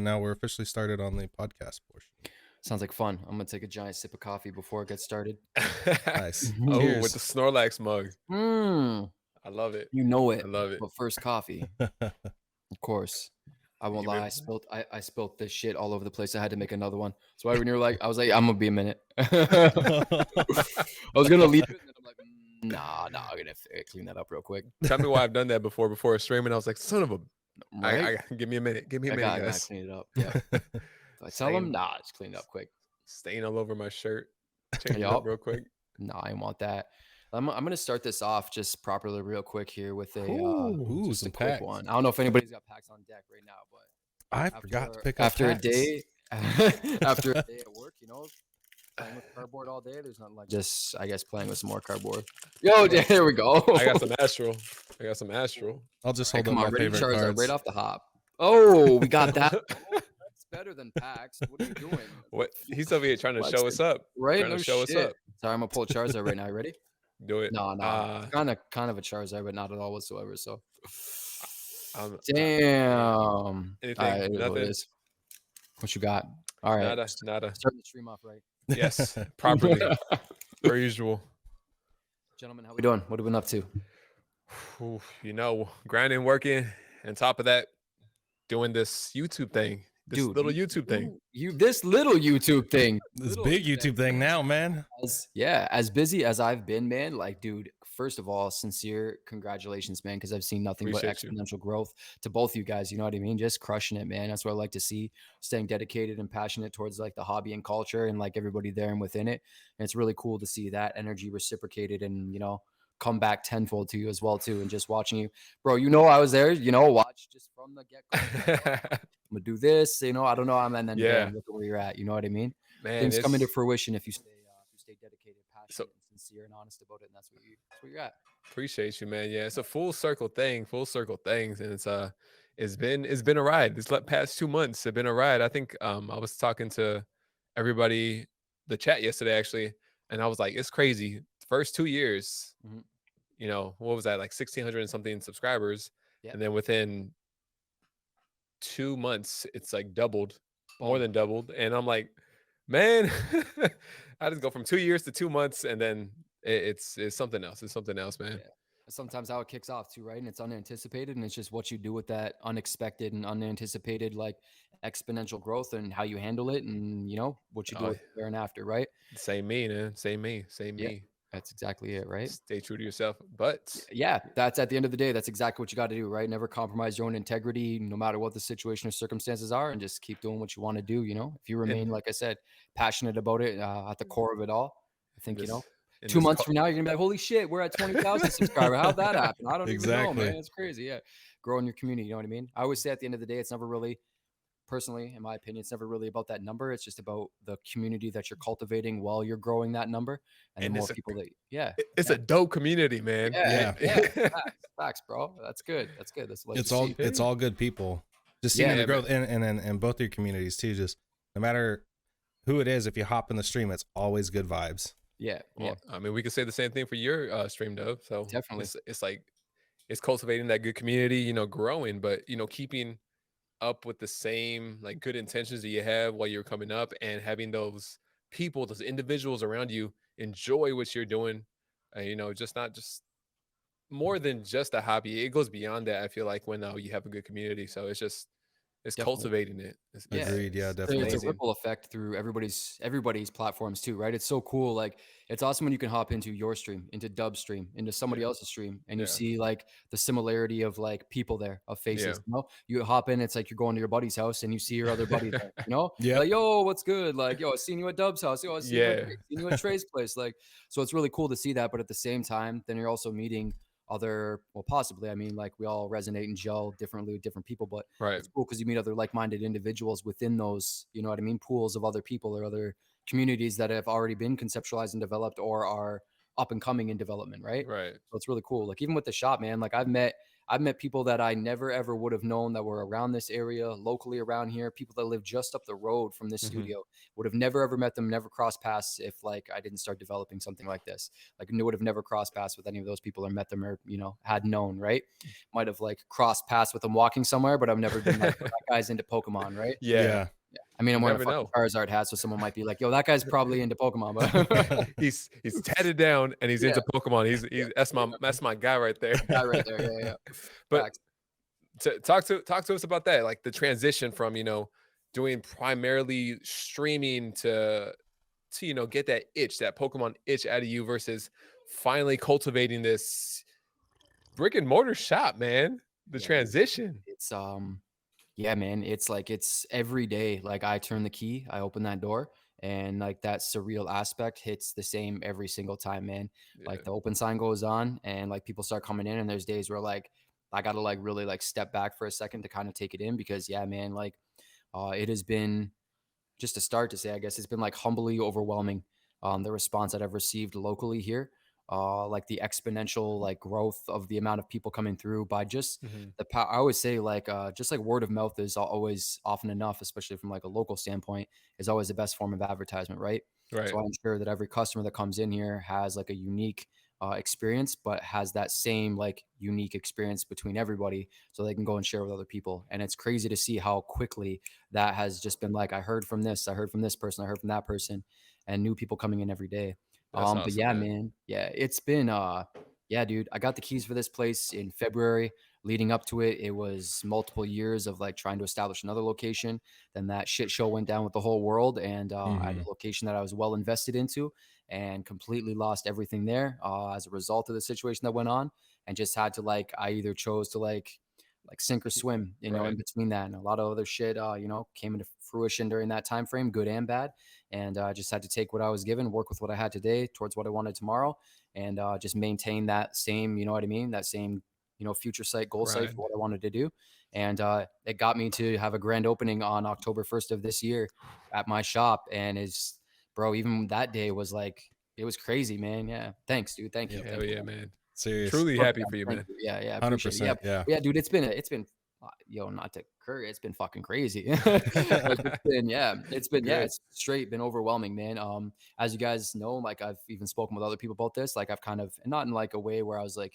now we're officially started on the podcast portion. Sounds like fun. I'm gonna take a giant sip of coffee before it gets started. Nice. Oh, Cheers. with the Snorlax mug. Mm, I love it. you know it. I love it. But first, coffee, of course. I won't lie. I spilled this shit all over the place. I had to make another one. So when you're like, I was like, I'm gonna be a minute. I was gonna leave it, and then I'm like, nah, I'm gonna clean that up real quick. Tell me why I've done that before a stream, and I was like, son of a. Right? Give me a minute. Give me a minute, I gotta guys. clean it up. Yeah. I tell them, nah, just clean it up quick. Stain all over my shirt. Change it up real quick. Nah, I want that. I'm gonna start this off just properly real quick here with a just some a quick packs. one. I don't know if anybody's got packs on deck right now, but I forgot to pick up after packs. a day after a day at work, you know, playing with cardboard all day. There's nothing like just, I guess, playing with some more cardboard. Yo, there we go. I got some Astral. I'll just hold up Come my on, ready favorite Charizard cards. right off the hop. Oh, we got that. That's better than packs. What are you doing? What? He's over here trying to show us up. Right? Trying to show us up. Sorry, I'm gonna pull a Charizard right now. You ready? Do it. No. Kind of a Charizard, but not at all whatsoever. So, damn. Anything? Nothing. What you got? All right. Nada. Starting the stream off right. Yes, properly, per usual. Gentlemen, how we doing? What have we been up to? You know, grinding, working, and top of that, doing this YouTube thing. This little YouTube thing. This little YouTube thing. This big YouTube thing now, man. As busy as I've been, man. Like, dude, first of all, sincere congratulations, man, because I've seen nothing but exponential growth to both you guys. You know what I mean? Just crushing it, man. That's what I like to see. Staying dedicated and passionate towards like the hobby and culture and like everybody there and within it. And it's really cool to see that energy reciprocated and, you know, come back tenfold to you as well too. And just watching you, bro, you know, I was there, you know, watch just from the get-go. I'm gonna do this, you know, I don't know, and then look at where you're at, you know what I mean? Man, things come into fruition if you stay dedicated, passionate, and sincere and honest about it, and that's where you're at. Appreciate you, man. Yeah, it's a full circle things, and it's been a ride. This past 2 months have been a ride. I think I was talking to everybody, the chat yesterday actually, and I was like, it's crazy. First 2 years, you know, what was that, like 1,600 and something subscribers, and then within 2 months it's like doubled, more than doubled, and I'm like, man, I just go from 2 years to 2 months, and then it's something else. It's something else, man. Yeah. Sometimes how it kicks off too, right? And it's unanticipated, and it's just what you do with that unexpected and unanticipated, like exponential growth, and how you handle it, and you know what you do with there and after, right? Same me, man. Same me. That's exactly it, right? Stay true to yourself. But yeah, that's at the end of the day, that's exactly what you got to do, right? Never compromise your own integrity, no matter what the situation or circumstances are, and just keep doing what you want to do. You know, if you remain, like I said, passionate about it at the core of it all, I think, you know, 2 months from now, you're gonna be like, holy shit, we're at 20,000 subscribers. How'd that happen? I don't even know, man. It's crazy. Yeah. Growing your community. You know what I mean? I always say at the end of the day, it's never really, personally, in my opinion, it's never really about that number. It's just about the community that you're cultivating while you're growing that number. And the more people that, it's a dope community, man. Yeah. Facts, bro. That's good. That's what it's all good people. Just seeing the growth and both your communities too. Just no matter who it is, if you hop in the stream, it's always good vibes. Yeah. Well, I mean, we could say the same thing for your stream, Dove. So definitely, it's like it's cultivating that good community, you know, growing, but you know, keeping up with the same like good intentions that you have while you're coming up, and having those people, those individuals around you enjoy what you're doing. You know, not just more than just a hobby. It goes beyond that. I feel like when you have a good community, so it's definitely cultivating it. Agreed. Yeah, definitely. It's a ripple effect through everybody's platforms too, right? It's so cool. Like, it's awesome when you can hop into your stream, into Dub's stream, into somebody else's stream, and you see like the similarity of like people there, of faces. You know, you hop in, it's like you're going to your buddy's house and you see your other buddy there. You know, like, yo, what's good? Like, yo, I seen you at Dub's house. Yo, I seen you at Tre's place. Like, so it's really cool to see that. But at the same time, then you're also meeting possibly, I mean, like, we all resonate and gel differently with different people, but it's cool because you meet other like-minded individuals within those, you know what I mean, pools of other people or other communities that have already been conceptualized and developed or are up and coming in development, right? So it's really cool. Like, even with the shop, man, like, I've met I've met people that I never ever would have known that were around this area, locally around here, people that live just up the road from this studio. Would have never ever met them, never crossed paths if like I didn't start developing something like this. Like would have never crossed paths with any of those people or met them or, had known, right? Might have like crossed paths with them walking somewhere, but I've never been like, that guy's into Pokemon, right? Yeah. I mean, I'm wearing a fucking Charizard hat, so someone might be like, "Yo, that guy's probably into Pokemon." But he's tatted down and he's into Pokemon. He's that's my guy right there. Guy right there. Yeah. But talk to us about that, like the transition from doing primarily streaming to get that itch, that Pokemon itch out of you, versus finally cultivating this brick and mortar shop, man. The transition. It's yeah, man, it's like it's every day. Like I turn the key, I open that door, and like that surreal aspect hits the same every single time, man. Like the open sign goes on and like people start coming in, and there's days where like I gotta like really like step back for a second to kind of take it in, because yeah, man, like it has been, just to start to say, I guess it's been like humbly overwhelming, the response that I've received locally here. Like the exponential like growth of the amount of people coming through by just the power. I always say like just like word of mouth is always often enough, especially from like a local standpoint, is always the best form of advertisement, right? Right. So I'm sure that every customer that comes in here has like a unique experience, but has that same like unique experience between everybody, so they can go and share with other people. And it's crazy to see how quickly that has just been like, I heard from this person, I heard from that person, and new people coming in every day. Awesome, But yeah, man, yeah, it's been yeah, dude, I got the keys for this place in February. Leading up to it, it was multiple years of like trying to establish another location. Then that shit show went down with the whole world, and I had a location that I was well invested into, and completely lost everything there as a result of the situation that went on, and just had to like, I either chose to like sink or swim, in between that, and a lot of other shit came into fruition during that time frame, good and bad. And I just had to take what I was given, work with what I had today towards what I wanted tomorrow, and just maintain that same, that same future sight, goal sight for what I wanted to do. And it got me to have a grand opening on October 1st of this year at my shop. And is, bro, even that day was like, it was crazy, man. Yeah, thanks, dude. Thank you. Hell yeah, man. Serious. Truly happy for you, man. Yeah, 100%. Yeah, dude, it's been not to curry, it's been fucking crazy. It's straight been overwhelming, man. As you guys know, like I've even spoken with other people about this, like I've kind of, not in like a way where I was like,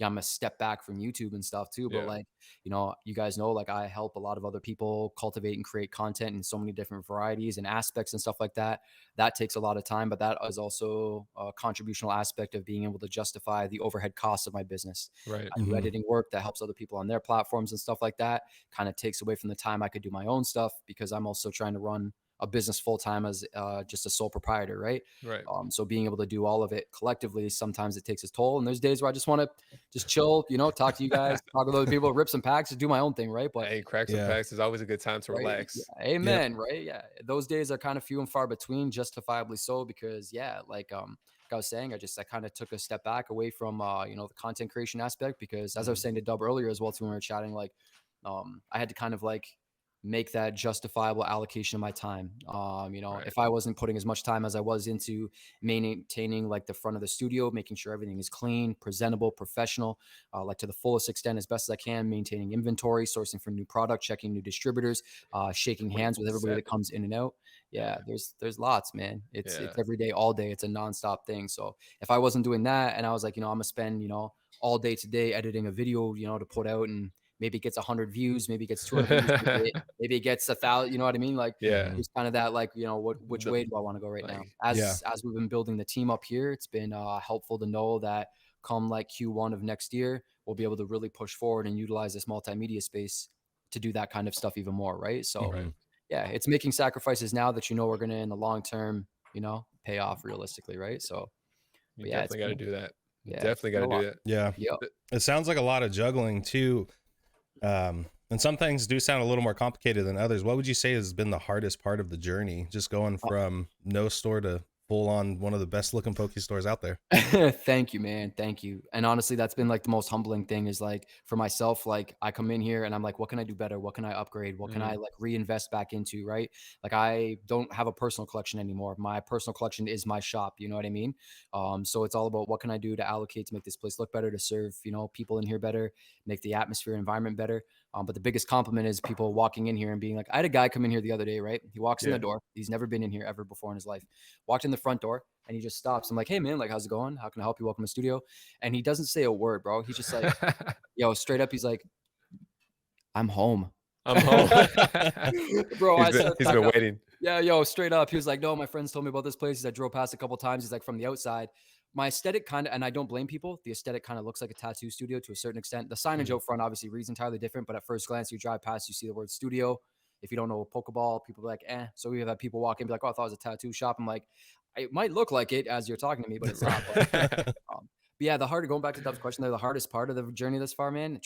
I'm gonna step back from YouTube and stuff too, but like, you guys know, like I help a lot of other people cultivate and create content in so many different varieties and aspects and stuff like that. That takes a lot of time, but that is also a contributional aspect of being able to justify the overhead costs of my business. Right. I do editing work that helps other people on their platforms and stuff like that. Kind of takes away from the time I could do my own stuff, because I'm also trying to run a business full time as just a sole proprietor, right? Right. So being able to do all of it collectively, sometimes it takes its toll. And there's days where I just want to just chill, talk to you guys, talk with other people, rip some packs, do my own thing, right? But hey, crack some packs is always a good time to relax. Yeah, amen, right? Yeah, those days are kind of few and far between, justifiably so, because like I was saying, I kind of took a step back away from the content creation aspect, because as I was saying to Dub earlier as well too, when we were chatting, like I had to kind of like make that justifiable allocation of my time. If I wasn't putting as much time as I was into maintaining like the front of the studio, making sure everything is clean, presentable, professional, like to the fullest extent as best as I can, maintaining inventory, sourcing for new product, checking new distributors, shaking hands with everybody that comes in and out. Yeah, there's lots, man. It's every day, all day. It's a nonstop thing. So if I wasn't doing that, and I was like, I'm gonna spend, all day today editing a video, to put out, and maybe it gets 100 views, maybe it gets 200 views, maybe it gets 1,000, you know what I mean? Like, it's kind of that, like, which way do I want to go right now? As we've been building the team up here, it's been helpful to know that come like Q1 of next year, we'll be able to really push forward and utilize this multimedia space to do that kind of stuff even more, right? So yeah, it's making sacrifices now that we're going to, in the long term, pay off realistically, right? So you definitely got to do that. Yeah, definitely got to do that. Yeah. Yep. It sounds like a lot of juggling too. And some things do sound a little more complicated than others. What would you say has been the hardest part of the journey? Just going from no store to full on one of the best looking Poke stores out there. Thank you, man. Thank you. And honestly, that's been like the most humbling thing is like for myself, like I come in here and I'm like, what can I do better? What can I upgrade? What can I like reinvest back into? Right. Like I don't have a personal collection anymore. My personal collection is my shop. You know what I mean? So it's all about what can I do to allocate to make this place look better, to serve, you know, people in here better, make the atmosphere environment better. But the biggest compliment is people walking in here and being like, I had a guy come in here the other day, right? He walks in the door. He's never been in here ever before in his life. Walked in the front door and he just stops. I'm like, hey man, like, how's it going? How can I help you? Welcome to the studio. And he doesn't say a word, bro. He's just like, yo, straight up. He's like, I'm home. I'm home. Bro, He's been waiting. Yeah, yo, straight up. He was like, no, my friends told me about this place. I drove past a couple times. He's like, from the outside. My aesthetic kind of, and I don't blame people, the aesthetic kind of looks like a tattoo studio to a certain extent. The signage out front obviously reads entirely different, but at first glance, you drive past, you see the word studio. If you don't know a Pokeball, people are like, eh. So we have had people walk in and be like, oh, I thought it was a tattoo shop. I'm like, it might look like it as you're talking to me, but it's not. But yeah, going back to Dub's question there, the hardest part of the journey this far, man,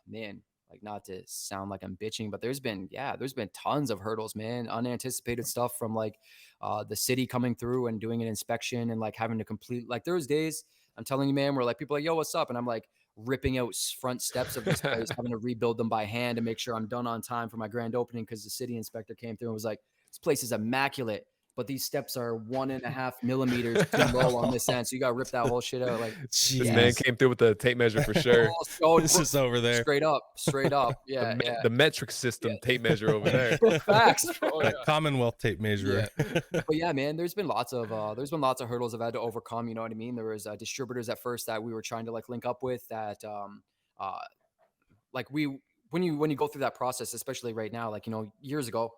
man, like not to sound like I'm bitching, but there's been tons of hurdles, man. Unanticipated stuff from like the city coming through and doing an inspection and like having to complete, like there was days, I'm telling you, man, where like people are like, yo, what's up? And I'm like ripping out front steps of this place, having to rebuild them by hand to make sure I'm done on time for my grand opening because the city inspector came through and was like, this place is immaculate, but these steps are 1.5 millimeters too low on this end. So you got to rip that whole shit out. Like, this man came through with the tape measure for sure. This is over there. Straight up. Yeah. The metric system tape measure over there. Facts, bro. That Commonwealth tape measure. Yeah. But yeah, man, there's been lots of hurdles I've had to overcome. You know what I mean? There was distributors at first that we were trying to like link up with that, like when you go through that process, especially right now, like, you know, years ago,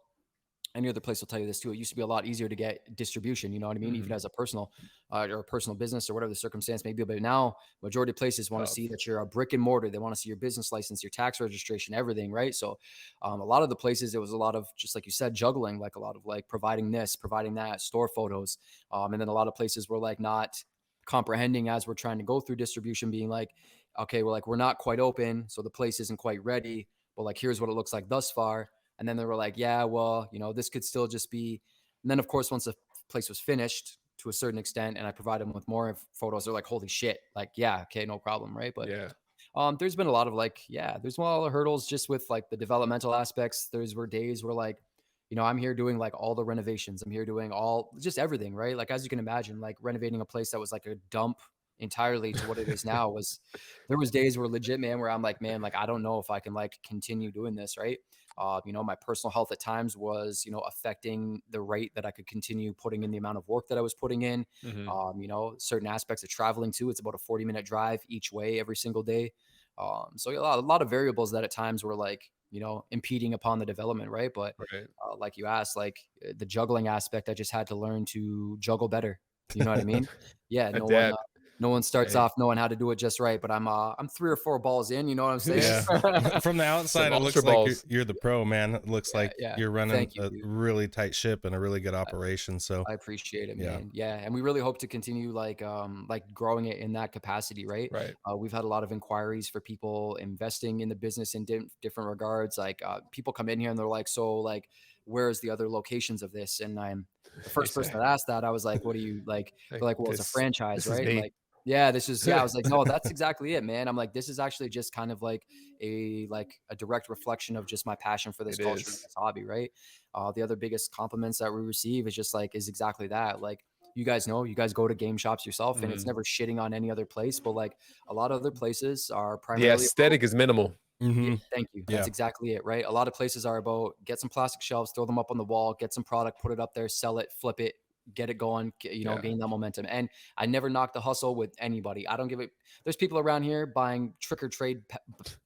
any other place will tell you this too. It used to be a lot easier to get distribution. You know what I mean? Even as a personal or a personal business or whatever the circumstance may be. But now majority of places want to see that you're a brick and mortar. They want to see your business license, your tax registration, everything. Right. So a lot of the places, it was a lot of, just like you said, juggling, like a lot of like providing this, providing that, store photos. And then a lot of places were like not comprehending as we're trying to go through distribution, being like, okay, well, like we're not quite open. So the place isn't quite ready. But like, here's what it looks like thus far. And then they were like, yeah, well, you know, this could still just be. And then, of course, once the place was finished to a certain extent and I provided them with more photos, they're like, holy shit. Like, yeah, okay, no problem. Right. But there's been a lot of like, there's a lot of hurdles just with like the developmental aspects. Were days where like, you know, I'm here doing like all the renovations. I'm here doing just everything. Right. Like, as you can imagine, like renovating a place that was like a dump entirely to what it is now there was days where legit, man, where I'm like, man, like, I don't know if I can like continue doing this. Right. You know, my personal health at times was, you know, affecting the rate that I could continue putting in the amount of work that I was putting in. You know, certain aspects of traveling too. It's about a 40-minute drive each way every single day. So a lot of variables that at times were like, you know, impeding upon the development. Right. But like you asked, like the juggling aspect, I just had to learn to juggle better. You know what I mean? Yeah. No one starts off knowing how to do it just right, but I'm 3 or 4 balls in. You know what I'm saying? Yeah. From the outside, it looks like you're the pro, man. It looks like you're running a really tight ship and a really good operation. So I appreciate it, man. Yeah, and we really hope to continue like growing it in that capacity, right? We've had a lot of inquiries for people investing in the business in different regards. Like people come in here and they're like, so like, where's the other locations of this? And I'm the first person that asked that. I was like, what do you like? They're like, well, it's a franchise, right? Like, yeah, this is, I was like, no, that's exactly it, man. I'm like, this is actually just kind of like a direct reflection of just my passion for this culture and this hobby, right? The other biggest compliments that we receive is exactly that. Like, you guys know, you guys go to game shops yourself and it's never shitting on any other place, but like a lot of other places are primarily. The aesthetic is minimal. Yeah, thank you. That's exactly it, right? A lot of places are about get some plastic shelves, throw them up on the wall, get some product, put it up there, sell it, flip it, get it going, you know, gain that momentum. And I never knock the hustle with anybody. I don't give it. There's people around here buying trick or trade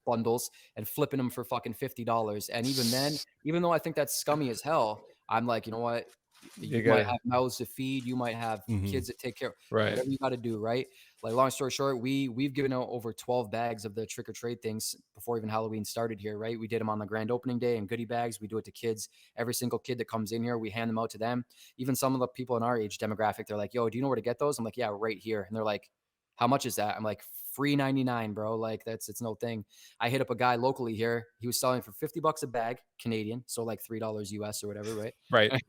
bundles and flipping them for fucking $50. And even then, even though I think that's scummy as hell, I'm like, you know what? You might have mouths to feed. You might have kids that take care of. Whatever you got to do, right? Like, long story short, we've given out over 12 bags of the trick or trade things before even Halloween started here, right? We did them on the grand opening day in goodie bags. We do it to kids. Every single kid that comes in here, we hand them out to them. Even some of the people in our age demographic, they're like, yo, do you know where to get those? I'm like, yeah, right here. And they're like, how much is that? I'm like, free 99, bro. Like it's no thing. I hit up a guy locally here. He was selling for $50 a bag, Canadian. So like $3 US or whatever, right? Right.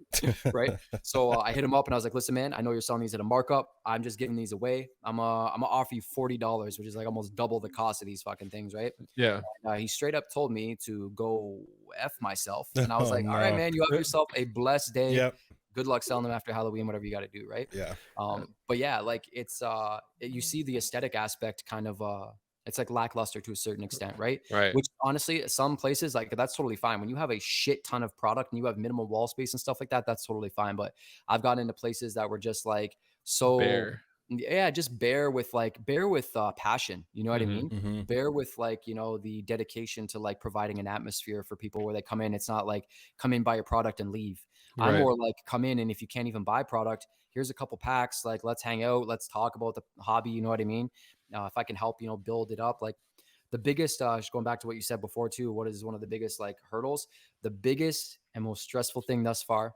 Right. So I hit him up and I was like, listen, man, I know you're selling these at a markup. I'm just giving these away. I'm gonna offer you $40, which is like almost double the cost of these fucking things, right? Yeah. He straight up told me to go F myself. And I was like, no. all right, man, you have yourself a blessed day. Yep. Good luck selling them after Halloween, whatever you got to do, right? Yeah. But yeah, like it's you see the aesthetic aspect kind of it's like lackluster to a certain extent, right? Right. Which honestly, some places like that's totally fine. When you have a shit ton of product and you have minimal wall space and stuff like that, that's totally fine. But I've gotten into places that were just like so Bare. yeah, just bear with passion, you know what I mean? Mm-hmm. Bear with like, you know, the dedication to like providing an atmosphere for people where they come in. It's not like come in, buy your product and leave. I'm Right. more like come in, and if you can't even buy product, here's a couple packs, like let's hang out, let's talk about the hobby, you know what I mean? If I can help, you know, build it up. Like the biggest going back to what you said before too, what is one of the biggest like hurdles? The biggest and most stressful thing thus far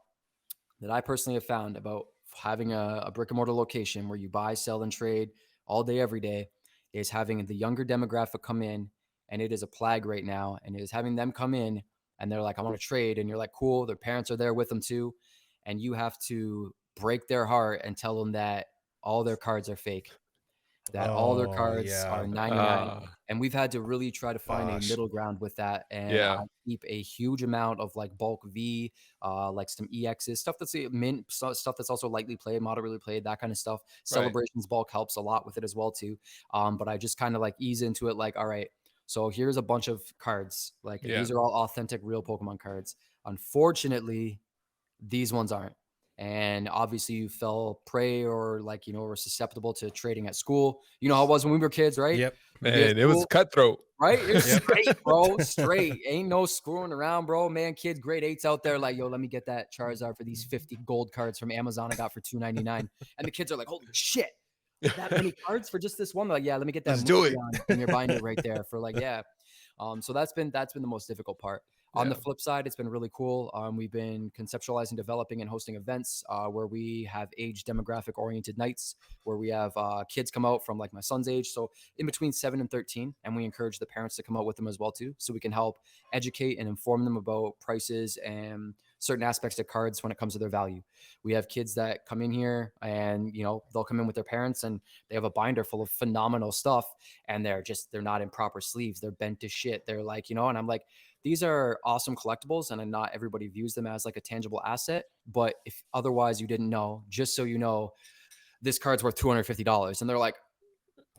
that I personally have found about having a brick and mortar location where you buy, sell, and trade all day, every day is having the younger demographic come in. And it is a plague right now. And it is having them come in and they're like, I want to trade. And you're like, cool. Their parents are there with them too. And you have to break their heart and tell them that all their cards are fake, that all their cards are 99. And we've had to really try to find a middle ground with that. And I keep a huge amount of like bulk V, like some EXs, stuff that's mint, stuff that's also lightly played, moderately played, that kind of stuff. Celebrations bulk helps a lot with it as well too. But I just kind of like ease into it like, all right, so here's a bunch of cards. Like these are all authentic, real Pokemon cards. Unfortunately, these ones aren't. And obviously you fell prey or like, you know, were susceptible to trading at school. You know how it was when we were kids, right? Yep. Man, it was cutthroat. Right? It was straight, bro. Straight. Ain't no screwing around, bro. Man, kids, grade 8s out there like, yo, let me get that Charizard for these 50 gold cards from Amazon I got for $2.99. And the kids are like, holy shit, that many cards for just this one? They're like, yeah, let me get that. Let's do it in your binder right there for like, yeah. So that's been the most difficult part. On the flip side, it's been really cool. We've been conceptualizing, developing, and hosting events where we have age demographic oriented nights where we have kids come out from like my son's age. So in between 7 and 13. And we encourage the parents to come out with them as well too. So we can help educate and inform them about prices and certain aspects of cards when it comes to their value. We have kids that come in here and, you know, they'll come in with their parents and they have a binder full of phenomenal stuff. And they're not in proper sleeves. They're bent to shit. They're like, you know, and I'm like, these are awesome collectibles and not everybody views them as like a tangible asset. But if otherwise you didn't know, just so you know, this card's worth $250. And they're like,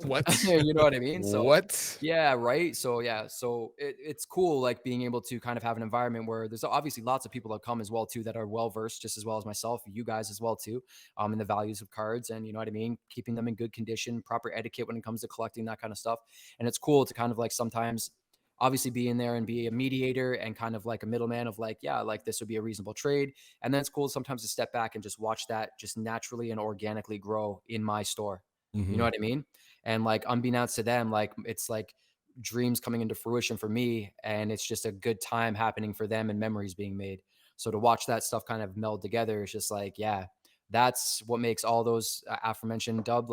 what? You know what I mean? So what? Yeah, right. So yeah, so it's cool like being able to kind of have an environment where there's obviously lots of people that come as well too that are well versed just as well as myself, you guys as well too, in the values of cards and you know what I mean, keeping them in good condition, proper etiquette when it comes to collecting, that kind of stuff. And it's cool to kind of like sometimes obviously be in there and be a mediator and kind of like a middleman of like, yeah, like this would be a reasonable trade. And then it's cool sometimes to step back and just watch that just naturally and organically grow in my store. Mm-hmm. You know what I mean? And like unbeknownst to them, like it's like dreams coming into fruition for me. And it's just a good time happening for them and memories being made. So to watch that stuff kind of meld together is just like, yeah, that's what makes all those aforementioned Dub,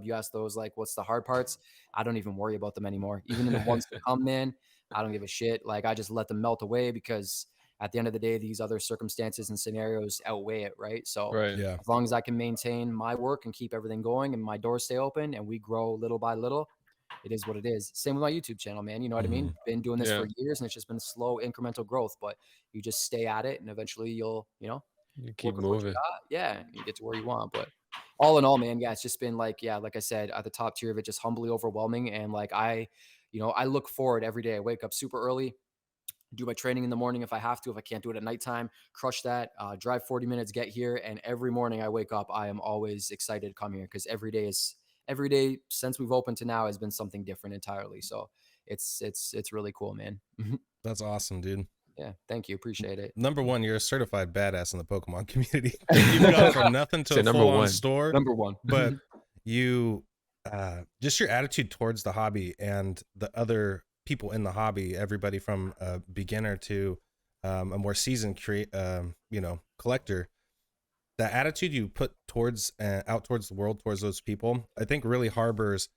you asked those, like, what's the hard parts? I don't even worry about them anymore. Even in the ones that come in, I don't give a shit. Like I just let them melt away because at the end of the day, these other circumstances and scenarios outweigh it. Right. So as long as I can maintain my work and keep everything going and my doors stay open and we grow little by little, it is what it is. Same with my YouTube channel, man. You know what I mean? Been doing this for years and it's just been slow incremental growth, but you just stay at it and eventually you'll, you know, you keep moving. Yeah. You get to where you want. But all in all, man, yeah, it's just been like, yeah, like I said, at the top tier of it, just humbly overwhelming. And like, I look forward every day. I wake up super early, do my training in the morning if I have to. If I can't do it at nighttime, crush that, drive 40 minutes, get here. And every morning I wake up, I am always excited to come here because every day since we've opened to now has been something different entirely. So it's really cool, man. That's awesome, dude. Yeah, thank you. Appreciate it. Number one, you're a certified badass in the Pokemon community. You've gone from nothing to a full-on store. Number one. But you, just your attitude towards the hobby and the other people in the hobby, everybody from a beginner to a more seasoned collector, the attitude you put towards out towards the world, towards those people, I think really harbors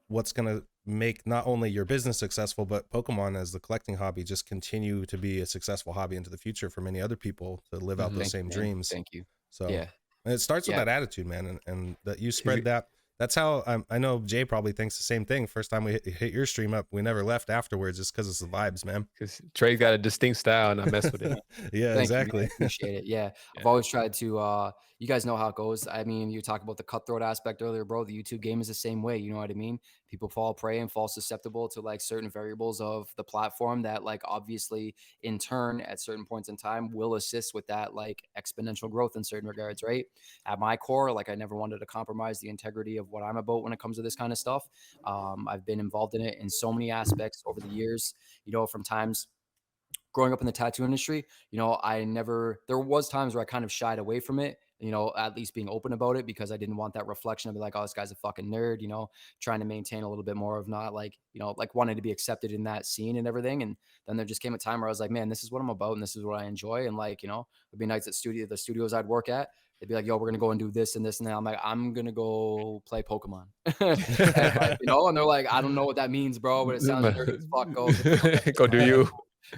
what's going to make not only your business successful, but Pokemon as the collecting hobby just continue to be a successful hobby into the future for many other people to live out those same dreams. Thank you. So yeah, and it starts with that attitude, man, and that you spread that. That's how I know Jay probably thinks the same thing. First time we hit your stream up, we never left afterwards just because it's the vibes, man. Because Tre's got a distinct style and I mess with it. Yeah, Thank exactly. you, I appreciate it. Yeah. I've always tried to you guys know how it goes. I mean, you talked about the cutthroat aspect earlier, bro. The YouTube game is the same way. You know what I mean? People fall prey and fall susceptible to like certain variables of the platform that like obviously in turn at certain points in time will assist with that like exponential growth in certain regards, right? At my core, like I never wanted to compromise the integrity of what I'm about when it comes to this kind of stuff. I've been involved in it in so many aspects over the years, you know, from times growing up in the tattoo industry, you know, there was times where I kind of shied away from it, you know, at least being open about it because I didn't want that reflection of like, oh, this guy's a fucking nerd, you know, trying to maintain a little bit more of not like, you know, like wanting to be accepted in that scene and everything. And then there just came a time where I was like, man, this is what I'm about and this is what I enjoy. And like, you know, it'd be nights at the studios I'd work at. They'd be like, yo, we're going to go and do this and this. And then I'm like, I'm going to go play Pokemon. And like, you know, and they're like, I don't know what that means, bro, but it sounds dirty as fuck. Go do you.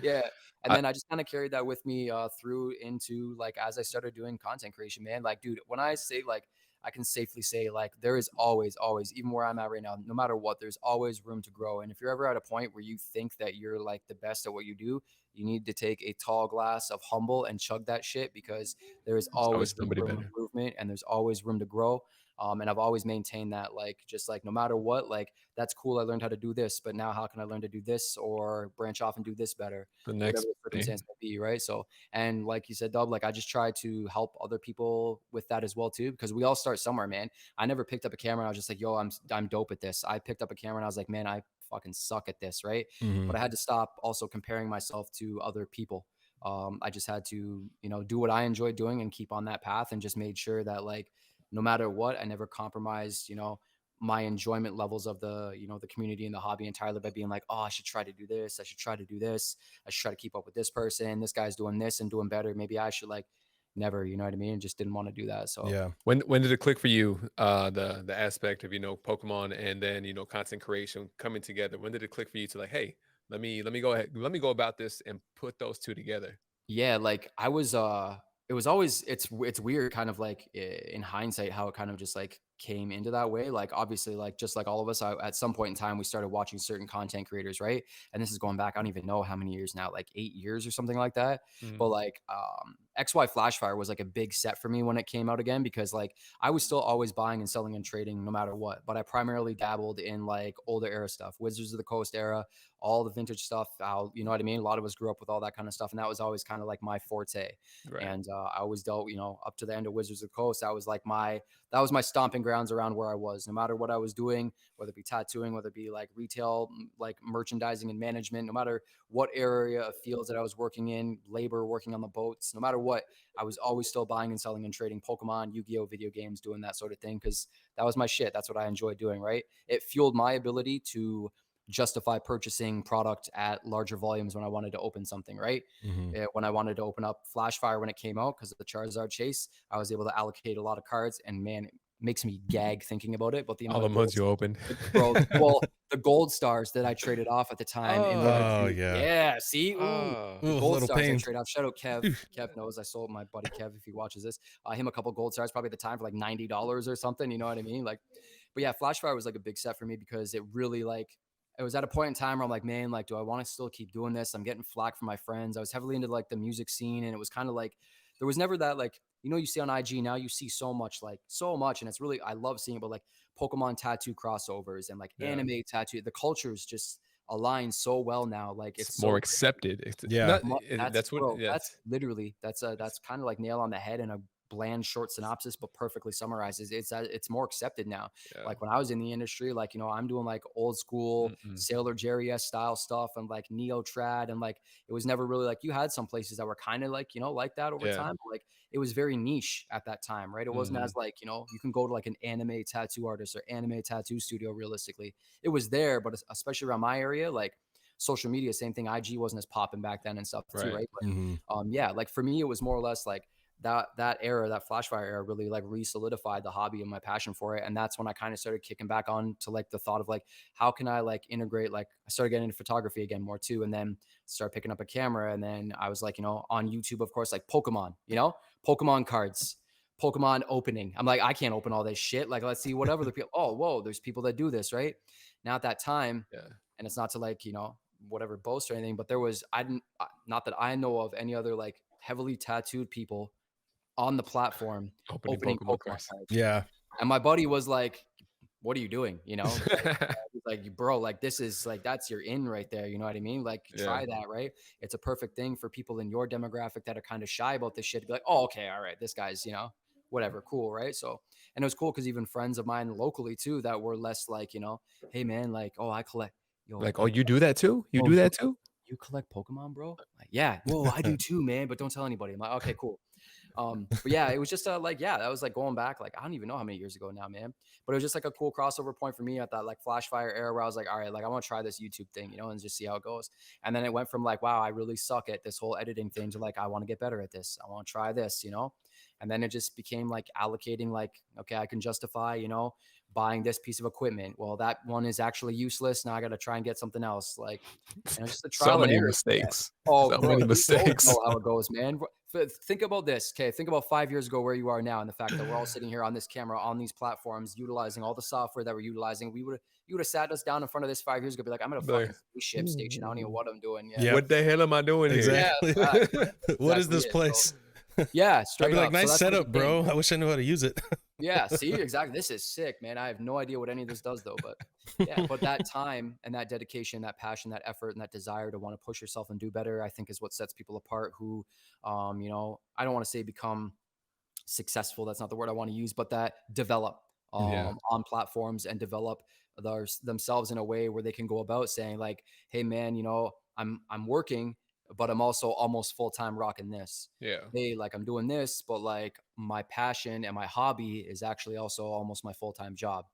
Yeah. And then I just kind of carried that with me through into like as I started doing content creation, man. Like, dude, when I say like I can safely say like there is always, even where I'm at right now, no matter what, there's always room to grow. And if you're ever at a point where you think that you're like the best at what you do, you need to take a tall glass of humble and chug that shit because there is always room for improvement and there's always room to grow. And I've always maintained that, like, just like no matter what, like that's cool. I learned how to do this, but now how can I learn to do this or branch off and do this better? The next whatever the circumstance may be, right? So, and like you said, Dub, like I just try to help other people with that as well too, because we all start somewhere, man. I never picked up a camera and I was just like, yo, I'm dope at this. I picked up a camera and I was like, man, I fucking suck at this, right? But I had to stop also comparing myself to other people. I just had to, you know, do what I enjoy doing and keep on that path and just made sure that like no matter what, I never compromised, you know, my enjoyment levels of the, you know, the community and the hobby entirely by being like, oh, I should try to do this. I should try to do this. I should try to keep up with this person. This guy's doing this and doing better. Maybe I should like never, you know what I mean? Just didn't want to do that. So yeah. When did it click for you? The aspect of, you know, Pokemon and then, you know, content creation coming together. When did it click for you to like, hey, let me go ahead, let me go about this and put those two together? yeah, like I was it was always it's weird kind of like in hindsight how it kind of just like came into that way. Like obviously like just like all of us at some point in time we started watching certain content creators, right? And this is going back I don't even know how many years now, like 8 years or something like that. But like XY Flashfire was like a big set for me when it came out again because like I was still always buying and selling and trading no matter what, but I primarily dabbled in like older era stuff, Wizards of the Coast era, all the vintage stuff, how, you know what I mean? A lot of us grew up with all that kind of stuff. And that was always kind of like my forte. Right. And I always dealt, you know, up to the end of Wizards of the Coast. That was my stomping grounds around where I was, no matter what I was doing, whether it be tattooing, whether it be like retail, like merchandising and management, no matter what area of fields that I was working in, labor, working on the boats, no matter what, I was always still buying and selling and trading Pokemon, Yu-Gi-Oh video games, doing that sort of thing. Cause that was my shit. That's what I enjoyed doing. Right. It fueled my ability to justify purchasing product at larger volumes when I wanted to open something, right? When I wanted to open up Flashfire when it came out because of the Charizard chase, I was able to allocate a lot of cards, and man, it makes me gag thinking about it. But the all the months you opened, bro, well, the gold stars that I traded off at the time. Yeah, see, the gold stars I traded off. Shout out Kev. Kev knows I sold my buddy Kev if he watches this. Him a couple gold stars probably at the time for like $90 or something. You know what I mean? Like, but yeah, Flashfire was like a big set for me because it really like. It was at a point in time where I'm like, man, like, do I want to still keep doing this? I'm getting flack from my friends. I was heavily into like the music scene. And it was kind of like, there was never that, like, you know, you see on IG now, you see so much. And it's really, I love seeing it, but like Pokemon tattoo crossovers and like anime tattoo, the cultures just align so well now. Like it's more so accepted. that's literally, that's kind of like nail on the head and a bland short synopsis but perfectly summarizes. It's more accepted now. Like when I was in the industry, like, you know, I'm doing like old school Sailor Jerry style stuff and like neo trad, and like it was never really like, you had some places that were kind of like, you know, like that over time, but like it was very niche at that time, right? It wasn't as like, you know, you can go to like an anime tattoo artist or anime tattoo studio. Realistically, it was there, but especially around my area, like social media, same thing. IG wasn't as popping back then and stuff too, right? But, yeah, like for me, it was more or less like that era, that Flashfire era, really like re-solidified the hobby and my passion for it. And that's when I kind of started kicking back on to like the thought of like, how can I like integrate, like I started getting into photography again more too, and then start picking up a camera. And then I was like, on YouTube, of course, like Pokemon, Pokemon cards, Pokemon opening. I'm like, I can't open all this shit. Like, let's see whatever the people, oh, whoa, there's people that do this, right? Now at that time, Yeah. and it's not to like, whatever boast or anything, but there was, not that I know of any other like heavily tattooed people on the platform Opening opening Pokemon Pokemon cards. cards. Yeah. And my buddy was like, what are you doing? Like, bro, like this is like, that's your in right there. You know what I mean? Like try that, right? It's a perfect thing for people in your demographic that are kind of shy about this shit to be like, oh, okay, all right, this guy's, whatever, cool, right? So, and it was cool because even friends of mine locally too that were less like, hey man, like, oh, I collect, Like, oh, you do that too? You oh, do that too? you collect Pokemon, bro? Like, yeah, whoa, I do too, man, but don't tell anybody. I'm like, okay, cool. But yeah, it was just like, yeah, that was like going back, like, I don't even know how many years ago now, man. But it was just like a cool crossover point for me at that like Flashfire era where I was like, all right, like I want to try this YouTube thing, and just see how it goes. And then it went from like, wow, I really suck at this whole editing thing to like, I want to get better at this. I want to try this, And then it just became like allocating, like, okay, I can justify, buying this piece of equipment. Well, that one is actually useless. Now I got to try and get something else. Like, just a So trial and many error. mistakes. Oh, So bro, many you don't mistakes. know how it goes, man. Think about this. Okay, think about 5 years ago where you are now, and the fact that we're all sitting here on this camera, on these platforms, utilizing all the software that we're utilizing. You would have sat us down in front of this 5 years ago, be like, I'm at a Like, fucking spaceship station. I don't even know what I'm doing. Yeah, Yep. what the hell am I doing here? Exactly. Yeah, What is exactly this it. place? yeah, I'd straight be like, up. nice So that's what it setup, became. bro. I wish I knew how to use it. Yeah, see, exactly. This is sick, man. I have no idea what any of this does though, but yeah, but that time and that dedication, that passion, that effort, and that desire to want to push yourself and do better, I think is what sets people apart who, I don't want to say become successful. That's not the word I want to use, but that develop Yeah. on platforms and develop themselves in a way where they can go about saying like, hey man, I'm working, but I'm also almost full-time rocking this. Yeah. Hey, like I'm doing this, but like my passion and my hobby is actually also almost my full-time job.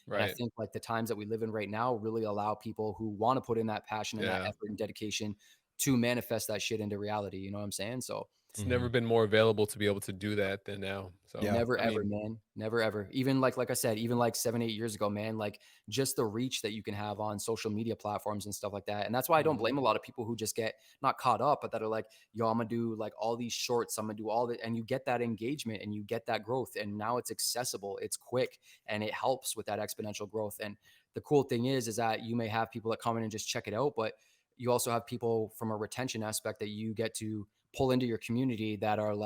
And I Right. think like the times that we live in right now really allow people who want to put in that passion and that Yeah. effort and dedication to manifest that shit into reality. You know what I'm saying? So It's never been more available to be able to do that than now. So Yeah. never I ever, mean, man. Never ever. Even like I said, even like 7, 8 years ago, man, like just the reach that you can have on social media platforms and stuff like that. And that's why I don't blame a lot of people who just get not caught up, but that are like, yo, I'm gonna do like all these shorts, I'm gonna do all that. And you get that engagement and you get that growth. And now it's accessible, it's quick, and it helps with that exponential growth. And the cool thing is that you may have people that come in and just check it out, but you also have people from a retention aspect that you get to pull into your community that are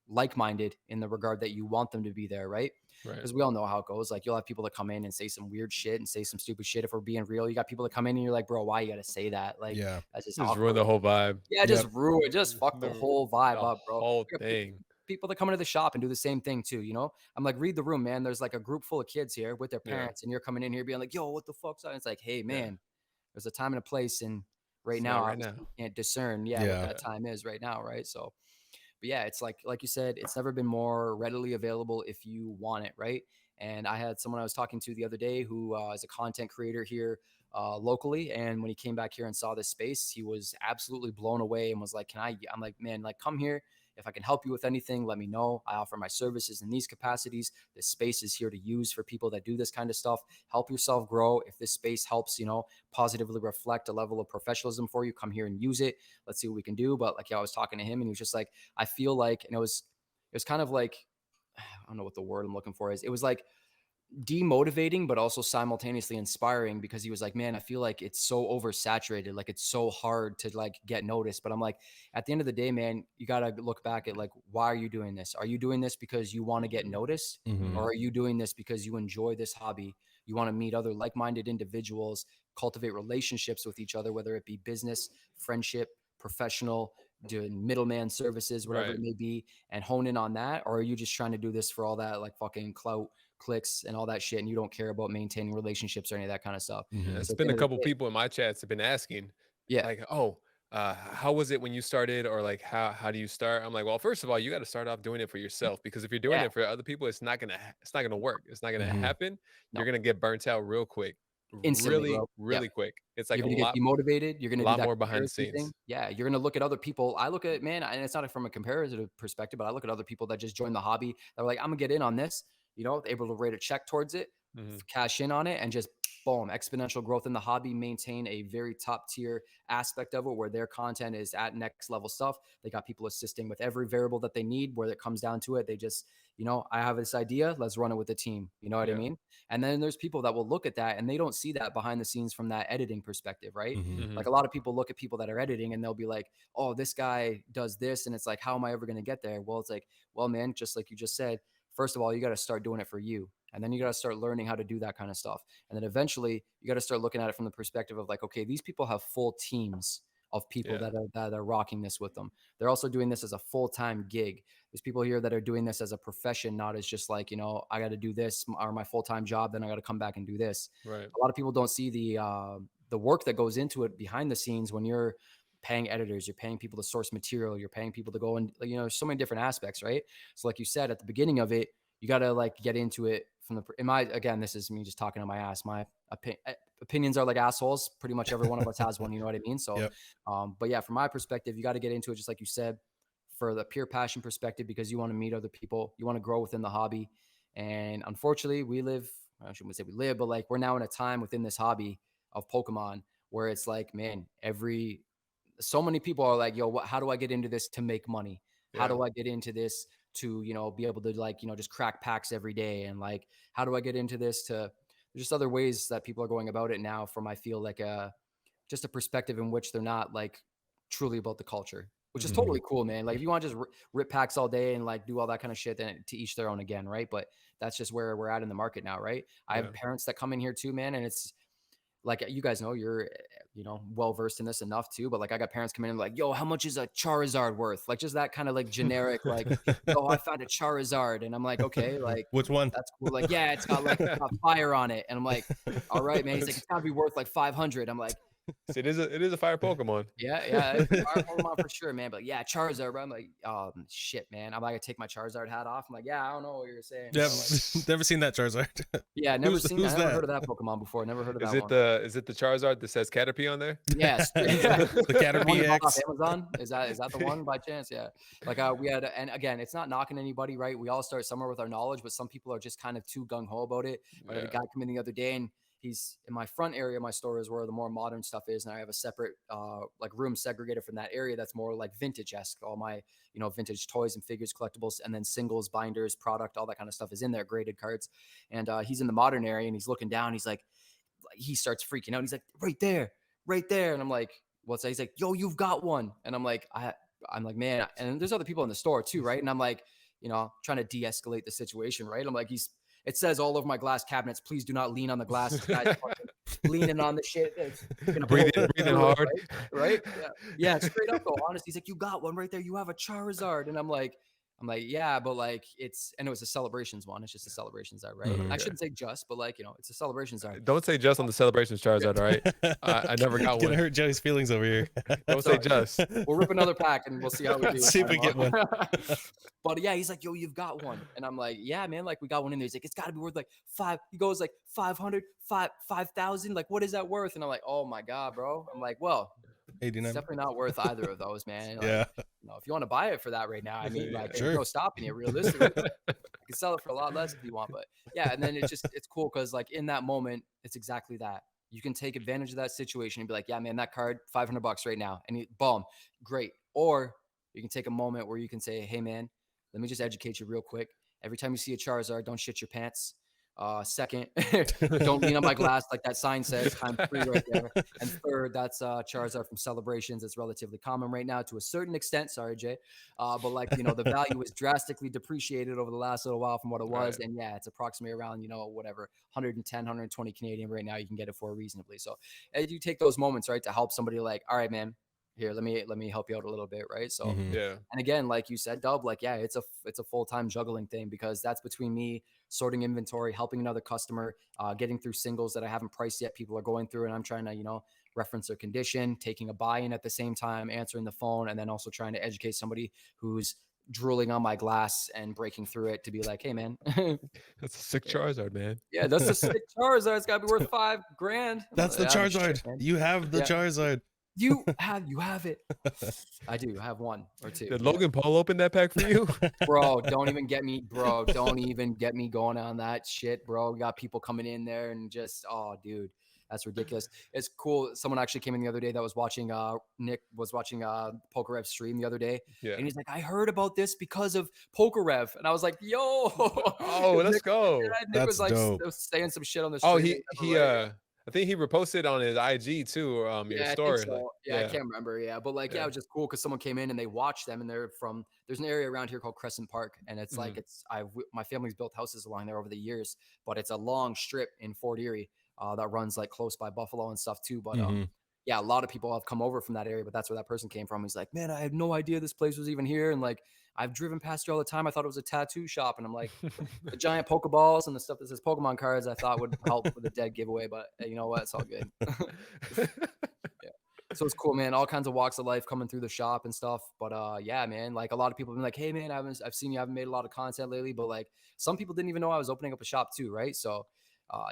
like-minded in the regard that you want them to be there, right? right. Because we all know how it goes. Like you'll have people that come in and say some weird shit and say some stupid shit. If we're being real, you got people that come in and you're like, bro, why you got to say that? Like Yeah. that's just Just ruin awkward. the whole vibe. Yeah, just ruin, just fuck the The- whole vibe the up, bro. whole You got thing. people that come into the shop and do the same thing too. I'm like, read the room, man. There's like a group full of kids here with their Yeah. parents, and you're coming in here being like, yo, what the fuck's that? And it's like, hey, Yeah. man, there's a time and a place, and right It's now, not right obviously, now. you can't discern, what Yeah. that time is right now, right? So, but yeah, it's like you said, it's never been more readily available if you want it, right? And I had someone I was talking to the other day who is a content creator here locally, and when he came back here and saw this space, he was absolutely blown away and was like, "Can I?" I'm like, "Man, like come here. If I can help you with anything, let me know. I offer my services in these capacities. This space is here to use for people that do this kind of stuff. Help yourself grow. If this space helps, positively reflect a level of professionalism for you, come here and use it. Let's see what we can do." But like, I was talking to him, and he was just like, "I feel like," and it was kind of like, I don't know what the word I'm looking for is. It was like demotivating, but also simultaneously inspiring because he was like, man, I feel like it's so oversaturated. Like it's so hard to like get noticed. But I'm like, at the end of the day, man, you got to look back at like, why are you doing this? Are you doing this because you want to get noticed? Mhm. Or are you doing this because you enjoy this hobby? You want to meet other like-minded individuals, cultivate relationships with each other, whether it be business, friendship, professional, doing middleman services, whatever Right. it may be, and hone in on that? Or are you just trying to do this for all that like fucking clout, clicks, and all that shit, and you don't care about maintaining relationships or any of that kind of stuff? Yeah, Mhm. it's So at the been end a of the couple day, people in my chats have been asking, yeah, like, "Oh, how was it when you started?" Or like, "How do you start?" I'm like, "Well, first of all, you got to start off doing it for yourself because if you're doing yeah, it for other people, it's not gonna work. It's not gonna Mhm. happen. You're no, gonna get burnt out real quick. instantly, really, bro. Yep. really quick. It's like You're a gonna get demotivated. You're gonna do lot that more behind the comparison thing. scenes. Yeah, you're gonna look at other people. I look at man, and it's not from a comparative perspective, but I look at other people that just joined the hobby. They're like, I'm gonna get in on this. Able to rate a check towards it, Hmm. cash in on it, and just boom, exponential growth in the hobby. Maintain a very top tier aspect of it, where their content is at next level stuff. They got people assisting with every variable that they need. Where it comes down to it, they just I have this idea. Let's run it with the team. You know what I Yeah. mean? And then there's people that will look at that and they don't see that behind the scenes from that editing perspective, right? Mhm. Hmm. Like a lot of people look at people that are editing and they'll be like, oh, this guy does this. And it's like, how am I ever going to get there? Well, it's like, well, man, just like you just said, first of all, you got to start doing it for you. And then you got to start learning how to do that kind of stuff. And then eventually you got to start looking at it from the perspective of like, okay, these people have full teams of people Yeah. that are rocking this with them. They're also doing this as a full-time gig. There's people here that are doing this as a profession, not as just like, I got to do this or my full-time job, then I got to come back and do this. Right. A lot of people don't see the work that goes into it behind the scenes when you're paying editors, you're paying people to source material, you're paying people to go and so many different aspects, right? So like you said at the beginning of it, you got to like get into it from again, this is me just talking on my ass. My opinions are like assholes. Pretty much every one of us has one, you know what I mean? So, Yep. but yeah, from my perspective, you got to get into it just like you said, for the pure passion perspective, because you want to meet other people, you want to grow within the hobby. And unfortunately, I shouldn't say we live, but like we're now in a time within this hobby of Pokemon where it's like, man, so many people are like, yo, how do I get into this to make money? How Yeah. do I get into this to, be able to like, just crack packs every day? And like, how do I get into this there's just other ways that people are going about it now from, I feel like just a perspective in which they're not like truly about the culture, which is Hmm. totally cool, man. Like if you want to just rip packs all day and like do all that kind of shit, then to each their own again, right? But that's just where we're at in the market now, right? I Yeah. have parents that come in here too, man, and it's like you guys know you're well versed in this enough too, but like I got parents coming in like, yo, how much is a Charizard worth? Like just that kind of like generic like, yo, I found a Charizard, and I'm like, okay, like Which one? that's cool. Like, yeah, it's got fire on it, and I'm like, all right, man. He's like, it's got to be worth like 500. I'm like, So it is a fire Pokemon. yeah, it's a fire Pokemon for sure, man. But yeah, Charizard, bro. I'm like, shit, man. I'm like, to take my Charizard hat off. I'm like, yeah, I don't know what you're saying. Yeah, Like, never seen that Charizard. yeah, never Who's seen that. I never that? heard of that Pokemon before. Never heard of Is that it one. the Charizard that says Caterpie on there? Yes, The the Caterpie one you bought off X. Amazon. Is that the one by chance? Yeah. Like we had, and again, it's not knocking anybody, right? We all start somewhere with our knowledge, but some people are just kind of too gung ho about it. I had a Yeah. guy come in the other day, and he's in my front area of my store is where the more modern stuff is, and I have a separate like room segregated from that area that's more like vintage-esque. All my vintage toys and figures, collectibles, and then singles, binders, product, all that kind of stuff is in there, graded cards. And he's in the modern area, and he's looking down. He's like, he starts freaking out. He's like, right there, right there. And I'm like, what's that? He's like, yo, you've got one. And I'm like, I'm like, man. And there's other people in the store too, right? And I'm like, trying to de-escalate the situation, right? I'm like, it says all over my glass cabinets, please do not lean on the glass. This guy's fucking leaning on the shit. It's gonna Breathing hard. right? Yeah, straight up though. Honestly, he's like, you got one right there. You have a Charizard. And I'm like, yeah, but like it was a celebrations one. It's just a celebrations art, right? Mhm. I shouldn't say just, but like, it's a celebrations art. Don't say just on the celebrations Charizard, all right? I never got Gonna one. hurt Joey's feelings over here. Don't say just. We'll rip another pack and we'll see how we do. See if we get one. But yeah, he's like, yo, you've got one. And I'm like, yeah, man, like we got one in there. He's like, it's got to be worth like he goes like 500, 5,000. Like, what is that worth? And I'm like, oh my God, bro. I'm like, well, 89. it's definitely not worth either of those, man. Like, Yeah. if you want to buy it for that right now, I mean, like, Sure. there's no stopping it realistically. I can sell it for a lot less if you want, but yeah. And then it's cool because like in that moment, it's exactly that. You can take advantage of that situation and be like, yeah, man, that card, $500 right now. And boom, great. Or you can take a moment where you can say, hey, man, let me just educate you real quick. Every time you see a Charizard, don't shit your pants. Second, don't lean on my glass like that sign says. Time 3 right there. And third, that's Charizard from Celebrations. It's relatively common right now to a certain extent. Sorry, Jay. But like, the value is drastically depreciated over the last little while from what it was. Right. And yeah, it's approximately around, whatever, 110, 120 Canadian right now. You can get it for reasonably. So you take those moments, right, to help somebody like, all right, man, here, let me help you out a little bit, right? So, Mhm. Yeah. and again, like you said, Dub, like, yeah, it's a full-time juggling thing because that's between me sorting inventory, helping another customer, getting through singles that I haven't priced yet. People are going through, and I'm trying to, reference their condition, taking a buy-in at the same time, answering the phone, and then also trying to educate somebody who's drooling on my glass and breaking through it to be like, hey man, That's a sick Charizard, man. yeah, that's a sick Charizard. It's got to be worth $5,000. That's the Yeah, shit, Charizard. man. You have the Yeah. Charizard. You have it. I do. I have one or two. Did Yeah. Logan Paul open that pack for you? Bro, don't even get me, bro. Don't even get me going on that shit, bro. We got people coming in there and just, oh, dude, that's ridiculous. It's cool. Someone actually came in the other day that was watching, Nick was watching Pokerev stream the other day. Yeah. And he's like, I heard about this because of Pokerev. And I was like, yo. Oh, let's go. Nick That's was like dope. saying some shit on the stream. Oh, he I think he reposted on his IG too, or your Yeah, I story. think so. Like, Yeah, I can't remember. Yeah, but like, yeah, it was just cool because someone came in and they watched them, and they're from. There's an area around here called Crescent Park, and it's like my family's built houses along there over the years, but it's a long strip in Fort Erie that runs like close by Buffalo and stuff too. But yeah, a lot of people have come over from that area, but that's where that person came from. He's like, man, I had no idea this place was even here, and like I've driven past here all the time. I thought it was a tattoo shop, and I'm like, the giant Pokeballs and the stuff that says Pokemon cards, I thought would help with the dead giveaway, but you know what? It's all good. Yeah. So it's cool, man. All kinds of walks of life coming through the shop and stuff. But yeah, man, like a lot of people have been like, hey man, I've seen you haven't made a lot of content lately, but like some people didn't even know I was opening up a shop too, right? So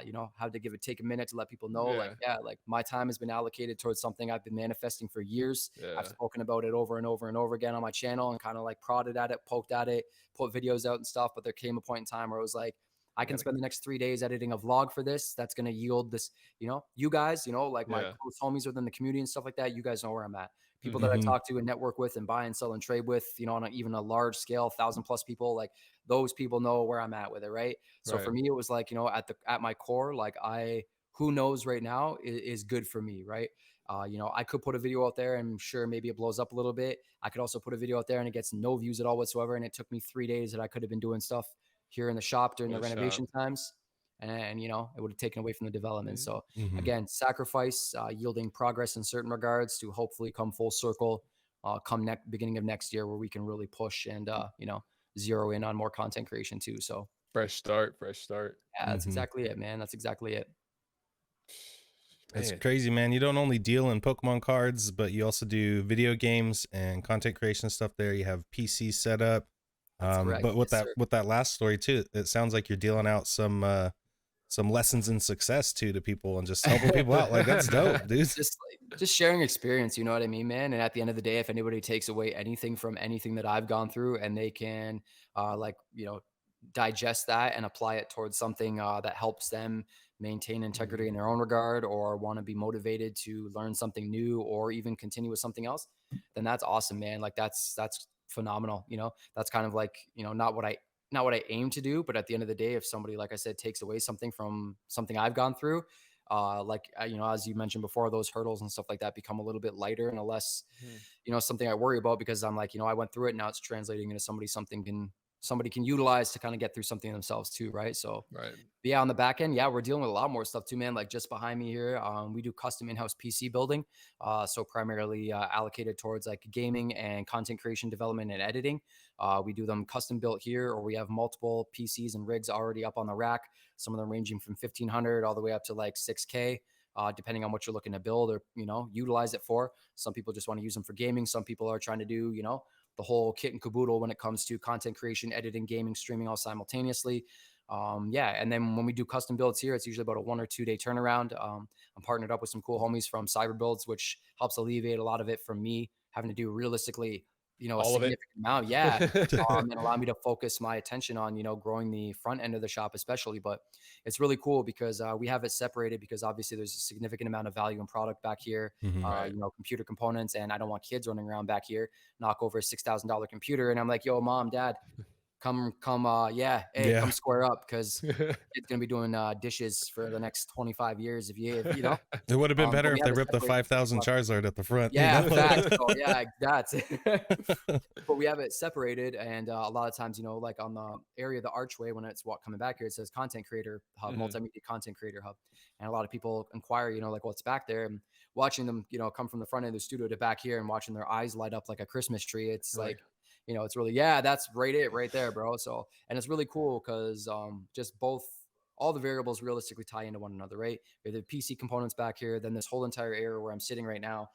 you know, had to take a minute to let people know, like, yeah, like my time has been allocated towards something I've been manifesting for years. I've spoken about it over and over and over again on my channel and kind of like prodded at it, poked at it, put videos out and stuff. But there came a point in time where it was like, I can spend the next 3 days editing a vlog for this. That's going to yield this, you know, you guys, you know, like my close homies within the community and stuff like that. You guys know where I'm at. People that I talk to and network with and buy and sell and trade with, you know, on even a large scale, 1,000+ people, like those people know where I'm at with it. Right. So for me, it was like, you know, at my core, like who knows right now is good for me. Right. You know, I could put a video out there and sure, maybe it blows up a little bit. I could also put a video out there and it gets no views at all whatsoever. And it took me 3 days that I could have been doing stuff here in the shop during the renovation times. And, you know, it would have taken away from the development. So again, sacrifice, yielding progress in certain regards to hopefully come full circle, beginning of next year where we can really push and, you know, zero in on more content creation too. So fresh start. Yeah, that's exactly it, man. That's exactly it. It's crazy, man. You don't only deal in Pokemon cards, but you also do video games and content creation stuff there. You have PC set up. But with that last story too, it sounds like you're dealing out some lessons in success too to people and just helping people out. Like that's dope, dude. Just sharing experience, you know what I mean, man? And at the end of the day, if anybody takes away anything from anything that I've gone through and they can like, you know, digest that and apply it towards something that helps them maintain integrity in their own regard or want to be motivated to learn something new or even continue with something else, then that's awesome, man. Like that's phenomenal. You know, that's kind of like, you know, not what I aim to do, but at the end of the day, if somebody, like I said, takes away something from something I've gone through, you know, as you mentioned before, those hurdles and stuff like that become a little bit lighter and a less, you know, something I worry about because I'm like, you know, I went through it. Now it's translating into somebody can utilize to kind of get through something themselves too. Right. So yeah, on the back end, yeah, we're dealing with a lot more stuff too, man. Like just behind me here, we do custom in-house PC building. So primarily allocated towards like gaming and content creation, development and editing. We do them custom built here, or we have multiple PCs and rigs already up on the rack. Some of them ranging from 1,500 all the way up to like 6K. Depending on what you're looking to build or, you know, utilize it for. Some people just want to use them for gaming. Some people are trying to do, you know, the whole kit and caboodle when it comes to content creation, editing, gaming, streaming all simultaneously. Yeah. And then when we do custom builds here, it's usually about a 1 or 2 day turnaround. I'm partnered up with some cool homies from Cyber Builds, which helps alleviate a lot of it from me having to do realistically, you know, a significant amount. Yeah. And allow me to focus my attention on, you know, growing the front end of the shop, especially. But it's really cool because we have it separated because obviously there's a significant amount of value in product back here, you know, computer components. And I don't want kids running around back here, knock over a $6,000 computer. And I'm like, yo, mom, dad, come square up because it's gonna be doing dishes for the next 25 years if you know. It would have been better if they ripped the 5,000 Charizard at the front. Yeah, you know? facts. So, yeah, that's it. But we have it separated, and a lot of times, you know, like on the area of the archway when it's coming back here, it says content creator hub, multimedia content creator hub, and a lot of people inquire, you know, like what's back there, and watching them, you know, come from the front end of the studio to back here and watching their eyes light up like a Christmas tree. It's like, you know, it's really, that's right there, bro. So, and it's really cool because just all the variables realistically tie into one another, right? We have the PC components back here, then this whole entire area where I'm sitting right now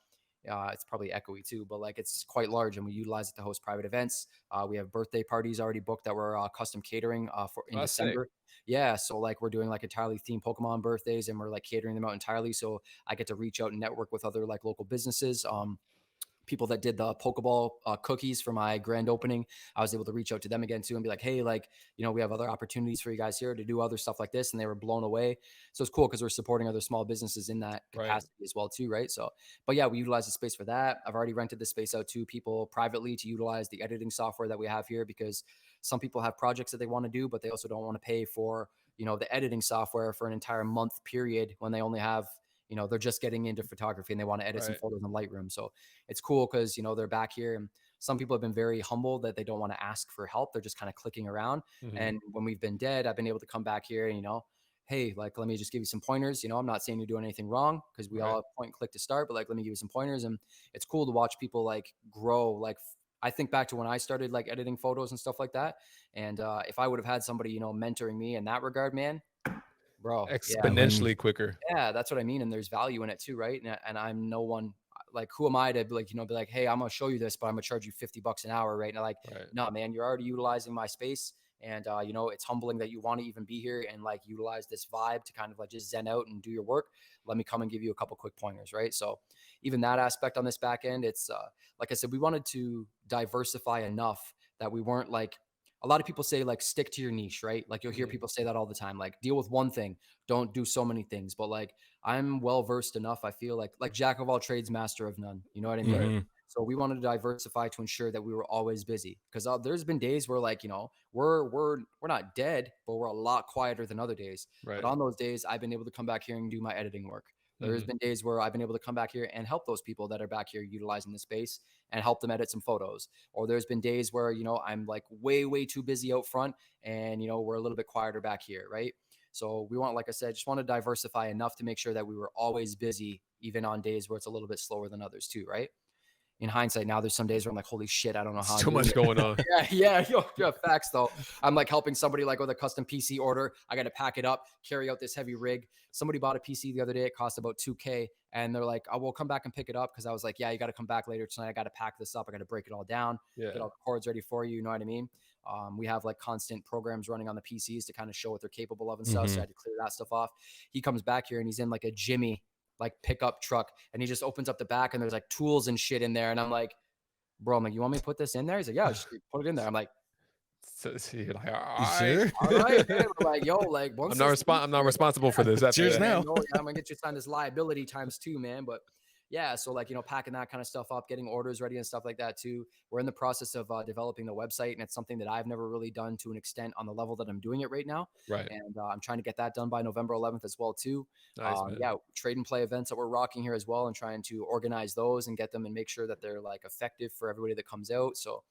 It's probably echoey too, but like it's quite large, and we utilize it to host private events. We have birthday parties already booked that we're custom catering for in Sick. December. Yeah, so like we're doing like entirely themed Pokemon birthdays, and we're like catering them out entirely. So I get to reach out and network with other like local businesses. People that did the Pokeball cookies for my grand opening. I was able to reach out to them again too and be like, hey, like, you know, we have other opportunities for you guys here to do other stuff like this. And they were blown away. So it's cool because we're supporting other small businesses in that Right. capacity as well too, right? So, but yeah, we utilize the space for that. I've already rented the space out to people privately to utilize the editing software that we have here, because some people have projects that they want to do, but they also don't want to pay for, you know, the editing software for an entire month period when they only have, you know, they're just getting into photography and they want to edit some Right. photos in Lightroom. So it's cool because, you know, they're back here, and some people have been very humble that they don't want to ask for help. They're just kind of clicking around. Mhm. And when we've been dead, I've been able to come back here and, you know, hey, like, let me just give you some pointers. You know, I'm not saying you're doing anything wrong because we all Right. have point and click to start, but like, let me give you some pointers. And it's cool to watch people like grow. Like, I think back to when I started like editing photos and stuff like that. And if I would have had somebody, you know, mentoring me in that regard, man, bro, yeah, like, Exponentially quicker. yeah, that's what I mean. And there's value in it too, right? And I'm no one, like, who am I to be like, you know, be like, hey, I'm gonna show you this, but I'm gonna charge you $50 an hour, right? And like, Right. no, man, you're already utilizing my space. And you know, it's humbling that you want to even be here and like utilize this vibe to kind of like just zen out and do your work. Let me come and give you a couple quick pointers, right? So even that aspect on this back end, it's like I said, we wanted to diversify enough that we weren't like, a lot of people say like stick to your niche, right? Like you'll hear Mhm. people say that all the time, like deal with one thing, don't do so many things. But like I'm well versed enough, I feel like jack of all trades, master of none. You know what I mean? Right. Mhm. So we wanted to diversify to ensure that we were always busy, because there's been days where, like, you know, we're not dead, but we're a lot quieter than other days. But Right. on those days, I've been able to come back here and do my editing work. There's Mhm. been days where I've been able to come back here and help those people that are back here utilizing the space and help them edit some photos. Or there's been days where, you know, I'm like way too busy out front, and, you know, we're a little bit quieter back here, right? So we want, like I said, just want to diversify enough to make sure that we were always busy, even on days where it's a little bit slower than others too, right? In hindsight, now there's some days where I'm like, holy shit, I don't know It's how I'm too doing much it. going on. Yeah, yeah, facts though. I'm like helping somebody like with a custom PC order. I got to pack it up, carry out this heavy rig. Somebody bought a PC the other day. It cost about 2K. And they're like, I will come back and pick it up. Cause I was like, yeah, you got to come back later tonight. I got to pack this up. I got to break it all down, get Yeah. all the cords ready for you. You know what I mean? We have like constant programs running on the PCs to kind of show what they're capable of and stuff. So I Mhm. had to clear that stuff off. He comes back here and he's in like a Jimmy like pickup truck, and he just opens up the back and there's like tools and shit in there. And I'm like, bro, I'm like, you want me to put this in there? He's like, yeah, just put it in there. I'm like, So you're like, all You right. sure? all right, man. We're like, yo, like once I'm not this thing- I'm not responsible for this after Cheers that. now. man, no, yeah, I'm gonna get you signed this liability times two, man. But yeah, so like, you know, packing that kind of stuff up, getting orders ready and stuff like that too. We're in the process of developing the website, and it's something that I've never really done to an extent on the level that I'm doing it right now. Right. And I'm trying to get that done by November 11th as well too. Nice, man. Yeah, trade and play events that we're rocking here as well, and trying to organize those and get them and make sure that they're like effective for everybody that comes out. So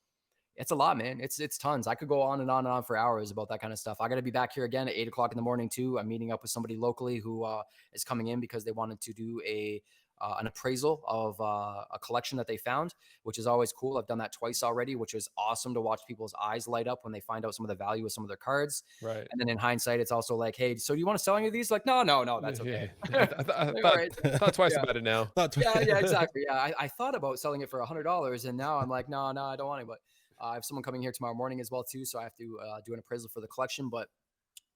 it's a lot, man. It's tons. I could go on and on and on for hours about that kind of stuff. I got to be back here again at 8 o'clock in the morning too. I'm meeting up with somebody locally who is coming in because they wanted to do an appraisal of a collection that they found, which is always cool. I've done that twice already, which is awesome to watch people's eyes light up when they find out some of the value of some of their cards. Right. And then in hindsight, it's also like, hey, so do you want to sell any of these? Like, no, that's okay. Yeah. I Like, all thought, right. thought twice Yeah. about it now. Yeah, exactly. Yeah, I thought about selling it for $100, and now I'm like, no, I don't want it. But I have someone coming here tomorrow morning as well too, so I have to do an appraisal for the collection. But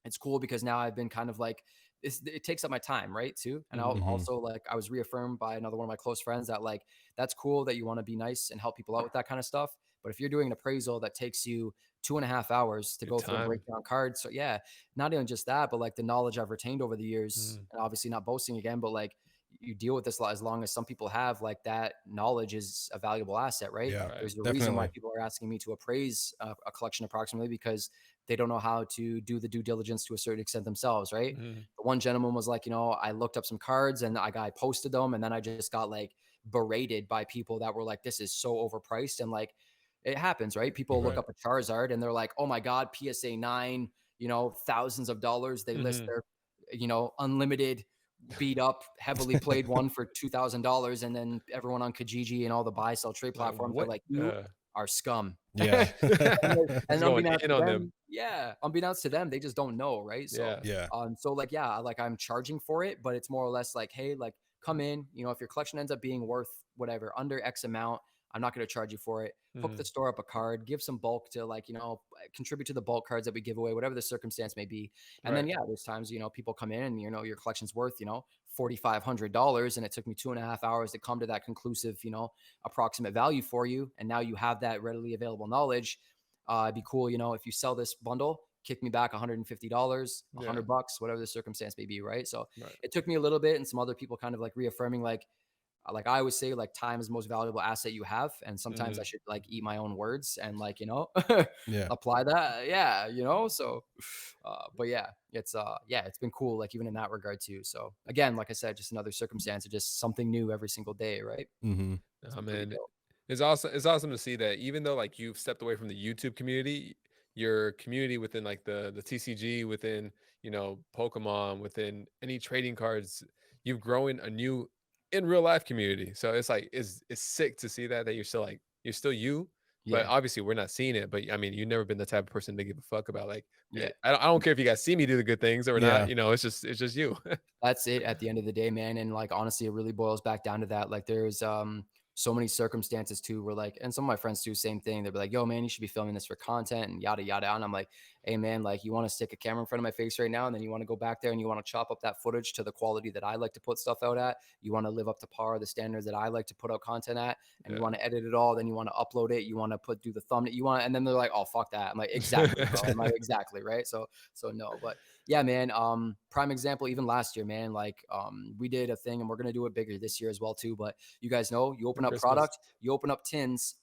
it's cool because now I've been kind of like, it takes up my time, right? Too. And I'll Mhm. also, like, I was reaffirmed by another one of my close friends that, like, that's cool that you want to be nice and help people out with that kind of stuff. But if you're doing an appraisal that takes you 2.5 hours to Your go through and break time. down cards. So yeah, not even just that, but like the knowledge I've retained over the years, Mm. and obviously not boasting again, but like you deal with this a lot, as long as some people have, like, that knowledge is a valuable asset, right? Yeah, Right. There's a reason why definitely. people are asking me to appraise a collection approximately, because they don't know how to do the due diligence to a certain extent themselves, right? Mhm. The one gentleman was like, you know, I looked up some cards and I posted them, and then I just got like berated by people that were like, this is so overpriced. And like, it happens, right? People look Right. up a Charizard and they're like, oh my God, PSA 9, you know, thousands of dollars. They list Mhm. their, you know, unlimited, beat up, heavily played one for $2,000. And then everyone on Kijiji and all the buy, sell, trade Like platforms are what? like, you are scum. Yeah. He's And going unbeknownst in to on them, them. yeah, unbeknownst to them, they just don't know, right? So, Yeah. Yeah. so like, yeah, like I'm charging for it, but it's more or less like, hey, like, come in, you know, if your collection ends up being worth whatever, under X amount, I'm not going to charge you for it. Hook the store up a card, give some bulk to, like, you know, contribute to the bulk cards that we give away, whatever the circumstance may be. And then, yeah, there's times, you know, people come in and, you know, your collection's worth, you know, $4,500, and it took me 2.5 hours to come to that conclusive, you know, approximate value for you. And now you have that readily available knowledge. It'd be cool, you know, if you sell this bundle, kick me back $150, $100, whatever the circumstance may be, right? So it took me a little bit, and some other people kind of like reaffirming, like I always say, like, time is the most valuable asset you have, and sometimes I should like eat my own words and, like, you know, apply that. Yeah, you know. So, but yeah, it's been cool, like, even in that regard too. So again, like I said, just another circumstance, or just something new every single day, right? Oh man, it's awesome. It's awesome to see that even though like you've stepped away from the YouTube community, your community within like the TCG, within, you know, Pokemon, within any trading cards, you've grown a new in real life community. So it's like it's sick to see that you're still like you're still you. But Yeah, obviously we're not seeing it. But I mean, you've never been the type of person to give a fuck about like yeah. I don't care if you guys see me do the good things or not. Yeah. You know, it's just you. That's it at the end of the day, man. And like, honestly, it really boils back down to that. Like, there's so many circumstances too where, like, and some of my friends do same thing. They'll be like, yo, man, you should be filming this for content and yada yada. And I'm like, hey man, like, you want to stick a camera in front of my face right now, and then you want to go back there and you want to chop up that footage to the quality that I like to put stuff out at. You want to live up to par, the standards that I like to put out content at, and you want to edit it all, then you want to upload it, you want to do the thumbnail, you want, and then they're like, oh fuck that. I'm like, exactly, bro. I'm like, exactly, right? So no. But yeah, man. Prime example, even last year, man, like, we did a thing, and we're gonna do it bigger this year as well too. But you guys know, you open up product, you open up tins,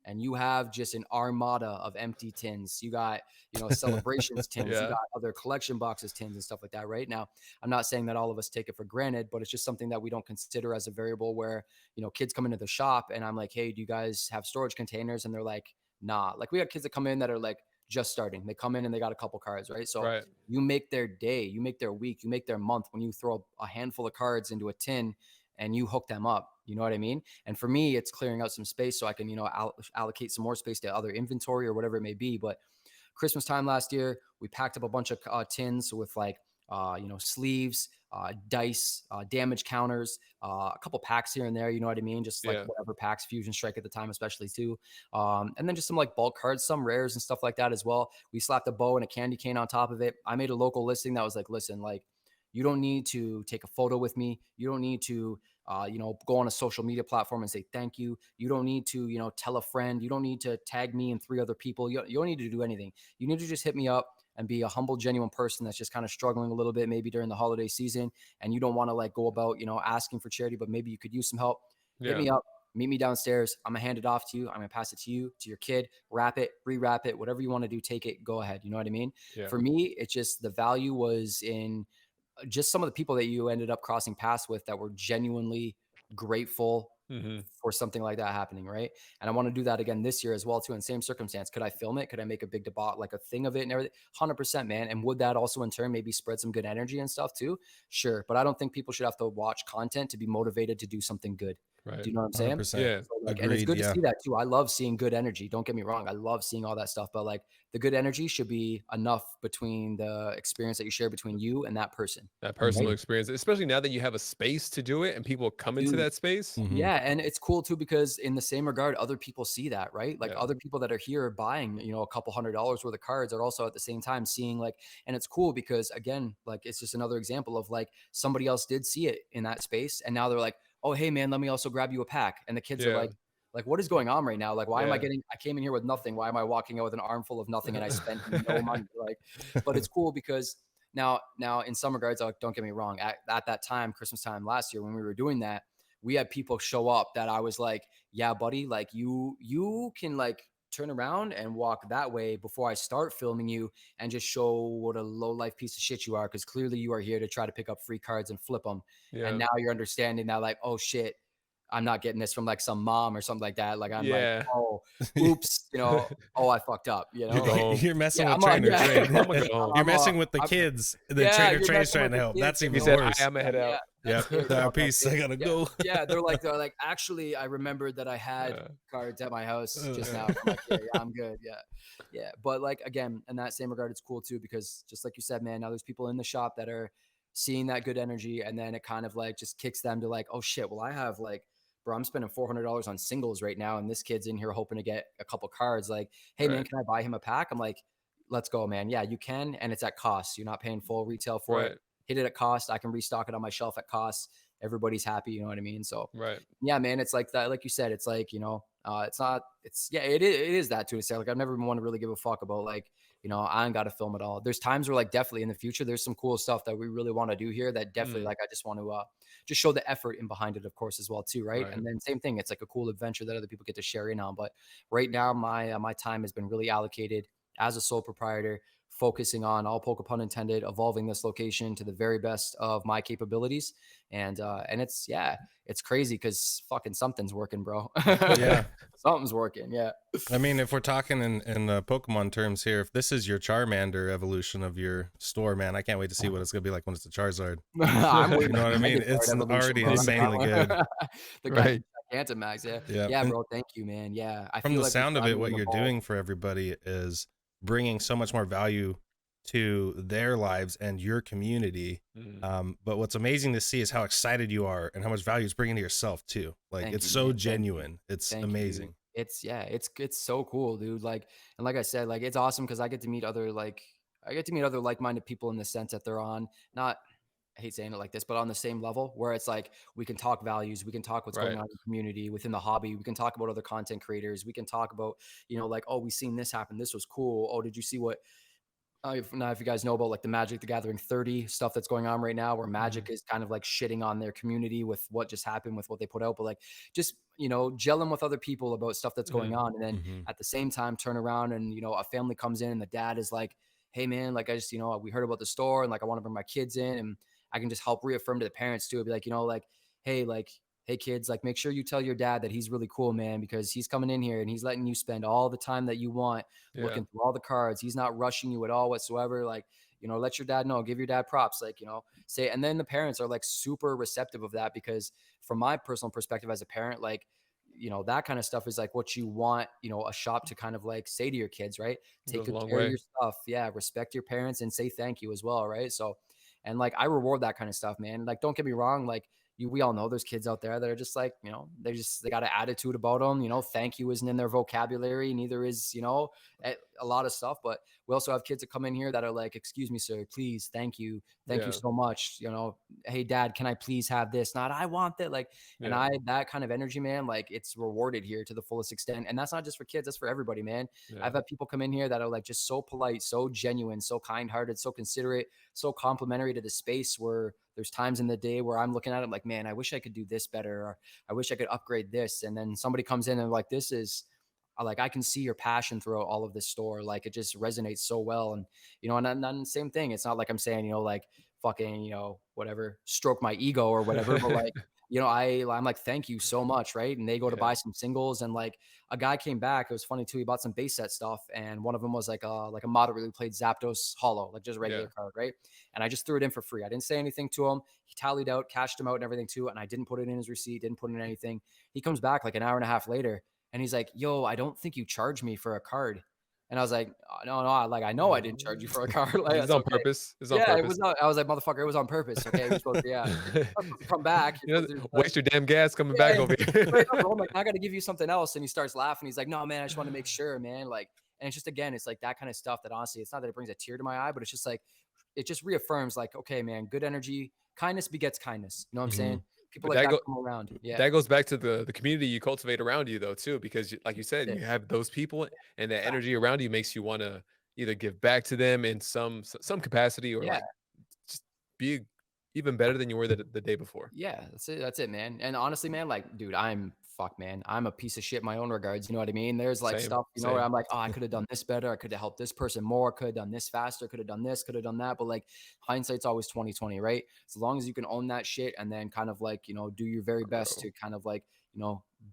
and you have just an armada of empty tins. You got, you know, celebrations tins, you got other collection boxes tins and stuff like that. Right now, I'm not saying that all of us take it for granted, but it's just something that we don't consider as a variable where, you know, kids come into the shop and I'm like, hey, do you guys have storage containers? And they're like, nah. Like, we got kids that come in that are like just starting. They come in and they got a couple cards, right? So you make their day, you make their week, you make their month when you throw a handful of cards into a tin and you hook them up. You know what I mean? And for me, it's clearing out some space so I can, you know, allocate some more space to other inventory or whatever it may be. But Christmas time last year, we packed up a bunch of tins with, like, you know, sleeves, dice, damage counters, a couple packs here and there, you know what I mean? Just like whatever packs, Fusion Strike at the time, especially too. And then just some like bulk cards, some rares and stuff like that as well. We slapped a bow and a candy cane on top of it. I made a local listing that was like, listen, like, you don't need to take a photo with me. You don't need to, you know, go on a social media platform and say thank you. You don't need to, you know, tell a friend. You don't need to tag me and 3 other people. You don't need to do anything. You need to just hit me up and be a humble, genuine person that's just kind of struggling a little bit, maybe during the holiday season. And you don't want to like go about, you know, asking for charity, but maybe you could use some help. Hit me up, meet me downstairs. I'm gonna hand it off to you. I'm gonna pass it to you, to your kid, wrap it, rewrap it, whatever you want to do, take it, go ahead. You know what I mean? For me, it's just the value was in just some of the people that you ended up crossing paths with that were genuinely grateful for something like that happening, right? And I want to do that again this year as well too, in same circumstance. Could I film it? Could I make a big debate, like a thing of it and everything? 100%, man. And would that also in turn maybe spread some good energy and stuff too? Sure. But I don't think people should have to watch content to be motivated to do something good. Right. Do you know what I'm saying? 100%. Yeah. So, like, Agreed, and it's good to see that too. I love seeing good energy. Don't get me wrong. I love seeing all that stuff, but like, the good energy should be enough between the experience that you share between you and that person. That personal experience, especially now that you have a space to do it and people come into that space. Yeah. And it's cool too, because in the same regard, other people see that, right? Like, other people that are here buying, you know, a couple $100 worth of cards are also at the same time seeing, like, and it's cool because again, like, it's just another example of like somebody else did see it in that space. And now they're like, oh, hey man, let me also grab you a pack. And the kids are like, what is going on right now? Like, why am I came in here with nothing. Why am I walking out with an armful of nothing and I spent no money? Like, but it's cool because now in some regards, don't get me wrong. At that time, Christmas time last year, when we were doing that, we had people show up that I was like, yeah, buddy, like you can like turn around and walk that way before I start filming you and just show what a low life piece of shit you are. Cause clearly you are here to try to pick up free cards and flip them. And now you're understanding that, like, oh shit, I'm not getting this from like some mom or something like that. Like, I'm like, oh, oops, you know, oh, I fucked up, you know. You're messing with Trainer Tre. You're messing with the kids. The Trainer Tre is trying to help. That's even worse. I'm head out. Yeah, peace. I gotta go. Yeah, they're like, actually, I remembered that I had cards at my house just now. I'm like, yeah, I'm good. Yeah. But like, again, in that same regard, it's cool too, because just like you said, man, now there's people in the shop that are seeing that good energy, and then it kind of like just kicks them to like, oh shit, well I have like, bro, I'm spending $400 on singles right now, and this kid's in here hoping to get a couple cards. Like, hey man, Right. can I buy him a pack? I'm like, let's go, man. Yeah, you can, and it's at cost. You're not paying full retail for it. Right. Hit it at cost. I can restock it on my shelf at cost. Everybody's happy. You know what I mean? So Right. yeah, man, it's like that. Like you said, it's like, it's not, it's, yeah, it is that to a extent. Like I've never been one to really give a fuck about like, I ain't got to film it all. There's times where like definitely in the future, there's some cool stuff that we really want to do here that definitely Mm, like, I just want to, just show the effort in behind it, of course, as well too. Right. right. And then same thing. It's like a cool adventure that other people get to share in on. But right now, my time has been really allocated as a sole proprietor, focusing on, all poke pun intended, evolving this location to the very best of my capabilities. And it's, yeah, it's crazy because fucking something's working, bro. Yeah. Something's working. Yeah. I mean, if we're talking in Pokemon terms here, if this is your Charmander evolution of your store, man, I can't wait to see what it's gonna be like when it's a Charizard. I'm You waiting know for what I the mean? Megazord It's evolution, already bro. That's insanely good. the Right. Gigantamax. Yeah. Yeah. Yeah, And bro. Thank you, man. Yeah. I from feel the like we're sound of it, starting what to you're evolve. doing for everybody is bringing so much more value to their lives and your community. Mm, But what's amazing to see is how excited you are and how much value it's bringing to yourself too. Like Thank it's you, so man. Thank you. genuine. It's Thank you, dude. amazing. It's yeah, it's so cool, dude. Like, and like I said, like it's awesome because I get to meet other like-minded people in the sense that they're on, not, I hate saying it like this, but on the same level where it's like we can talk values, we can talk what's going right. on in the community within the hobby, we can talk about other content creators, we can talk about, like, oh, we seen this happen, this was cool. Oh, did you see what if you guys know about like the Magic the Gathering 30 stuff that's going on right now, where Mhm. Magic is kind of like shitting on their community with what just happened with what they put out, but like just gelling with other people about stuff that's going Mhm. on, and then Hmm. at the same time turn around and a family comes in and the dad is like, hey man, like I just we heard about the store and like I want to bring my kids in, and I can just help reaffirm to the parents too, be like, like hey kids, like make sure you tell your dad that he's really cool, man, because he's coming in here and he's letting you spend all the time that you want Yeah. looking through all the cards. He's not rushing you at all whatsoever. Like, let your dad know, give your dad props, like, say, and then the parents are like super receptive of that because from my personal perspective as a parent, like, that kind of stuff is like what you want, a shop to kind of like say to your kids, right? It Take goes a good long care of way. your stuff. Yeah. Respect your parents and say thank you as well. Right. So, and like, I reward that kind of stuff, man. Like, don't get me wrong. Like, we all know there's kids out there that are just like, they got an attitude about them. Thank you isn't in their vocabulary. Neither is, a lot of stuff. But we also have kids that come in here that are like, excuse me, sir, please, thank you Yeah. so much. Hey, dad, can I please have this? Not, I want that. Like, and Yeah. that kind of energy, man, like it's rewarded here to the fullest extent. And that's not just for kids, that's for everybody, man. Yeah. I've had people come in here that are like just so polite, so genuine, so kind hearted, so considerate, so complimentary to the space, where there's times in the day where I'm looking at it like, man, I wish I could do this better, or I wish I could upgrade this. And then somebody comes in and like, this is like, I can see your passion throughout all of this store. Like it just resonates so well. And, and same thing. It's not like I'm saying, like fucking, whatever, stroke my ego or whatever, but like, I'm like, thank you so much. Right. And they go to Yeah. buy some singles, and like a guy came back. It was funny too. He bought some base set stuff. And one of them was like a moderately played Zapdos Hollow, like just a regular Yeah. card. Right. And I just threw it in for free. I didn't say anything to him. He tallied out, cashed him out and everything too. And I didn't put it in his receipt, didn't put in anything. He comes back like an hour and a half later and he's like, yo, I don't think you charged me for a card. And I was like, "Oh, no, no, like I know I didn't charge you for a card. Like It's that's on okay. purpose. It's on Yeah, it purpose. was not, I was like, motherfucker, it was on purpose. Okay. You're supposed to, yeah. You're supposed to come back. You're You know, supposed to like, waste your damn gas coming back yeah, over straight here. up, bro. I'm like, I got to give you something else. And he starts laughing. He's like, no, man, I just want to make sure, man. Like, and it's just, again, it's like that kind of stuff that honestly, it's not that it brings a tear to my eye, but it's just like, it just reaffirms like, okay, man, good energy, kindness begets kindness. You know what I'm Hmm. saying? People But like that come around. Yeah. that goes back to the community you cultivate around you though too, because like you That's said, it. you have those people and that Fact. energy around you makes you want to either give back to them in some capacity or Yeah. like just be even better than you were the day before. Yeah, that's it. That's it, man. And honestly, man, like, dude, man. I'm a piece of shit in my own regards. You know what I mean? There's like Same, stuff, where same. I'm like, oh, I could have done this better. I could have helped this person more. Could have done this faster. Could have done this. Could have done that. But like, hindsight's always 2020, right? As long as you can own that shit and then kind of like, do your very best Grow. to kind of like,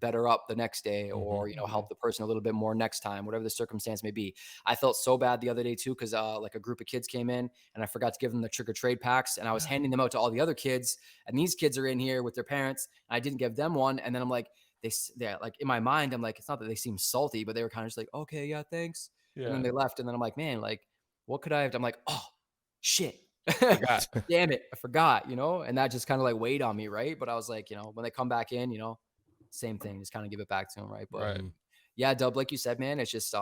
better up the next day, Hmm. or Mhm. help the person a little bit more next time, whatever the circumstance may be. I felt so bad the other day too because like a group of kids came in and I forgot to give them the trick or trade packs, and I was handing them out to all the other kids, and these kids are in here with their parents, and I didn't give them one. And then I'm like, they're like, in my mind, I'm like, it's not that they seem salty, but they were kind of just like, okay, yeah, thanks. And then Yeah. they left. And then I'm like, man, like, what could I have done? I'm like, oh, shit. Forgot. Damn it, I forgot, and that just kind of like weighed on me, right? But I was like, when they come back in, same thing, just kind of give it back to them, right? But Right. Mhm. yeah, Dub, like you said, man, it's just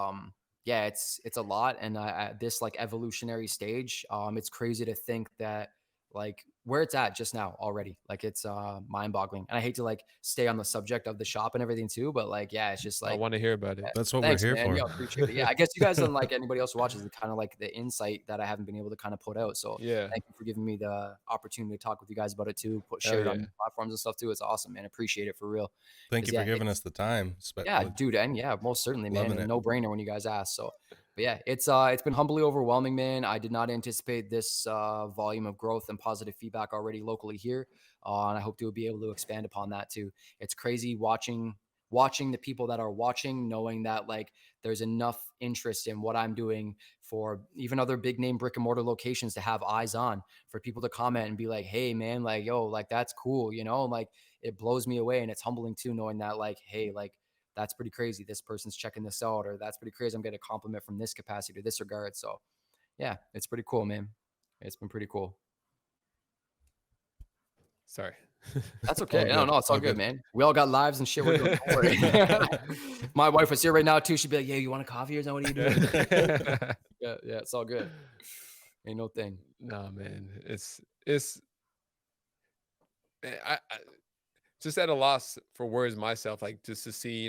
yeah, it's a lot, and at this like evolutionary stage, it's crazy to think that like where it's at just now already, like it's mind-boggling. And I hate to like stay on the subject of the shop and everything too, but like yeah, it's just I like want to hear about it. That's what we're thanks, here man. for. Yeah, appreciate it. Yeah, I guess you guys, unlike anybody else who watches, kind of like the insight that I haven't been able to kind of put out. So Yeah. thank you for giving me the opportunity to talk with you guys about it too. Hell Share it yeah. on platforms and stuff too. It's awesome, man. Appreciate it for real. Thank Because you for yeah, giving us the time. yeah, dude, and yeah, most certainly, man, Loving and it. no brainer when you guys ask. So, but yeah, it's been humbly overwhelming, man. I did not anticipate this volume of growth and positive feedback already locally here, and I hope to be able to expand upon that too. It's crazy watching the people that are watching, knowing that like there's enough interest in what I'm doing for even other big name brick and mortar locations to have eyes on, for people to comment and be like, hey man, like yo, like that's cool, like it blows me away, and it's humbling too, knowing that like, hey, like that's pretty crazy, this person's checking this out, or that's pretty crazy, I'm getting a compliment from this capacity or this regard. So yeah, it's pretty cool, man. It's been pretty cool. Sorry. That's All okay. No, good. no, it's all All good, good. man. We all got lives and shit we're doing. Don't worry. My wife was here right now too. She'd be like, yeah, you want a coffee, or is that what are you doing? Yeah, yeah, it's all good. Ain't no thing. Nah, man. It's I just at a loss for words myself, like just to see,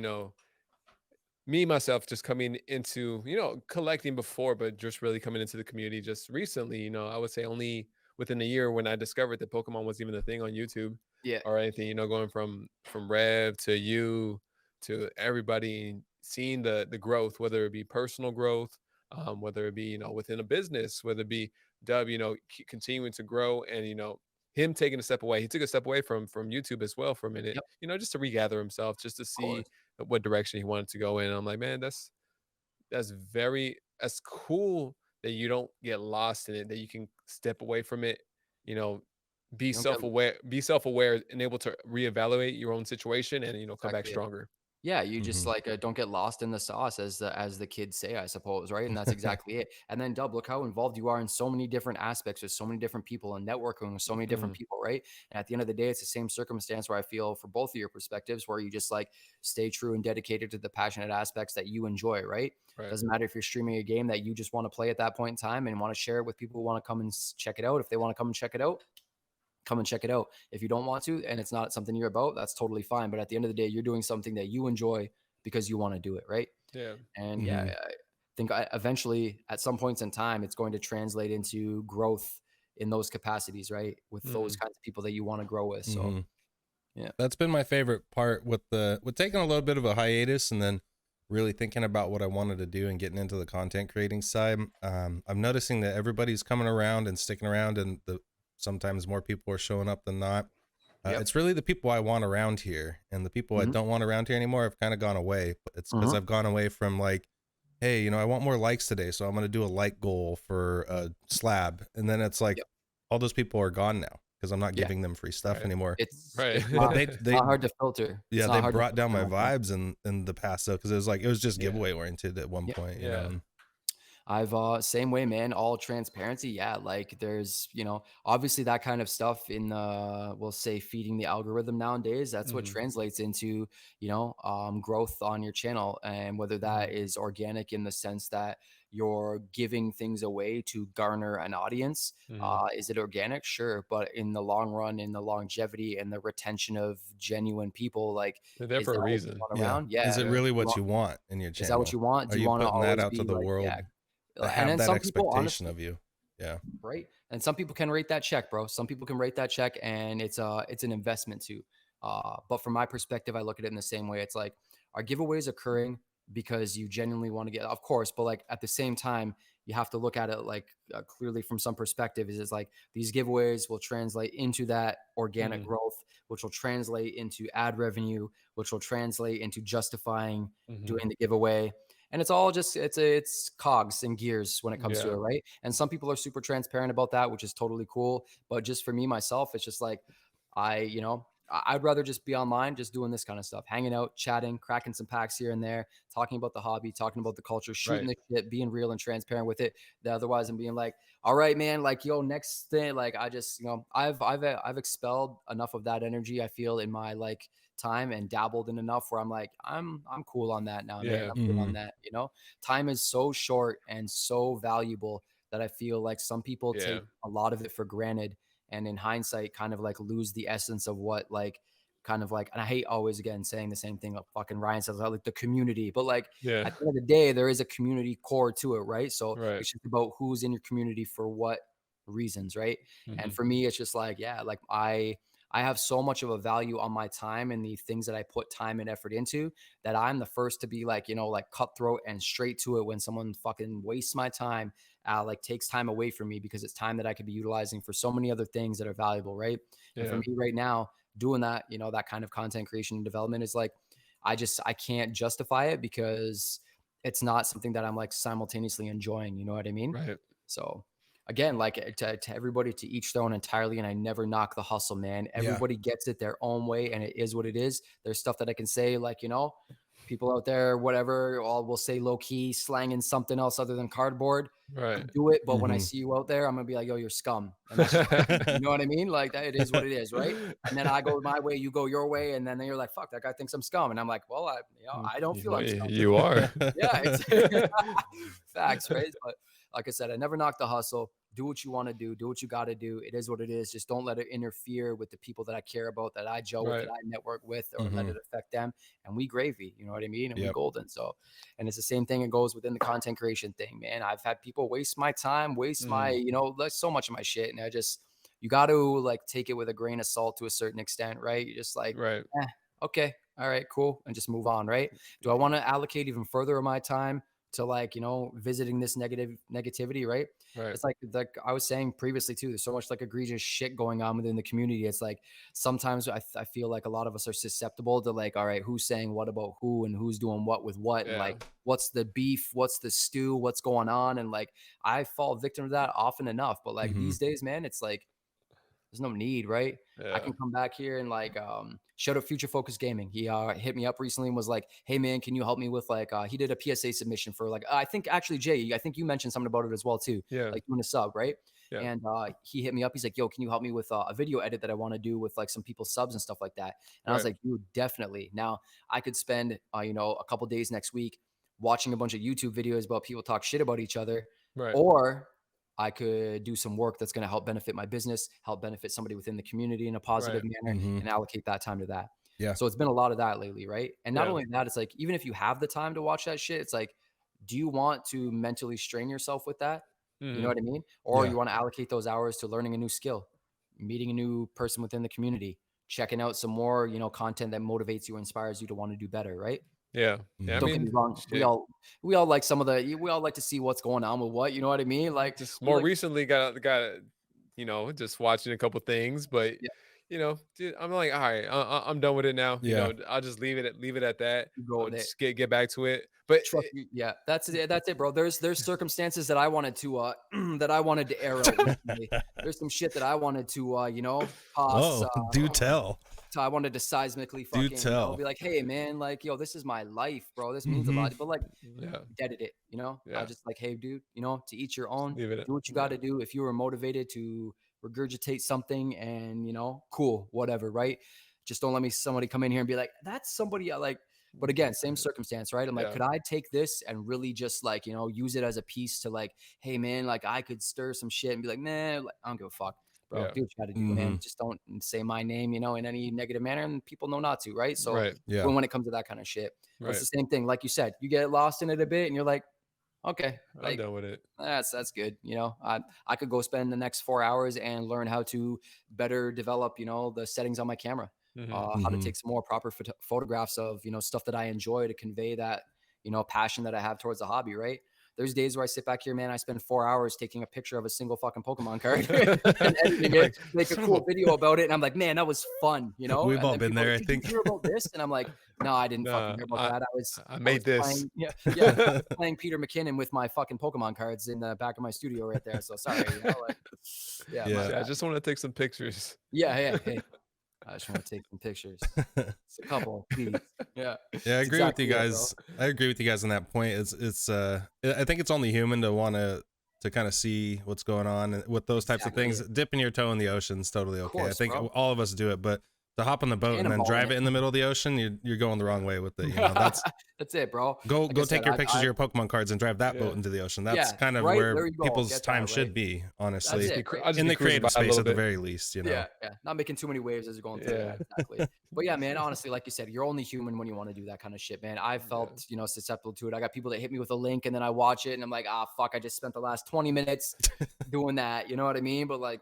me myself just coming into, collecting before, but just really coming into the community just recently, I would say only within a year when I discovered that Pokemon wasn't even a thing on YouTube Yeah, or anything, going from Rev to you to everybody, seeing the growth, whether it be personal growth, whether it be, within a business, whether it be Dub, continuing to grow, and him taking a step away. He took a step away from YouTube as well for a minute, yep, just to regather himself, just to of course. see what direction he wanted to go in. And I'm like, man, that's cool that you don't get lost in it, that you can step away from it, you know, You don't get be self-aware and able to reevaluate your own situation and come back exactly it. stronger. Yeah, you just Hmm. like don't get lost in the sauce, as the kids say, I suppose, right? And that's exactly it. And then Dub, look how involved you are in so many different aspects with so many different people and networking with so many different Mhm. people, right? And at the end of the day, it's the same circumstance where I feel for both of your perspectives, where you just like stay true and dedicated to the passionate aspects that you enjoy, right? Right. Doesn't matter if you're streaming a game that you just want to play at that point in time and want to share it with people who want to come and check it out. If they want to come and check it out, come and check it out. If you don't want to and it's not something you're about, that's totally fine. But at the end of the day, you're doing something that you enjoy because you want to do it, right? Yeah. And yeah, Hmm. I think eventually at some points in time, it's going to translate into growth in those capacities, right? With those Mhm. kinds of people that you want to grow with. So Hmm. yeah. That's been my favorite part with taking a little bit of a hiatus and then really thinking about what I wanted to do and getting into the content creating side. I'm noticing that everybody's coming around and sticking around, and sometimes more people are showing up than not. Yep. It's really the people I want around here, and the people I Hmm. don't want around here anymore have kind of gone away. But it's because Hmm. I've gone away from like, hey, I want more likes today, so I'm going to do a like goal for a slab. And then it's like Yep. all those people are gone now because I'm not Yeah. giving them free stuff Right. anymore. It's Right. it's But not it's they not hard to filter. It's yeah, not they hard to brought down filter, my my friend. vibes in the past though, because it was just Yeah. giveaway oriented at one Yep. point, Yeah. and I've same way, man, all transparency. Yeah, like there's, obviously that kind of stuff in we'll say feeding the algorithm nowadays, that's what Mhm. translates into, growth on your channel. And whether that Mhm. is organic in the sense that you're giving things away to garner an audience, Mhm. is it organic? Sure. But in the long run, in the longevity and the retention of genuine people, like, They're there is for a that what you reason. want yeah. around? Is Yeah. it Yeah. really what you want in your Is that what channel? you want? Are Do you you want to putting that always out to be the like, yeah. world to And have then that some people, expectation honestly, of you? Yeah. right? And some people can rate that check, bro. Some people can rate that check, and it's an investment too. But from my perspective, I look at it in the same way. It's like, are giveaways occurring because you genuinely want to get, of course, but like at the same time, you have to look at it like clearly from some perspective. Is it's like these giveaways will translate into that organic Mhm. growth, which will translate into ad revenue, which will translate into justifying Mhm. doing the giveaway. And it's all just it's cogs and gears when it comes to it, Yeah. right? And some people are super transparent about that, which is totally cool. But just for me myself, it's just like I I'd rather just be online, just doing this kind of stuff, hanging out, chatting, cracking some packs here and there, talking about the hobby, talking about the culture, shooting Right. the shit, being real and transparent with it. That otherwise, I'm being like, all right, man, like, yo, next thing, like, I just, I've expelled enough of that energy, I feel, in my like time, and dabbled in enough where I'm like, I'm cool on that now, man. Yeah. I'm good on that. Time is so short and so valuable that I feel like some people Yeah. take a lot of it for granted, and in hindsight kind of like lose the essence of what like kind of like, and I hate always again saying the same thing like fucking Ryan says, like the community, but like Yeah. at the end of the day there is a community core to it, right? So Right. it's just about who's in your community for what reasons, right? And Mhm. for me it's just like, yeah, like I have so much of a value on my time and the things that I put time and effort into, that I'm the first to be like, like cutthroat and straight to it when someone fucking wastes my time, like takes time away from me, because it's time that I could be utilizing for so many other things that are valuable, right? And for Yeah. me right now, doing that, that kind of content creation and development is like, I can't justify it because it's not something that I'm like simultaneously enjoying. You know what I mean? Right. So again, like to everybody, to each their own entirely. And I never knock the hustle, man. Yeah. Everybody gets it their own way, and it is what it is. There's stuff that I can say, like, people out there, whatever, all will say low key, slanging something else other than cardboard. Right. Do it. But when I Mhm. see you out there, I'm gonna be like, yo, you're scum. And that's just what, you know what I mean? Like that, it is what it is, right? And then I go my way, you go your way, and then you're like, fuck, that guy thinks I'm scum. And I'm like, well, I don't feel I'm scum. You are. Yeah, it's facts, right? But like I said, I never knock the hustle. Do what you want to do. Do what you got to do. It is what it is. Just don't let it interfere with the people that I care about, that I gel with, Right. that I network with, or let Mhm. it affect them. And we gravy, you know what I mean? And we Yep. golden. So, and it's the same thing. It goes within the content creation thing, man. I've had people waste my time, waste my, Mhm. like so much of my shit. And you got to like take it with a grain of salt to a certain extent, right? You're just like, Right. okay, all right, cool. And just move on, right? Do I want to allocate even further of my time to like, visiting this negativity, right? Right. It's like I was saying previously too, there's so much like egregious shit going on within the community. It's like sometimes I feel like a lot of us are susceptible to like, all right, who's saying what about who, and who's doing what with what, and Yeah. like what's the beef, what's the stew, what's going on. And like I fall victim to that often enough. But like Mhm. these days, man, it's like there's no need, right? I Yeah. can come back here and like shout out Future Focus Gaming. He hit me up recently and was like, "Hey man, can you help me with like?" He did a PSA submission for like I think actually Jay, I think you mentioned something about it as well too, Yeah. like doing a sub, right? Yeah. And he hit me up. He's like, "Yo, can you help me with a video edit that I want to do with like some people's subs and stuff like that?" And I was Right. like, "Dude, definitely." Now I could spend a couple days next week watching a bunch of YouTube videos about people talk shit about each other, Right. or I could do some work that's going to help benefit my business, help benefit somebody within the community in a positive Right. manner, Mhm. and allocate that time to that. Yeah. So it's been a lot of that lately, right? And not Yeah. only that, it's like even if you have the time to watch that shit, it's like, do you want to mentally strain yourself with that? You know Mhm. what I mean? Or Yeah. you want to allocate those hours to learning a new skill, meeting a new person within the community, checking out some more, content that motivates you, inspires you to want to do better, right? Yeah. Yeah. I Don't Mhm. get me mean, wrong. We shit. all we all like we all like to see what's going on with what, you know what I mean? Like Just we more like, recently got just watching a couple things, but yeah, dude, I'm like, all right, I'm done with it now. Yeah. I'll just leave it at that. you go I'll with it. just get back to it. But Trust me, yeah, that's it. That's it, bro. There's circumstances that I wanted to that I wanted to air out recently. There's some shit that I wanted to toss. Oh, do tell. I wanted to seismically Do fucking tell. be like, hey man, like yo, this is my life, bro. This means a Mhm. lot. But like, yeah, deaded it. I yeah, just like, hey dude, to each your just own. leave it at Do what you got yeah, to do. If you were motivated to regurgitate something, and cool, whatever, right? Just don't let me somebody come in here and be like, that's somebody I like. But again, same circumstance, right? I'm like, yeah, could I take this and really just like, use it as a piece to like, hey man, like I could stir some shit and be like, nah, like, I don't give a fuck, bro. yeah, Do what you got to do, man. Mhm. Just don't say my name, in any negative manner, and people know not to, right? So right, Yeah. when it comes to that kind of shit, but it's right. the same thing, like you said, you get lost in it a bit, and you're like, okay, I'm like done with it. that's good. I could go spend the next 4 hours and learn how to better develop, the settings on my camera, Hmm. how to Mhm. take some more proper photographs of, stuff that I enjoy to convey that, passion that I have towards the hobby, right? There's days where I sit back here, man, I spend 4 hours taking a picture of a single fucking Pokemon card and editing it, Like make a son of a cool video about it. And I'm like, man, that was fun, We've And all then been people are there, like, I did you think. hear about this? And I'm like, no, I didn't fucking nah. hear about I that. I I was made this. playing, yeah, I was playing Peter McKinnon with my fucking Pokemon cards in the back of my studio right there. So sorry, like, yeah, my Yeah. I bad. just want to take some pictures. Yeah, hey, hey. I just want to take some pictures. It's a couple, please. Yeah. Yeah, I It's agree with you exactly it, bro. guys. I agree with you guys on that point. I think it's only human to want to kind of see what's going on and with those types of Exactly things. it. Dipping your toe in the ocean is totally Of okay. I course, think bro. all of us do it, but to hop on the boat and then Cannonball in drive it. it in the middle of the ocean, you're going the wrong way with it. You know, that's That's it, bro. go Like I said, take your pictures of I your Pokemon cards and drive that boat Yeah. into the ocean. That's yeah, kind of right. where There you go. people's Get time that right. should be, I'll honestly, just That's be it, right? I'll just in be the cruising by creative a space little at the bit. very least. You know. Yeah, yeah. Not making too many waves as you're going through. Yeah. Yeah, exactly. But yeah, man, honestly, like you said, you're only human when you want to do that kind of shit, man. I Yeah. felt, susceptible to it. I got people that hit me with a link and then I watch it and I'm like, ah, fuck, I just spent the last 20 minutes doing that. You know what I mean? But like,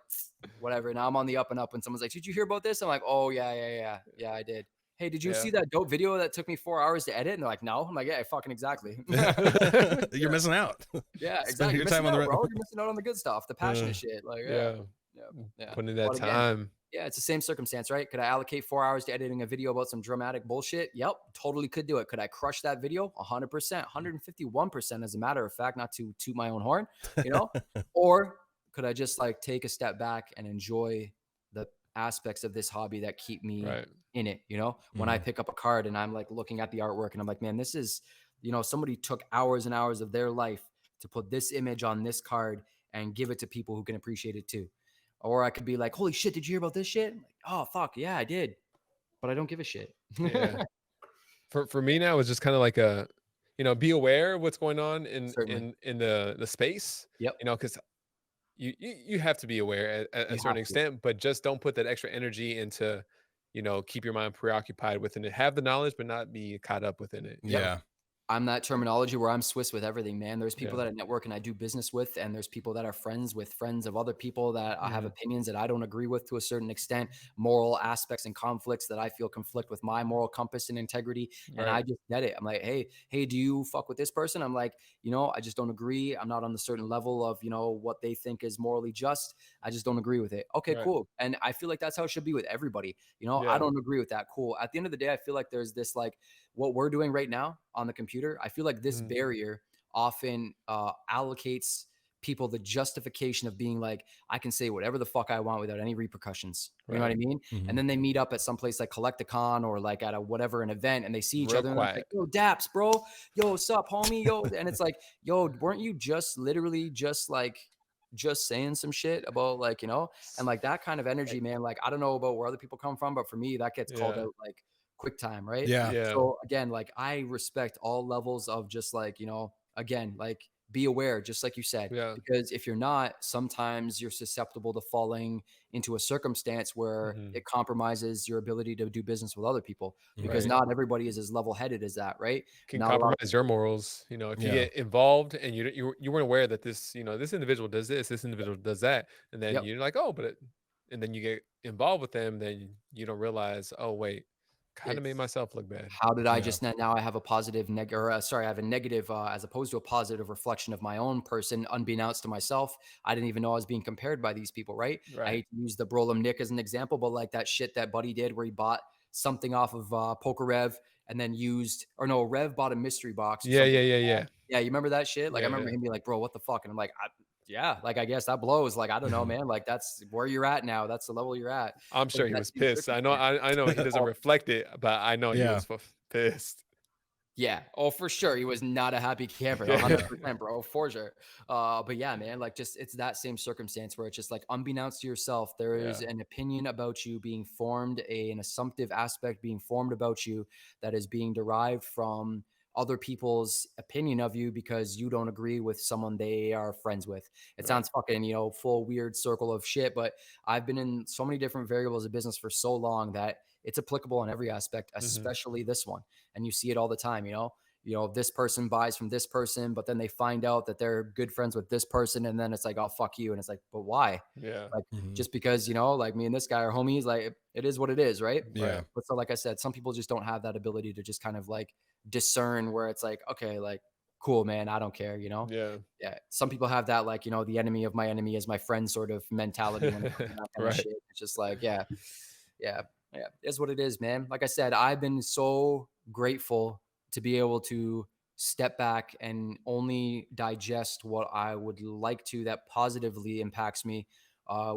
whatever. Now I'm on the up and up when someone's like, did you hear about this? I'm like, oh, yeah, I did. Hey, did you Yeah. see that dope video that took me 4 hours to edit? And they're like, no. I'm like, yeah, fucking exactly. You're missing out. Yeah, Spending exactly. your You're time missing on the out, bro. You're missing out on the good stuff, the passionate Uh, shit. Like, Yeah. yeah. Putting in that But again, time. yeah, it's the same circumstance, right? Could I allocate 4 hours to editing a video about some dramatic bullshit? Yep, totally could do it. Could I crush that video? 100%, 151%, as a matter of fact, not to toot my own horn, you know? Or could I just like take a step back and enjoy the aspects of this hobby that keep me Right. in it, When I Mhm. pick up a card and I'm like looking at the artwork and I'm like, man, this is, somebody took hours and hours of their life to put this image on this card and give it to people who can appreciate it too. Or I could be like, holy shit, did you hear about this shit? Like, oh, fuck. Yeah, I did. But I don't give a shit. Yeah. For me now, it's just kind of like be aware of what's going on in Certainly. the space, Yep. because you have to be aware at a You certain have to. extent, but just don't put that extra energy into, keep your mind preoccupied within it. Have the knowledge, but not be caught up within it. Yep. Yeah. I'm that terminology where I'm Swiss with everything, man. There's people Yeah. that I network and I do business with, and there's people that are friends with friends of other people that I have Mhm. opinions that I don't agree with to a certain extent, moral aspects and conflicts that I feel conflict with my moral compass and integrity. And I Right. just get it. I'm like, hey, do you fuck with this person? I'm like, I just don't agree. I'm not on the certain level of, what they think is morally just. I just don't agree with it. Okay, Right. cool. And I feel like that's how it should be with everybody. I Yeah. don't agree with that. Cool. At the end of the day, I feel like there's this like, what we're doing right now on the computer, I feel like this Mhm. barrier often allocates people the justification of being like, I can say whatever the fuck I want without any repercussions. You know what I Right. mean? Mhm. And then they meet up at some place like Collecticon or like at a whatever, an event, and they see each Real other and they're like, quiet. yo, Daps, bro. Yo, what's up, homie? Yo. And it's like, yo, weren't you just literally just saying some shit about like, and like that kind of energy, man. Like, I don't know about where other people come from, but for me, that gets called Yeah. out like quick time, right? Yeah. Yeah. So again, like I respect all levels of just like, again, like be aware, just like you said, Yeah. because if you're not, sometimes you're susceptible to falling into a circumstance where Mhm. it compromises your ability to do business with other people because Right. not everybody is as level headed as that, right? Can Not a lot of compromise your morals. If you Yeah. get involved and you weren't aware that this individual does this individual does that, and then Yep. you're like, oh, and then you get involved with them, then you don't realize, oh wait, kind of made It's myself look bad. how did I Yeah. just now I have a positive sorry, I have a negative as opposed to a positive reflection of my own person, unbeknownst to myself. I didn't even know I was being compared by these people, right? I Right. hate to use the Brolem Nick as an example, but like that shit that Buddy did where he bought something off of Poker Rev and then used, or no, Rev bought a mystery box or Yeah. something. Yeah. Yeah. Yeah. Yeah, you remember that shit? Like I Yeah. remember Yeah. him being like, bro, what the fuck? And I'm like, yeah, like I guess that blows. Like, I don't know, man. Like that's where you're at now. That's the level you're at. I'm But sure in he that was same pissed. I know. circumstance, I know he doesn't oh, reflect it, but I know he Yeah. was pissed. yeah. Oh, for sure. He was not a happy camper. Yeah. 100%, bro. For sure. But yeah, man, like just it's that same circumstance where it's just like unbeknownst to yourself, there is Yeah. an opinion about you being formed, an assumptive aspect being formed about you that is being derived from other people's opinion of you because you don't agree with someone they are friends with. It Right. sounds fucking, full weird circle of shit, but I've been in so many different variables of business for so long that it's applicable on every aspect, Mhm. especially this one. And you see it all the time, this person buys from this person, but then they find out that they're good friends with this person. And then it's like, oh, fuck you. And it's like, but why? Yeah. Like, Mhm. just because, like me and this guy are homies, like it is what it is, right? Yeah. Right. But so, like I said, some people just don't have that ability to just kind of like discern where it's like, okay, like, cool, man, I don't care, Yeah. Yeah. Some people have that, like, the enemy of my enemy is my friend sort of mentality when it comes to that kind of Right. shit. It's just like, yeah, yeah, yeah, it's what it is, man. Like I said, I've been so grateful to be able to step back and only digest what I would like to that positively impacts me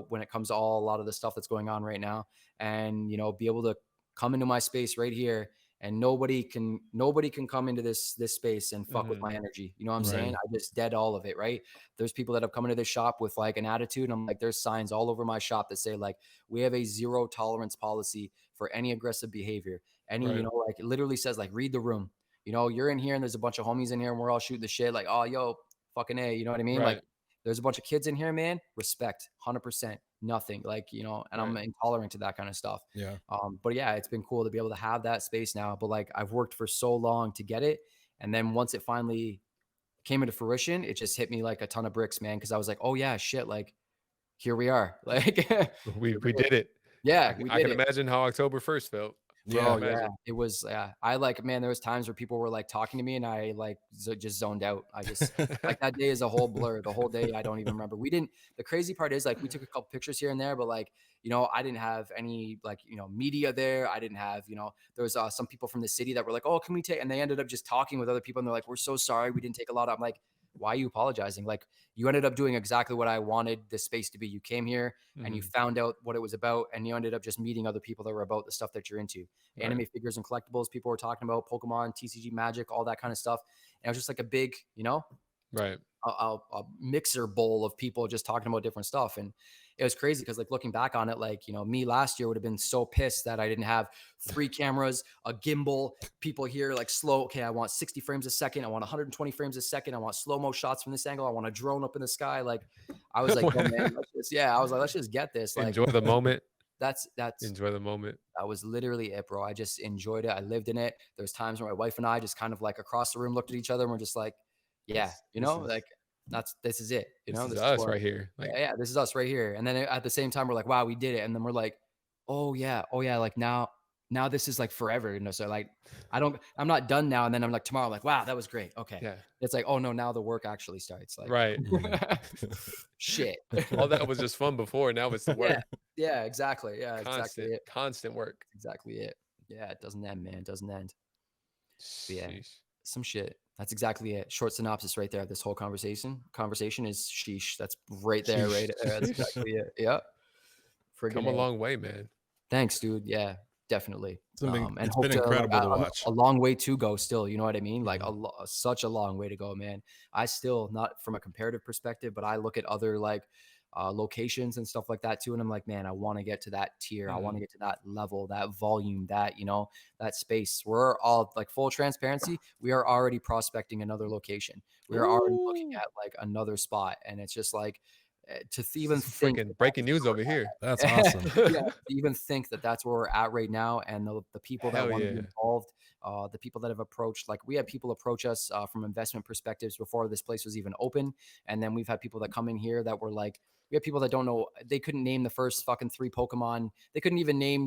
when it comes to a lot of the stuff that's going on right now, and be able to come into my space right here, and nobody can come into this space and fuck with my energy. You know what I'm saying? I just dead all of it, right? There's people that have come into this shop with like an attitude. I'm like, there's signs all over my shop that say like, we have a zero tolerance policy for any aggressive behavior. Like it literally says like, read the room. You're in here and there's a bunch of homies in here and we're all shooting the shit like, oh, yo, fucking A, you know what I mean? Like there's a bunch of kids in here, man. Respect, 100%, nothing. Like, and I'm intolerant to that kind of stuff. Yeah. But yeah, it's been cool to be able to have that space now. But like, I've worked for so long to get it. And then once it finally came into fruition, it just hit me like a ton of bricks, man. Cause I was like, oh yeah, shit. Like, here we are. Like, we did it. Yeah. I can imagine how October 1st felt. Bro, yeah, it was, I like, man, there was times where people were like talking to me and I like just zoned out. I just like that day is a whole blur. The whole day, I don't even remember. The crazy part is like, we took a couple pictures here and there, but like, I didn't have any like, media there. I didn't have, there was some people from the city that were like, oh, can we take, and they ended up just talking with other people. And they're like, we're so sorry. We didn't take a lot. I'm like, why are you apologizing? Like, you ended up doing exactly what I wanted this space to be. You came here and you found out what it was about, and you ended up just meeting other people that were about the stuff that you're into. Anime figures and collectibles, people were talking about Pokemon, TCG, Magic, all that kind of stuff. And it was just like a big, a mixer bowl of people just talking about different stuff. And it was crazy because like looking back on it, like, me last year would have been so pissed that I didn't have 3 cameras, a gimbal, people here like slow. Okay, I want 60 frames a second. I want 120 frames a second. I want slow-mo shots from this angle. I want a drone up in the sky. Like I was like, oh, man, I was like, let's just get this. Like, enjoy the moment. That's enjoy the moment. That was literally it, bro. I just enjoyed it. I lived in it. There's times where my wife and I just kind of like across the room looked at each other and we're just like, yeah, this is it. This is us right here. Like, yeah, this is us right here. And then at the same time, we're like, wow, we did it. And then we're like, oh yeah. Like now this is like forever. So like, I'm not done now. And then I'm like, tomorrow, I'm like, wow, that was great. Okay. Yeah. It's like, oh no, now the work actually starts. Like, right. Shit. All that was just fun before. Now it's the work. Yeah, exactly. Yeah, exactly it. Constant work. Exactly it. Yeah, it doesn't end, man. It doesn't end. But yeah, some shit. That's exactly it. Short synopsis right there. This whole conversation is sheesh. That's right there, right there. That's exactly it. Yeah. Come a long way, man. Thanks, dude. Yeah, definitely. It's been incredible to watch. A long way to go still. You know what I mean? Like such a long way to go, man. I still, not from a comparative perspective, but I look at other like locations and stuff like that too. And I'm like, man, I want to get to that tier. I want to get to that level, that volume, that, that space. We're all like, full transparency. We are already prospecting another location. We are already looking at like another spot. And it's just like, to even think breaking news over here. That's awesome. Yeah, to even think that that's where we're at right now. And the people that want to be involved, the people that have approached, like we had people approach us from investment perspectives before this place was even open. And then we've had people that come in here that were like, we have people that don't know, they couldn't name the first fucking 3 Pokemon. They couldn't even name,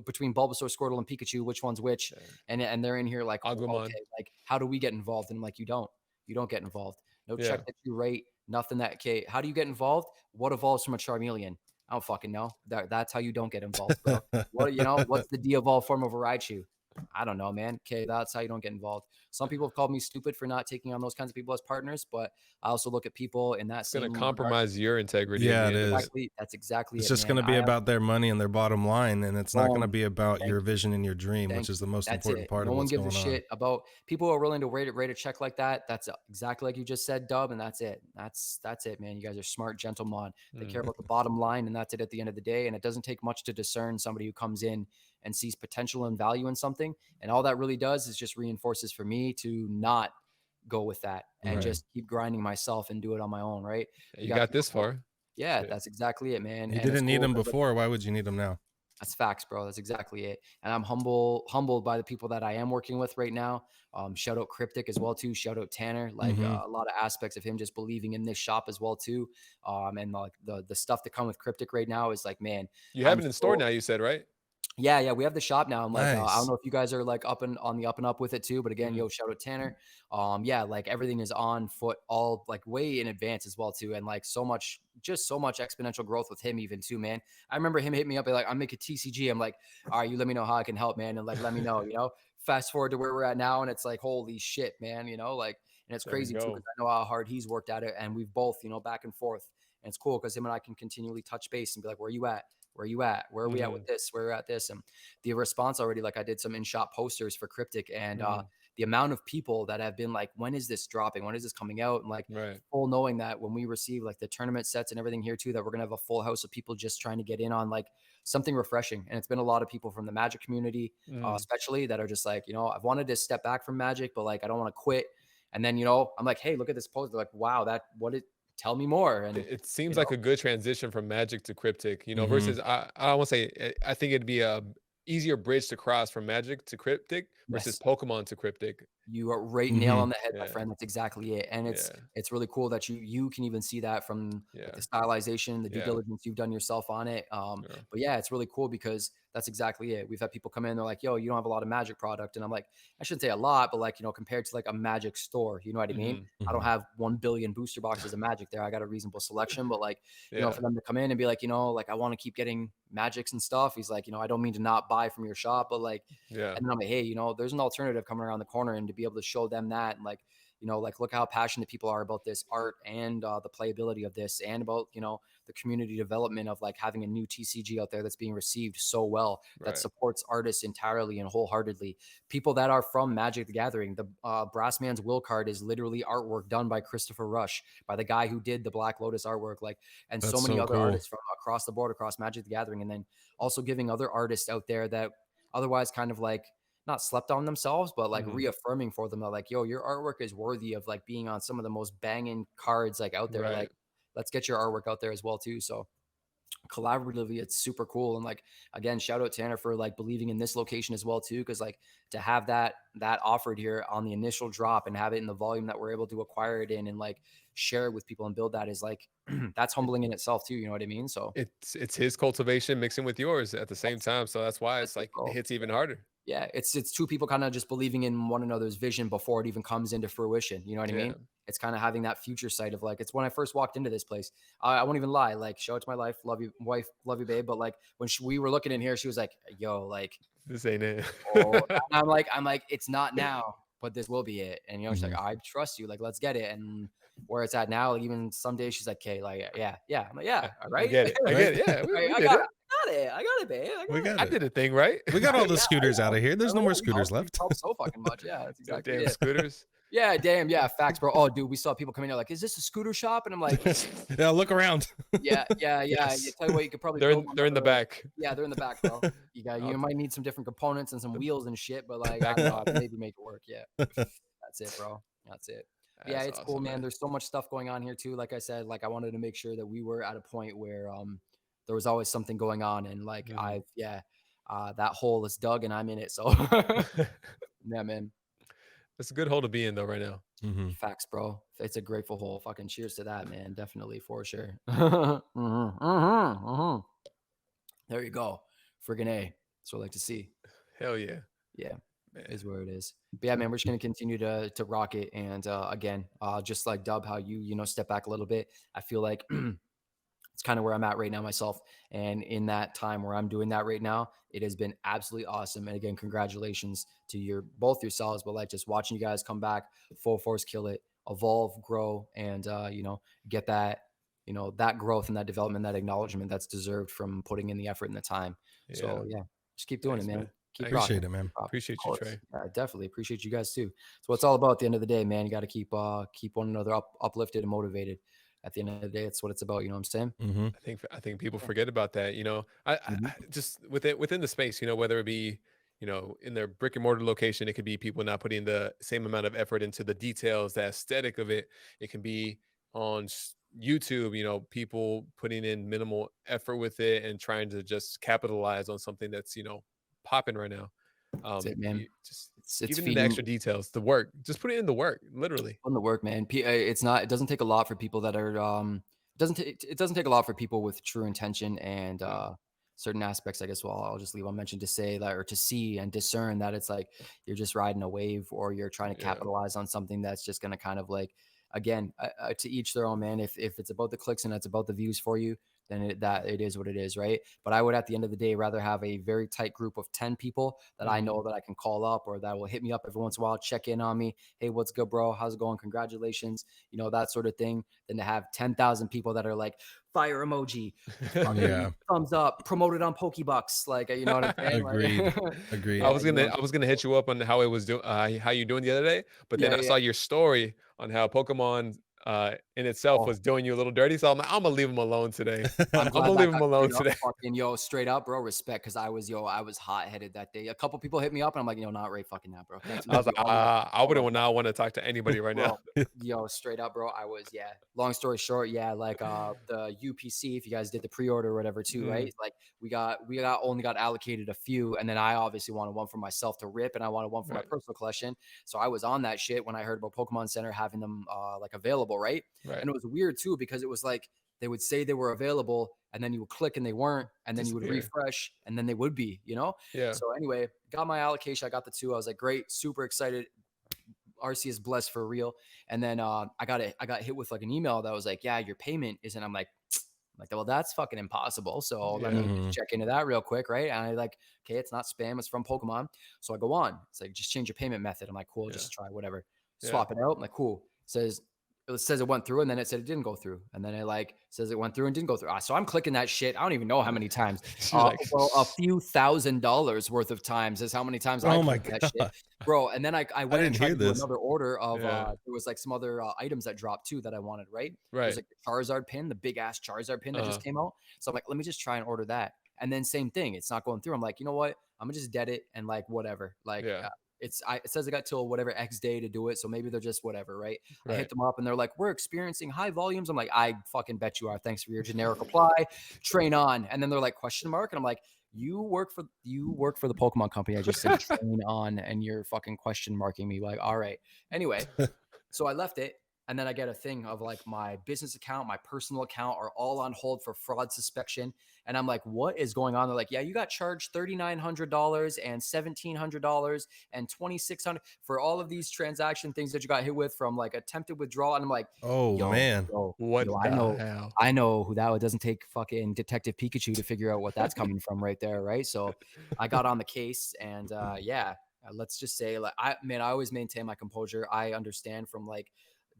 between Bulbasaur, Squirtle, and Pikachu, which one's which. And they're in here like, okay, like, how do we get involved? And I'm like, you don't get involved. No check that you rate, nothing that, okay, how do you get involved? What evolves from a Charmeleon? I don't fucking know. That's how you don't get involved, bro. What's the de-evolved form of a Raichu? I don't know, man. Okay, that's how you don't get involved. Some people have called me stupid for not taking on those kinds of people as partners, but I also look at people in that it's going to compromise your integrity. Yeah, it is. That's exactly it's just going to be about their money and their bottom line, and it's not going to be about your vision and your dream, which is the most important part of what's going on. No one gives a shit about people who are willing to rate a check like that. That's exactly like you just said, Dub, and that's it. That's it, man. You guys are smart, gentlemen. They care about the bottom line, and that's it at the end of the day. And it doesn't take much to discern somebody who comes in and sees potential and value in something. And all that really does is just reinforces for me to not go with that and just keep grinding myself and do it on my own. Right. You got this far. Yeah, that's exactly it, man. You didn't need them before. Why would you need them now? That's facts, bro. That's exactly it. And I'm humbled by the people that I am working with right now. Shout out Cryptic as well too. Shout out Tanner. Like a lot of aspects of him just believing in this shop as well too. And like the stuff that come with Cryptic right now is like, man, you have it in store now, you said, right? Yeah, we have the shop now. I'm like, nice. I don't know if you guys are like on the up and up with it too, but again, yo, shout out Tanner. Yeah, like everything is on foot, all like way in advance as well too, and like so much exponential growth with him even too, man. I remember him hitting me up like, I'm making TCG. I'm like, all right, you let me know how I can help, man, and like let me know, Fast forward to where we're at now, and it's like, holy shit, man, like, and it's crazy too because I know how hard he's worked at it, and we've both, back and forth. And it's cool because him and I can continually touch base and be like, where are you at? Where are you at? Where are we at with this? Where are we at this? And the response already, like I did some in-shop posters for Cryptic, and the amount of people that have been like, when is this dropping? When is this coming out? And like full knowing that when we receive like the tournament sets and everything here too, that we're going to have a full house of people just trying to get in on like something refreshing. And it's been a lot of people from the Magic community, especially, that are just like, you know, I've wanted to step back from Magic, but like, I don't want to quit. And then, you know, I'm like, hey, look at this post. They're like, wow, tell me more. And it seems like a good transition from Magic to Cryptic, you know, versus I don't want to say, I think it'd be a easier bridge to cross from Magic to Cryptic versus Pokemon to Cryptic. You are right nail on the head, my friend. That's exactly it. And it's really cool that you can even see that from like the stylization, the due diligence you've done yourself on it. But yeah, it's really cool because that's exactly it. We've had people come in, they're like, yo, you don't have a lot of Magic product. And I'm like, I shouldn't say a lot, but like, you know, compared to like a Magic store, you know what I mean? I don't have 1 billion booster boxes of Magic there. I got a reasonable selection, but like, you know, for them to come in and be like, you know, like I want to keep getting Magics and stuff. He's like, you know, I don't mean to not buy from your shop, but like, and then I'm like, hey, you know, there's an alternative coming around the corner, and to be able to show them that, and like, you know, like look how passionate people are about this art and the playability of this, and about, you know, the community development of like having a new TCG out there that's being received so well, that supports artists entirely and wholeheartedly. People that are from Magic the Gathering, the Brassman's Will card is literally artwork done by Christopher Rush, by the guy who did the Black Lotus artwork, like, and that's so many other artists from across the board, across Magic the Gathering. And then also giving other artists out there that otherwise kind of like not slept on themselves, but like reaffirming for them that like, yo, your artwork is worthy of like being on some of the most banging cards like out there. Like, let's get your artwork out there as well too. So collaboratively, it's super cool. And like, again, shout out Tanner for like believing in this location as well too, because like to have that offered here on the initial drop and have it in the volume that we're able to acquire it in and like share it with people and build that is like that's humbling in itself too, you know what I mean? So it's his cultivation mixing with yours at the same time, so that's why it's like it hits even harder. Yeah, it's two people kind of just believing in one another's vision before it even comes into fruition. You know what I mean? It's kind of having that future sight of like, it's when I first walked into this place. I won't even lie. Like, show it to my life. Love you, wife. Love you, babe. But like when we were looking in here, she was like, yo, like, this ain't it. I'm like, it's not now, but this will be it. And, you know, she's like, I trust you. Like, let's get it. And where it's at now, like even some days she's like, okay, like, yeah. I'm like, yeah, all right. I get it. Yeah, we did it. I got it, babe. I did a thing right. We got all the scooters out of here. There's no more scooters left. So fucking much. Yeah, that's exactly damn scooters. Yeah, damn. Yeah, facts, bro. Oh, dude, we saw people coming in like, is this a scooter shop? And I'm like, yeah, look around. Yeah. Yes. You tell you what, you could probably. They're in the back. Yeah, they're in the back, bro. You might need some different components and some wheels and shit, but like, I don't know, maybe make it work. Yeah, that's it, bro. That's it. Yeah, it's awesome, cool, man. There's so much stuff going on here too. Like I said, like I wanted to make sure that we were at a point where there was always something going on, and like that hole is dug and I'm in it. So yeah, man. It's a good hole to be in though right now. Facts, bro. It's a grateful hole. Fucking cheers to that, man. Definitely, for sure. There you go. Friggin' A. That's what I like to see. Hell yeah. Yeah. Man. Is where it is. But yeah, man, we're just gonna continue to rock it. And again, just like Dub, how you step back a little bit. I feel like it's kind of where I'm at right now myself. And in that time where I'm doing that right now, it has been absolutely awesome. And again, congratulations to both yourselves, but like just watching you guys come back, full force, kill it, evolve, grow, and get that, that growth and that development, that acknowledgement that's deserved from putting in the effort and the time. Yeah. So yeah, just keep doing it, man. Appreciate it, man. Appreciate you, Trey. Yeah, definitely appreciate you guys too. So what's all about at the end of the day, man. You got to keep one another uplifted and motivated. At the end of the day, it's what it's about. You know what I'm saying? I think people forget about that. I just within the space, whether it be, in their brick and mortar location, it could be people not putting the same amount of effort into the details, the aesthetic of it. It can be on YouTube, people putting in minimal effort with it and trying to just capitalize on something that's, popping right now. That's it, man. It's giving the extra details, the work. Just put it in the work, literally. On the work, man. It doesn't take a lot for people that are it doesn't take a lot for people with true intention and certain aspects, I guess. Well, I'll just leave unmentioned to say that, or to see and discern that it's like you're just riding a wave, or you're trying to capitalize on something that's just going to kind of like, again, to each their own, man. If it's about the clicks and it's about the views for you, then it is what it is, right? But I would, at the end of the day, rather have a very tight group of 10 people that I know that I can call up, or that will hit me up every once in a while, check in on me. Hey, what's good, bro? How's it going? Congratulations. You know, that sort of thing, than to have 10,000 people that are like, fire emoji, Yeah. thumbs up, promoted on Pokebucks. Like, you know what I'm saying? Agreed. Like, Agreed. I yeah, was you gonna know, I was gonna hit you up on how it was doing, how you doing the other day, but then yeah, I yeah. saw your story on how Pokemon in itself Oh, was doing you a little dirty. So I'm gonna leave him alone today. I'm I'm glad gonna that leave him got alone cleared up. today. Fucking straight up, bro. Respect, because I was hot headed that day. A couple people hit me up, and I'm like, not right fucking now, bro. Thanks. I was like, I All love, wouldn't not want to talk to anybody right now. bro. Straight up, bro. I was, yeah. Long story short, yeah, like the UPC, if you guys did the pre-order or whatever too, right? Like we only got allocated a few, and then I obviously wanted one for myself to rip, and I wanted one for my Right, personal collection. So I was on that shit when I heard about Pokemon Center having them like available, right? right. And it was weird too, because it was like they would say they were available, and then you would click and they weren't, and then you would Disappear. refresh and then they would be, Yeah. So anyway, got my allocation. I got the two. I was like, great, super excited. RC is blessed for real. And then I got hit with like an email that was like, yeah, your payment isn't. I'm like, well, that's fucking impossible. So let Yeah. me Mhm. just check into that real quick, right? And I like, okay, it's not spam, it's from Pokemon. So I go on. It's like, just change your payment method. I'm like, cool, Yeah. just try whatever. Yeah. Swap it out. I'm like, cool. It says it went through, and then it said it didn't go through, and then it like says it went through and didn't go through. So I'm clicking that shit. I don't even know how many times. She's like, Well, a few $1,000s worth of times is how many times I Oh my clicked that shit, god. bro. And then I I went and didn't tried hear to do this. another order of Yeah. there was like some other items that dropped too that I wanted, right? There's right. like the Charizard pin, the big ass Charizard pin that just came out. So I'm like, let me just try and order that. And then same thing, it's not going through. I'm like, you know what? I'm gonna just dead it and like whatever. Like Yeah. it says I got till whatever X day to do it. So maybe they're just whatever, right? I hit Right. them up and they're like, we're experiencing high volumes. I'm like, I fucking bet you are. Thanks for your generic reply. Train on. And then they're like, question mark. And I'm like, you work for the Pokemon company. I just said train on, and you're fucking question marking me. Like, all right. Anyway, so I left it. And then I get a thing of like my business account, my personal account are all on hold for fraud suspicion. And I'm like, what is going on? They're like, yeah, you got charged $3,900 and $1,700 and $2,600 for all of these transaction things that you got hit with from like attempted withdrawal. And I'm like, Oh man. What yo, the hell? I know who that was. It doesn't take fucking Detective Pikachu to figure out what that's coming from right there, right? So I got on the case, and let's just say, like, I always maintain my composure. I understand from like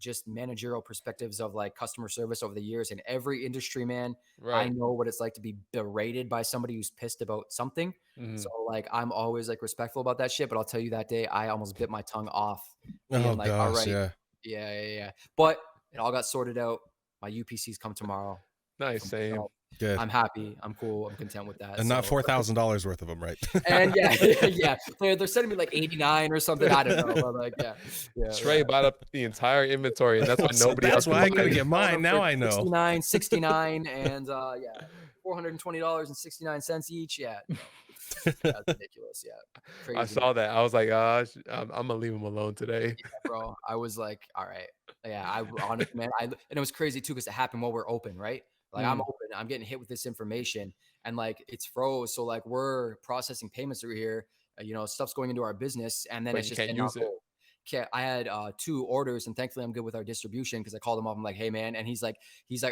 just managerial perspectives of like customer service over the years in every industry, man. I Right. know what it's like to be berated by somebody who's pissed about something. So like I'm always like respectful about that shit. But I'll tell you, that day I almost bit my tongue off, Oh being like, all gosh, right, yeah. yeah. But it all got sorted out. My UPCs come tomorrow. Nice. Same. So Good. I'm happy. I'm cool. I'm content with that. And not So, $4,000 worth of them, right? and yeah, yeah. They're sending me like 89 or something. I don't know. But like, yeah. Trey bought up the entire inventory, and that's why So nobody that's else why can I buy couldn't it. get mine. Now I know. 69, and $420.69 each. Yeah. That's ridiculous. Yeah. Crazy. I saw that. I was like, I'm gonna leave him alone today. Yeah, bro. I was like, all right. Yeah, I honestly, man, and it was crazy too, because it happened while we're open, right? Like I'm open, I'm getting hit with this information, and like it's froze. So like we're processing payments through here, stuff's going into our business, and then But it's you just can't use it. I had 2 orders, and thankfully I'm good with our distribution, because I called him up. I'm like, hey man, and he's like,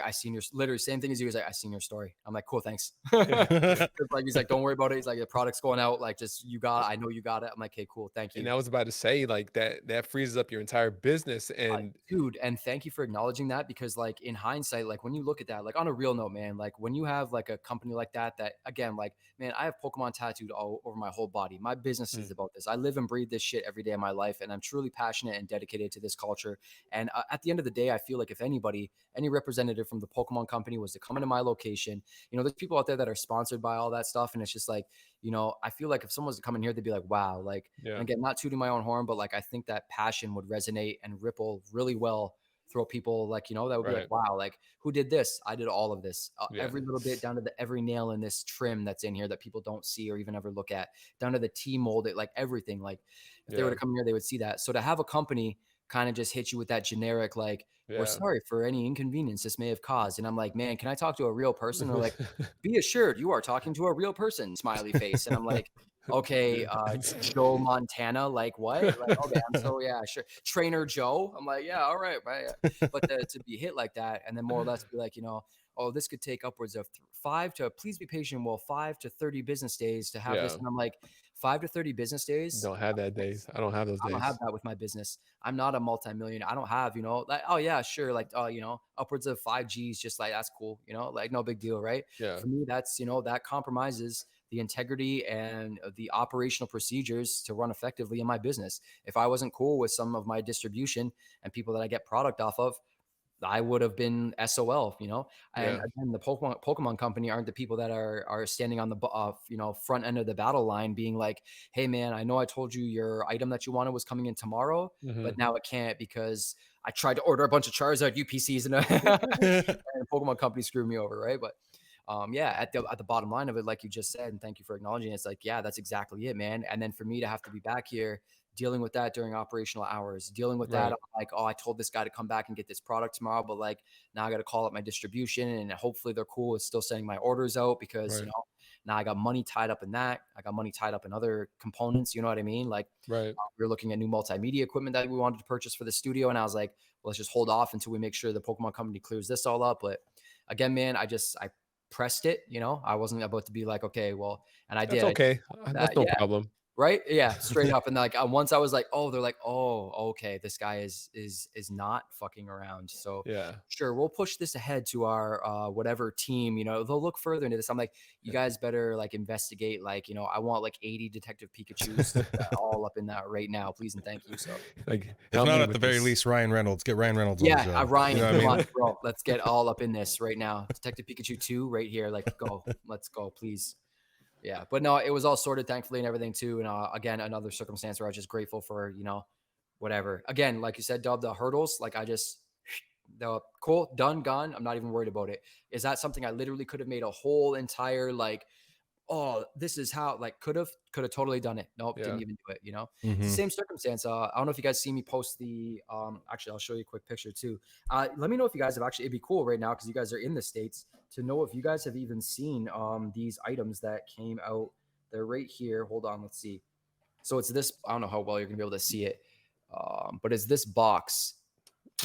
I seen your, literally same thing as you. He's like, I seen your story. I'm like, cool, thanks. Like he's like, don't worry about it. He's like, the product's going out. Like, just I know you got it. I'm like, okay, cool, thank you. And I was about to say, like, that freezes up your entire business. And Dude, and thank you for acknowledging that, because like in hindsight, like when you look at that, like on a real note, man, like when you have like a company like that again, like, man, I have Pokemon tattooed all over my whole body. My business is about this. I live and breathe this shit every day of my life, and I'm truly passionate and dedicated to this culture. And at the end of the day, I feel like if anybody, any representative from the Pokemon company was to come into my location, there's people out there that are sponsored by all that stuff, and it's just like, I feel like if someone was to come in here, they'd be like, wow, like, yeah, and again, not tooting my own horn, but like I think that passion would resonate and ripple really well through people, like, that would be right. like, wow, like who did this? I did all of this, Yeah. every little bit, down to every nail in this trim that's in here that people don't see or even ever look at, down to the T mold, like everything. Like if they were to come here, they would see that. So to have a company kind of just hit you with that generic, like, we're sorry for any inconvenience this may have caused. And I'm like, man, can I talk to a real person? They're like, be assured you are talking to a real person, smiley face. And I'm like, okay, Joe Montana, like what? Like, okay, yeah, sure. Trainer Joe. I'm like, yeah, all right, right. But to be hit like that, and then more or less be like, oh, this could take upwards of 5 to, please be patient, well, 5 to 30 business days to have this. Yeah. And I'm like, 5 to 30 business days? Don't have that days. I don't have those I don't have days. that with my business. I'm not a multi-millionaire. I don't have, like, oh yeah, sure. Like, oh, upwards of 5 Gs, just like, that's cool. Like no big deal. Right. Yeah. For me, that's, that compromises the integrity and the operational procedures to run effectively in my business. If I wasn't cool with some of my distribution and people that I get product off of, I would have been SOL, And Yeah. again, the Pokemon company aren't the people that are standing on the front end of the battle line, being like, "Hey, man, I know I told you your item that you wanted was coming in tomorrow, but now it can't because I tried to order a bunch of Charizard UPCs and, and Pokemon company screwed me over, right?" But yeah, at the bottom line of it, like you just said, and thank you for acknowledging it, it's like, yeah, that's exactly it, man. And then for me to have to be back here dealing with that during operational hours, dealing with that, Right. like, oh, I told this guy to come back and get this product tomorrow, but like now I got to call up my distribution and hopefully they're cool with still sending my orders out because, Right. now I got money tied up in that. I got money tied up in other components. You know what I mean? Like, Right. we were looking at new multimedia equipment that we wanted to purchase for the studio. And I was like, well, let's just hold off until we make sure the Pokemon company clears this all up. But again, man, I pressed it, I wasn't about to be like, okay, well, and I That's did. okay. That's That, no yeah. problem. Right? Yeah, straight up. And like once I was like, oh, they're like, oh, okay, this guy is not fucking around. So Yeah. sure, we'll push this ahead to our whatever team, they'll look further into this. I'm like, you guys better like investigate, like, I want like 80 Detective Pikachus all up in that right now, please and thank you. So Like, If help not me at the with very this. least, Ryan Reynolds. Get Ryan Reynolds on the yeah, show. Ryan, You know what I come mean? on, bro. Let's get all up in this right now. Detective Pikachu 2 right here. Like, go. Let's go, please. Yeah, but no, it was all sorted, thankfully, and everything too. And again, another circumstance where I was just grateful for, whatever. Again, like you said, Dub, the hurdles, like the cool, done, gone. I'm not even worried about it. Is that something I literally could have made a whole entire like, oh, this is how, like, could have totally done it. Nope, Yeah. didn't even do it. It's Mhm. the same circumstance. I don't know if you guys see me post the actually I'll show you a quick picture too. Let me know if you guys have actually, it'd be cool right now because you guys are in the States to know if you guys have even seen these items that came out. They're right here. Hold on, let's see. So it's this, I don't know how well you're gonna be able to see it. But it's this box.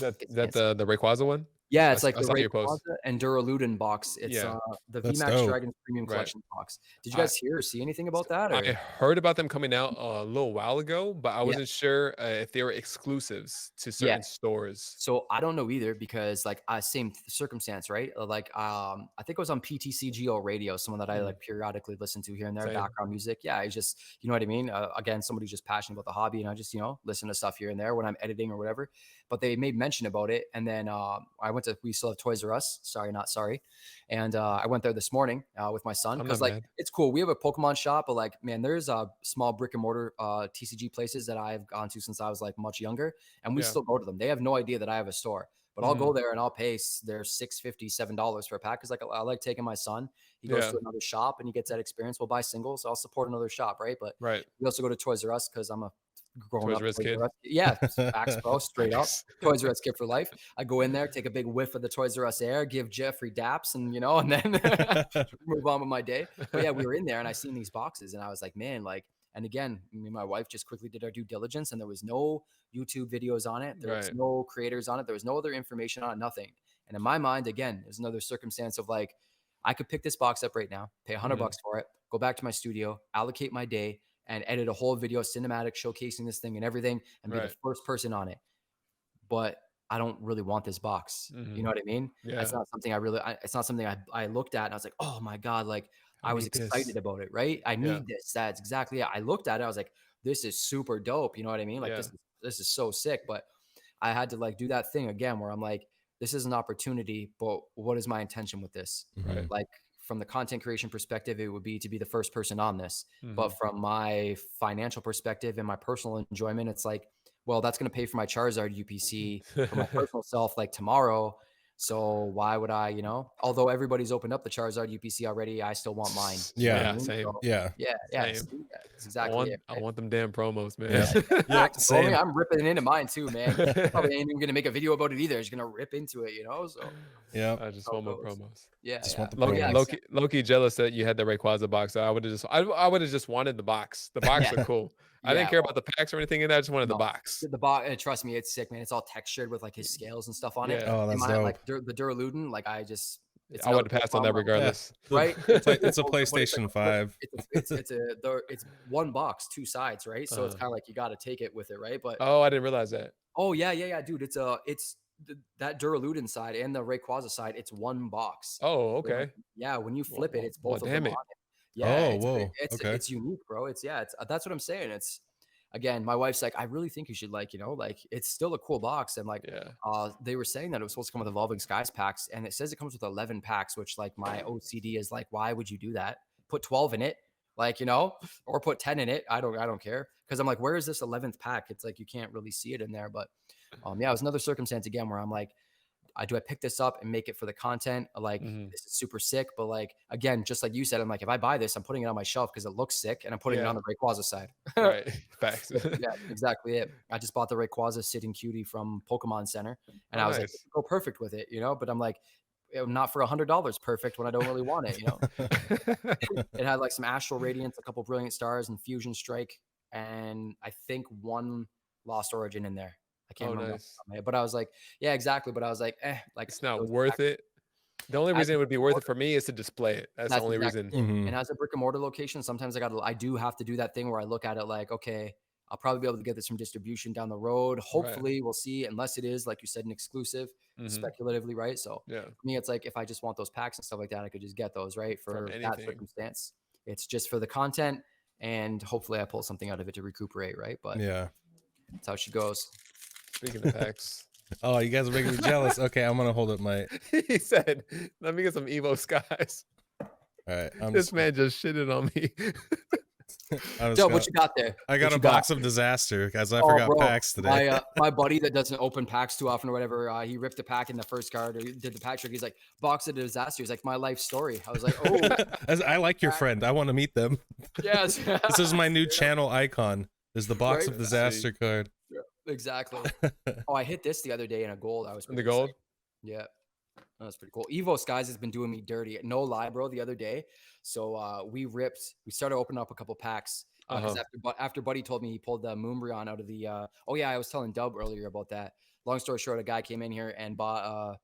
That Can't see. the Rayquaza one? Yeah, it's like I the saw your post. Rayquaza and Duraludin box. It's Yeah. the That's VMAX dope. Dragons Premium Right. Collection box. Did you I guys hear or see anything about that? I Or? heard about them coming out a little while ago, but I Yeah. wasn't sure if they were exclusives to certain stores. So I don't know either because like same circumstance, right? Like I think it was on PTCGO radio, someone that I like periodically listen to here and there, Same. background music. Yeah, I just, you know what I mean? Again, somebody who's just passionate about the hobby, and I just, listen to stuff here and there when I'm editing or whatever. But they made mention about it, and then we still have Toys R Us. Sorry, not sorry. And I went there this morning with my son I'm because not like mad. it's cool. We have a Pokemon shop, but like, man, there's small brick and mortar TCG places that I've gone to since I was like much younger, and we Yeah. still go to them. They have no idea that I have a store, but I'll go there and I'll pay their $6.50, $7 for a pack because like I like taking my son. He goes Yeah. to another shop and he gets that experience. We'll buy singles. So I'll support another shop, right? But Right. we also go to Toys R Us because I'm a grown Toys up R Us kid. Yeah, facts, bro, straight up. Toys R Us kid for life. I go in there, take a big whiff of the Toys R Us air, give Jeffrey daps, and and then move on with my day. But yeah, we were in there and I seen these boxes and I was like, man, like, and again, me and my wife just quickly did our due diligence and there was no YouTube videos on it. There was no creators on it. There was no other information on it, nothing. And in my mind, again, there's another circumstance of like, I could pick this box up right now, pay $100 for it, go back to my studio, allocate my day, and edit a whole video cinematic showcasing this thing and everything and be the first person on it. But I don't really want this box. You know what I mean? Yeah. It's not something it's not something I looked at and I was like, oh my God, like I was excited about it, right? I need this. That's exactly it. I looked at it. I was like, this is super dope. You know what I mean? Like this is so sick. But I had to like do that thing again where I'm like, this is an opportunity, but what is my intention with this? Right. Like from the content creation perspective, it would be to be the first person on this. But from my financial perspective and my personal enjoyment, it's like, well, that's going to pay for my Charizard UPC for my personal self like tomorrow. So why would I, although everybody's opened up the Charizard UPC already, I still want mine. Yeah. Same. So, Yeah. yeah. Same. That's exactly it. I want them damn promos, man. Yeah. Same. I'm ripping into mine too, man. Probably ain't even gonna make a video about it either. Just gonna rip into it, So yeah. I just want more promos. Yeah. Just want the Loki, promos. Loki jealous that you had the Rayquaza box. I would have just wanted the box. The box are cool. I didn't care about the packs or anything in that. I just wanted the box. The box, trust me, it's sick, man. It's all textured with like his scales and stuff on it. Oh, that's dope. dope. Like the Duraludin, like I just I would have passed on that regardless. Right? It's a Well, but PlayStation 5. it's one box, two sides, right? So it's kind of like you got to take it with it, right? But Oh, I didn't realize that. oh yeah, dude. It's that Duraludin side and the Rayquaza side. It's one box. Oh, So, okay. yeah, when you flip it, it's both of damn them it. on it. Yeah, Oh, whoa. Okay. it's unique, bro. It's that's what I'm saying. It's again, my wife's like, I really think you should like, like it's still a cool box. And like, Yeah. they were saying that it was supposed to come with Evolving Skies packs, and it says it comes with 11 packs, which like my OCD is like, why would you do that? Put 12 in it, like, or put 10 in it. I don't care. Cause I'm like, where is this 11th pack? It's like, you can't really see it in there, but yeah, it was another circumstance again, where I'm like, do I pick this up and make it for the content? Like, this is super sick. But like, again, just like you said, I'm like, if I buy this, I'm putting it on my shelf because it looks sick, and I'm putting it on the Rayquaza side. Right. Facts. Yeah, exactly it. I just bought the Rayquaza Sitting Cutie from Pokemon Center, and I was like, go perfect with it, but I'm like, not for $100 perfect when I don't really want it, It had like some Astral Radiance, a couple Brilliant Stars, and Fusion Strike, and I think one Lost Origin in there. I can't remember. Nice. But I was like, yeah, exactly. But I was like, like it's not worth it. The only reason it would be worth it for me is to display it. That's the only reason. And as a brick and mortar location, sometimes I do have to do that thing where I look at it like, okay, I'll probably be able to get this from distribution down the road. Hopefully, we'll see. Unless it is, like you said, an exclusive, speculatively, right? So for me, it's like if I just want those packs and stuff like that, I could just get those, right? For that circumstance, it's just for the content, and hopefully, I pull something out of it to recuperate, right? But yeah, that's how she goes. Speaking of packs. Oh, you guys are making me jealous. Okay, I'm gonna hold up my. He said, "Let me get some Evo Skies." All right, this man just shitted on me. Joe, what you got there? I got a box of disaster, guys. I forgot packs today. My buddy that doesn't open packs too often or whatever, he ripped a pack in the first card, or he did the pack trick. He's like, box of disaster. He's like, my life story. I was like, oh. I like your friend. I want to meet them. Yes. This is my new channel icon. Is the box of disaster card. Yeah, exactly. Oh, I hit this the other day in a gold. I was in the gold. Yeah. That's pretty cool. Evo Skies has been doing me dirty. No lie, bro, the other day. So we started opening up a couple packs. Because after Buddy told me he pulled the Moonbreon out of the oh yeah, I was telling Dub earlier about that. Long story short, a guy came in here and bought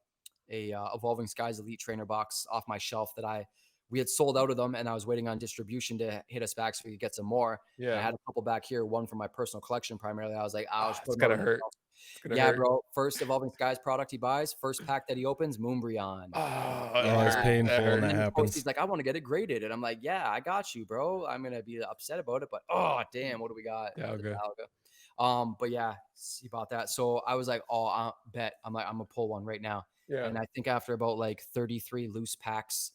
a Evolving Skies Elite Trainer box off my shelf that we had sold out of them, and I was waiting on distribution to hit us back so we could get some more. Yeah. I had a couple back here, one for my personal collection primarily. I was like, ouch, it's gonna hurt. Bro. First Evolving Skies product he buys, first pack that he opens, Moonbreon. It's painful when that happens. He's like, I want to get it graded, and I'm like, yeah, I got you, bro. I'm gonna be upset about it, but oh damn, what do we got? Okay. But yeah, he bought that. So I was like, oh, I bet. I'm gonna pull one right now. Yeah. And I think after about like 33 loose packs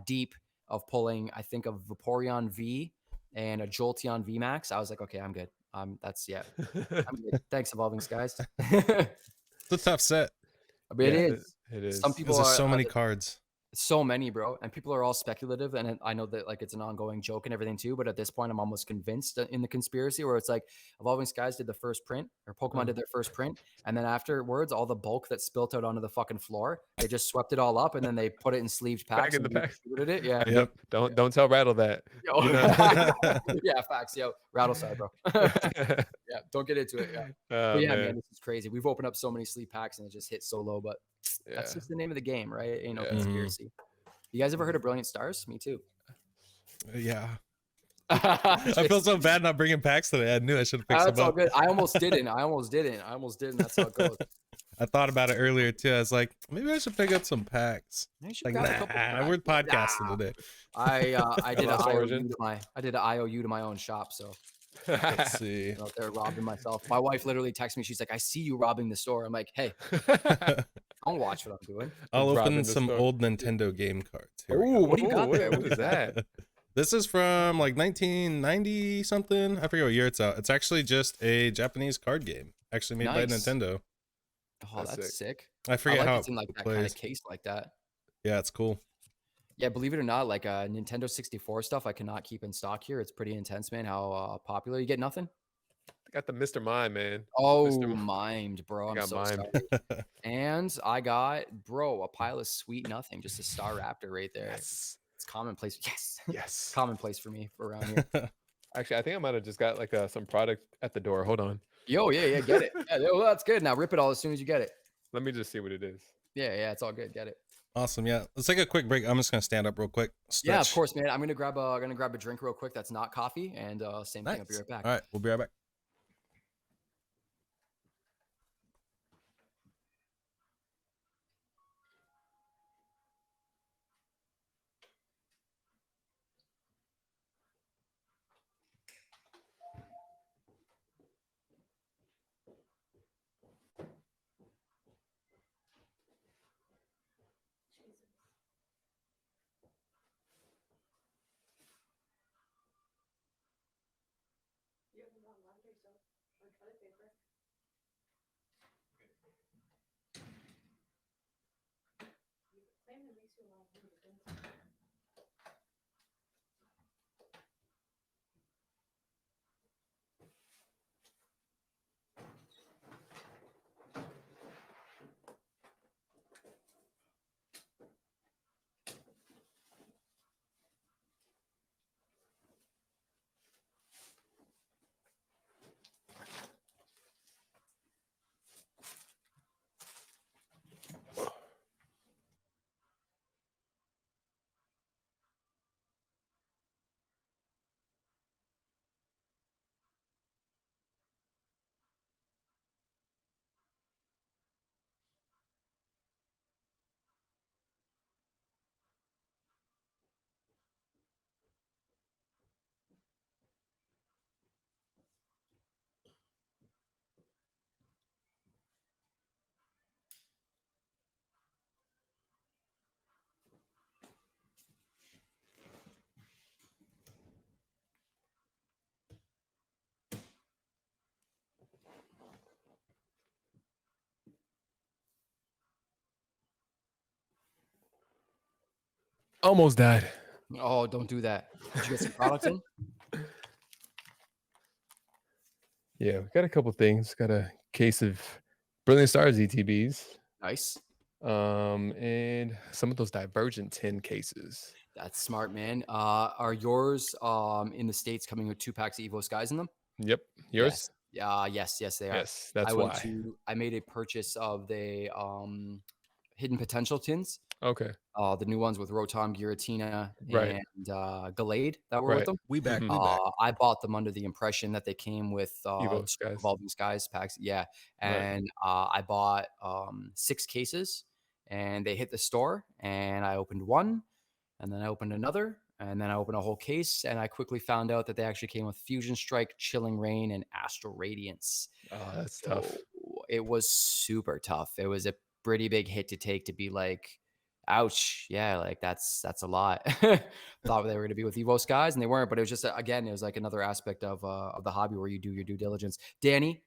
deep of pulling, I think of Vaporeon V and a Jolteon V Max, I was like, okay, I'm good. I'm good. Thanks, Evolving Skies. It's a tough set. I mean, it is. Some people there's so many cards. So many, bro, and people are all speculative, and I know that like it's an ongoing joke and everything too, but at this point I'm almost convinced in the conspiracy where it's like Evolving Skies did the first print, or Pokemon did their first print, and then afterwards all the bulk that spilt out onto the fucking floor, they just swept it all up and then they put it in sleeved packs. Back in the pack. It. Yeah. Yep. Don't tell Rattle that. Yo. Yeah, facts. Yo, Rattle side, bro. Yeah, don't get into it. Yeah. But yeah, man, this is crazy. We've opened up so many sleeve packs and it just hit so low, but that's just the name of the game, right? Ain't no conspiracy. You guys ever heard of Brilliant Stars? Me too. Yeah. I feel so bad not bringing packs today. I knew I should have picked some up. That's all good. I almost didn't. That's how it goes. I thought about it earlier too. I was like, maybe I should pick up some packs. Like, we're podcasting today. I did an IOU to my own shop, so let's see. Out there robbing myself. My wife literally texted me. She's like, I see you robbing the store. I'm like, hey, don't watch what I'm doing. I'll open some old Nintendo game cards. Oh, what do you got there? What is that? This is from like 1990 something. I forget what year it's out. It's actually just a Japanese card game, actually made by Nintendo. Oh, that's sick. I forget how it's in like that kind of case like that. Yeah, it's cool. Yeah, believe it or not, like Nintendo 64 stuff I cannot keep in stock here. It's pretty intense, man. How popular. You get nothing? I got the Mr. Mime, man. Oh, mimed, bro. I'm so sorry. And I got, bro, a pile of sweet nothing. Just a Star Raptor right there. Yes. It's commonplace. Yes. Commonplace for me around here. Actually, I think I might have just got like some product at the door. Hold on. Yo, yeah, get it. Yeah, well, that's good. Now rip it all as soon as you get it. Let me just see what it is. Yeah, it's all good. Get it. Awesome. Yeah. Let's take a quick break. I'm just gonna stand up real quick. Stretch. Yeah, of course, man. I'm gonna grab a drink real quick. That's not coffee, and same thing. I'll be Nice. right back. All right, we'll be right back. Almost died. Oh, don't do that. Did you get some products in? Yeah, we got a couple things. Got a case of Brilliant Stars ETBs. Nice. And some of those Divergent 10 cases. That's smart, man. Are yours in the States coming with 2 packs of Evo Skies in them? Yep. Yours? Yes, they are. Yes, that's why. I made a purchase of the Hidden Potential tins. Okay. The new ones with Rotom, Giratina, Right. and Gallade that were with Right. them. We back. Mhm. We back. I bought them under the impression that they came with Evo 2 Skies. Evolving Skies packs. Yeah. Right. And I bought 6 cases, and they hit the store, and I opened one, and then I opened another, and then I opened a whole case, and I quickly found out that they actually came with Fusion Strike, Chilling Rain, and Astral Radiance. Oh, that's tough. So it was super tough. It was a pretty big hit to take, to be like, ouch, yeah, like that's a lot. Thought they were going to be with Evo Skies, and they weren't. But it was just, again, it was like another aspect of the hobby where you do your due diligence. Danny,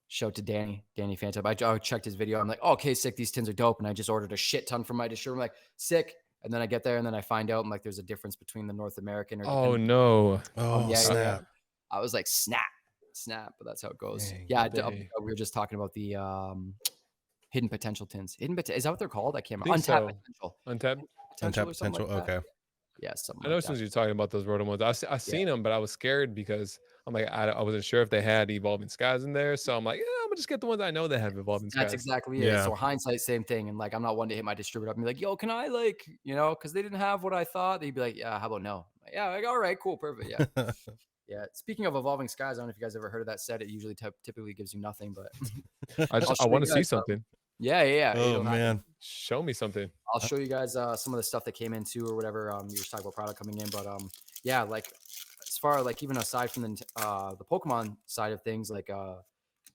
shout to Danny Phantom. I checked his video. I'm like, oh, okay, sick. These tins are dope, and I just ordered a shit ton from my distributor. I'm like, sick. And then I get there, and then I find out, I'm like, there's a difference between the North American or Oh no. Oh, yeah, snap. yeah. I was like, snap. But that's how it goes. Dang. Yeah, Dang. we were just talking about the Hidden Potential tins. Is that what they're called? I can't I remember. think Untapped so. Potential. Untapped? Untapped Or something potential. like that. Okay. Yeah, something I know like as soon that. as you're talking about those Rotom ones, I seen them, but I was scared because I'm like, I wasn't sure if they had Evolving Skies in there. So I'm like, yeah, I'm gonna just get the ones I know that have Evolving Skies. That's exactly it. Yeah. So hindsight, same thing. And like, I'm not one to hit my distributor up and be like, yo, can I, like, because they didn't have what I thought. They'd be like, yeah, how about no? Like, yeah, like, all right, cool, perfect. Yeah. Yeah. Speaking of Evolving Skies, I don't know if you guys ever heard of that set. It usually typically gives you nothing, but I want to see something. Yeah. Oh man. Show me something. I'll show you guys some of the stuff that came in too, or whatever. You were talking about product coming in, but yeah, like as far like even aside from the Pokemon side of things, like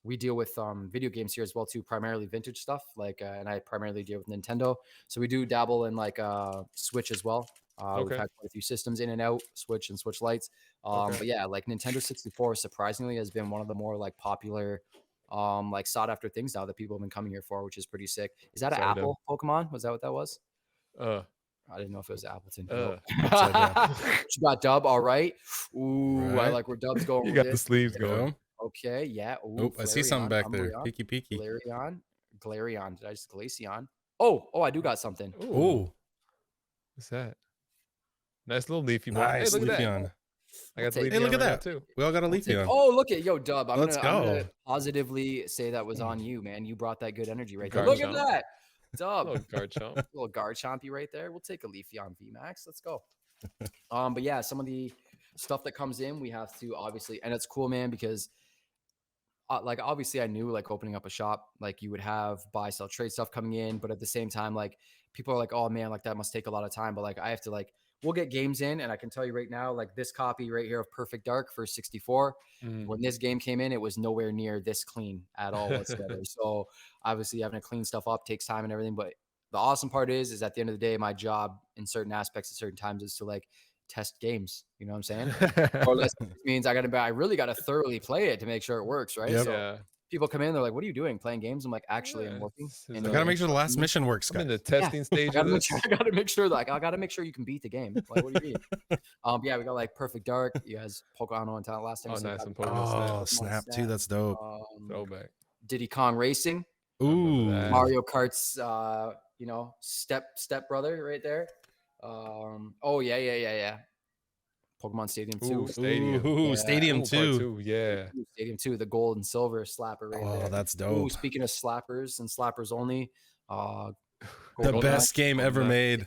we deal with video games here as well too, primarily vintage stuff. Like, and I primarily deal with Nintendo, so we do dabble in like Switch as well. We've had quite a few systems in and out, Switch and Switch Lights. But yeah, like Nintendo 64 surprisingly has been one of the more like popular, like sought after things now that people have been coming here for, which is pretty sick. Is that an Apple Pokemon? Was that what that was? I didn't know if it was Appleton. You got Dub, all right. Ooh, right. I like where Dub's going. You got the sleeves going. Okay, yeah. Ooh, I see something back there. Peeky. Glaceon. Did I just Glaceon? Oh, I do got something. Ooh. What's that? Nice little Leafeon. Nice, hey, look Leafeon. At that. I got the Leafeon. Hey, look at that too. We all got a Leafeon. Oh, look at Dub. I'm Let's gonna positively say that was on you, man. You brought that good energy right there. Look at that. Dub. Little Garchomp. Little Garchompy right there. We'll take a Leafeon VMAX. Let's go. But yeah, some of the stuff that comes in, we have to obviously, and it's cool, man, because like obviously I knew like opening up a shop, like you would have buy, sell, trade stuff coming in, but at the same time, like people are like, oh man, like that must take a lot of time. But like I have to like, we'll get games in, and I can tell you right now, like this copy right here of Perfect Dark for 64, when this game came in, it was nowhere near this clean at all whatsoever. So obviously having to clean stuff up takes time and everything. But the awesome part is at the end of the day, my job in certain aspects at certain times is to like test games. You know what I'm saying? Or less means I really got to thoroughly play it to make sure it works, right? Yep. So Yeah. people come in, they're like, "What are you doing? Playing games?" I'm like, "Actually, I'm working." I I gotta make sure the last mission works, I'm in guys. the testing stage I of this. gotta make sure, like, I gotta make sure you can beat the game. Like, what do you mean? Yeah, we got like Perfect Dark. You guys, Pokemon on talent last time. Oh, so nice. Some got Pokemon Oh, Snap. Snap too. That's dope. Throwback. Diddy Kong Racing, Ooh. that. Mario Kart's, you know, step brother right there. Oh yeah. Pokemon Stadium 2. Ooh, Stadium. Ooh, Yeah. Stadium Ooh, part 2. 2. Yeah. Stadium 2, the gold and silver slapper right Oh, there. that's Ooh, dope. speaking of slappers and slappers only, The Golden best Eye. game ever made.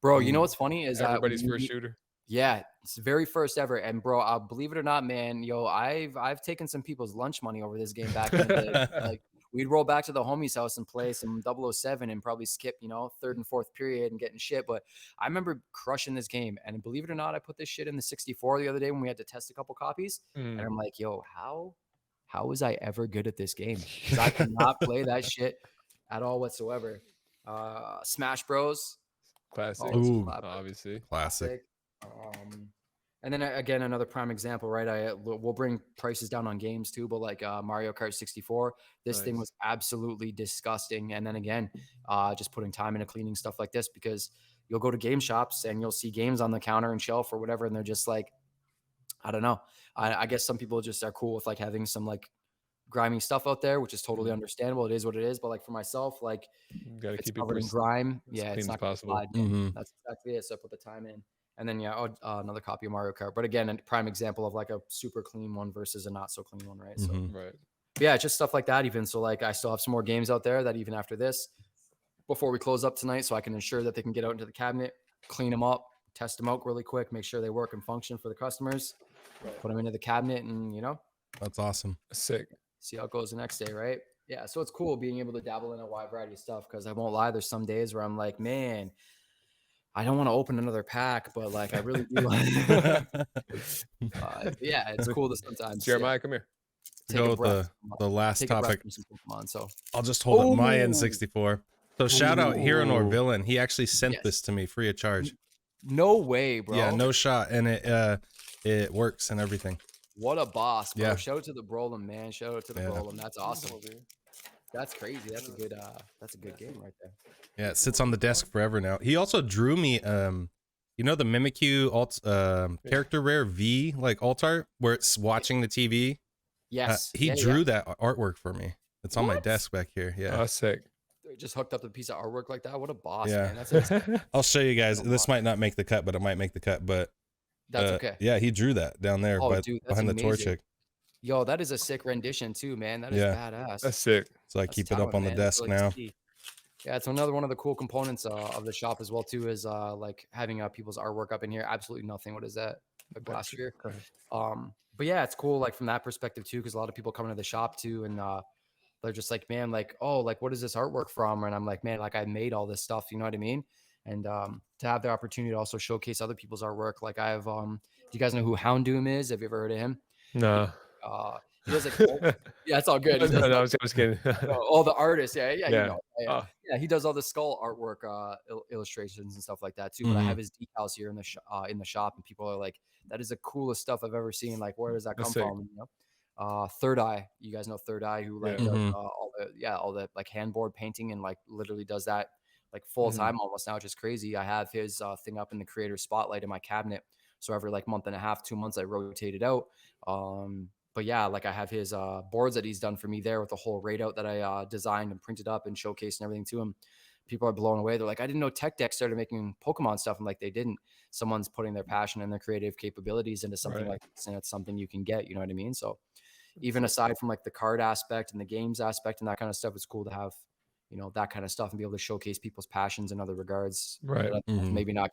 Bro, you know what's funny is Everybody's that first shooter. yeah, it's the very first ever. And bro, believe it or not, man, yo, I've taken some people's lunch money over this game back in the day. Like we'd roll back to the homie's house and play some 007 and probably skip, you know, third and fourth period and getting shit. But I remember crushing this game. And believe it or not, I put this shit in the 64 the other day when we had to test a couple copies. And I'm like, yo, how was I ever good at this game? Because I cannot play that shit at all whatsoever. Smash Bros. Classic. Ooh. Obviously. Classic. And then again, another prime example, right? We'll bring prices down on games too, but like Mario Kart 64, this thing was absolutely disgusting. And then again, just putting time into cleaning stuff like this, because you'll go to game shops and you'll see games on the counter and shelf or whatever, and they're just like, I don't know. I guess some people just are cool with like having some like grimy stuff out there, which is totally understandable. It is what it is. But like for myself, like You gotta it's keep it covered in grime. Yeah, clean it's as not gonna possible. slide, man. That's exactly it. So I put the time in. And then, yeah, another copy of Mario Kart. But again, a prime example of like a super clean one versus a not so clean one, right? So, Right. yeah, just stuff like that. Even so, like I still have some more games out there that even after this, before we close up tonight, so I can ensure that they can get out into the cabinet, clean them up, test them out really quick, make sure they work and function for the customers, put them into the cabinet, and you know, That's awesome. Sick. see how it goes the next day, right? Yeah, so it's cool being able to dabble in a wide variety of stuff, because I won't lie, there's some days where I'm like, man, I don't want to open another pack, but like I really do. Yeah, it's cool to sometimes. Jeremiah, come here. Go with the last take a breath topic. from some Pokemon. So I'll just hold up my Ooh. N64. So shout out Hero nor Ooh. Villain. He actually sent Yes. this to me free of charge. No way, bro. Yeah, no shot, and it works and everything. What a boss, bro. Yeah. Shout out to the Brolin, man. Shout out to the Brolin. That's awesome. That's crazy. That's a good game right there. Yeah, it sits on the desk forever now. He also drew me you know the Mimikyu alt character rare V like alt art where it's watching the TV? Yes. He drew that artwork for me. It's on my What? desk back here. Yeah. Oh, sick. Just hooked up a piece of artwork like that. What a boss, Yeah. man. That's insane. I'll show you guys. This might not make the cut, but it might make the cut. But That's okay. Yeah, he drew that down there Oh, dude, that's behind the amazing. Torchic. Yo, that is a sick rendition too, man. That is badass. That's sick. So I That's keep it up talent, on the man. That's desk really now. key. Yeah, it's another one of the cool components of the shop as well too, is like having people's artwork up in here. Absolutely nothing. What is that? A glass sphere. But yeah, it's cool like from that perspective too, because a lot of people come into the shop too, and they're just like, man, like, oh, like what is this artwork from? And I'm like, man, like I made all this stuff. You know what I mean? And to have the opportunity to also showcase other people's artwork, like I have. Do you guys know who Houndoom is? Have you ever heard of him? No. He does like, yeah, it's all good. He does, No, I was kidding. all the artists, yeah, you know, Oh. yeah, he does all the skull artwork, illustrations and stuff like that too. But I have his decals here in the shop, and people are like, "That is the coolest stuff I've ever seen." Like, where does that come from? You know? Third Eye, you guys know Third Eye, who like does, all the like handboard painting and like literally does that like full time almost now, which is crazy. I have his thing up in the creator spotlight in my cabinet, so every like month and a half, 2 months, I rotate it out. But yeah, like I have his boards that he's done for me there with the whole raid out that I designed and printed up and showcased and everything to him. People are blown away. They're like, I didn't know Tech Deck started making Pokemon stuff. I'm like, they didn't. Someone's putting their passion and their creative capabilities into something like this, and it's something you can get. You know what I mean? So even aside from like the card aspect and the games aspect and that kind of stuff, it's cool to have, you know, that kind of stuff, and be able to showcase people's passions in other regards. Right. Maybe not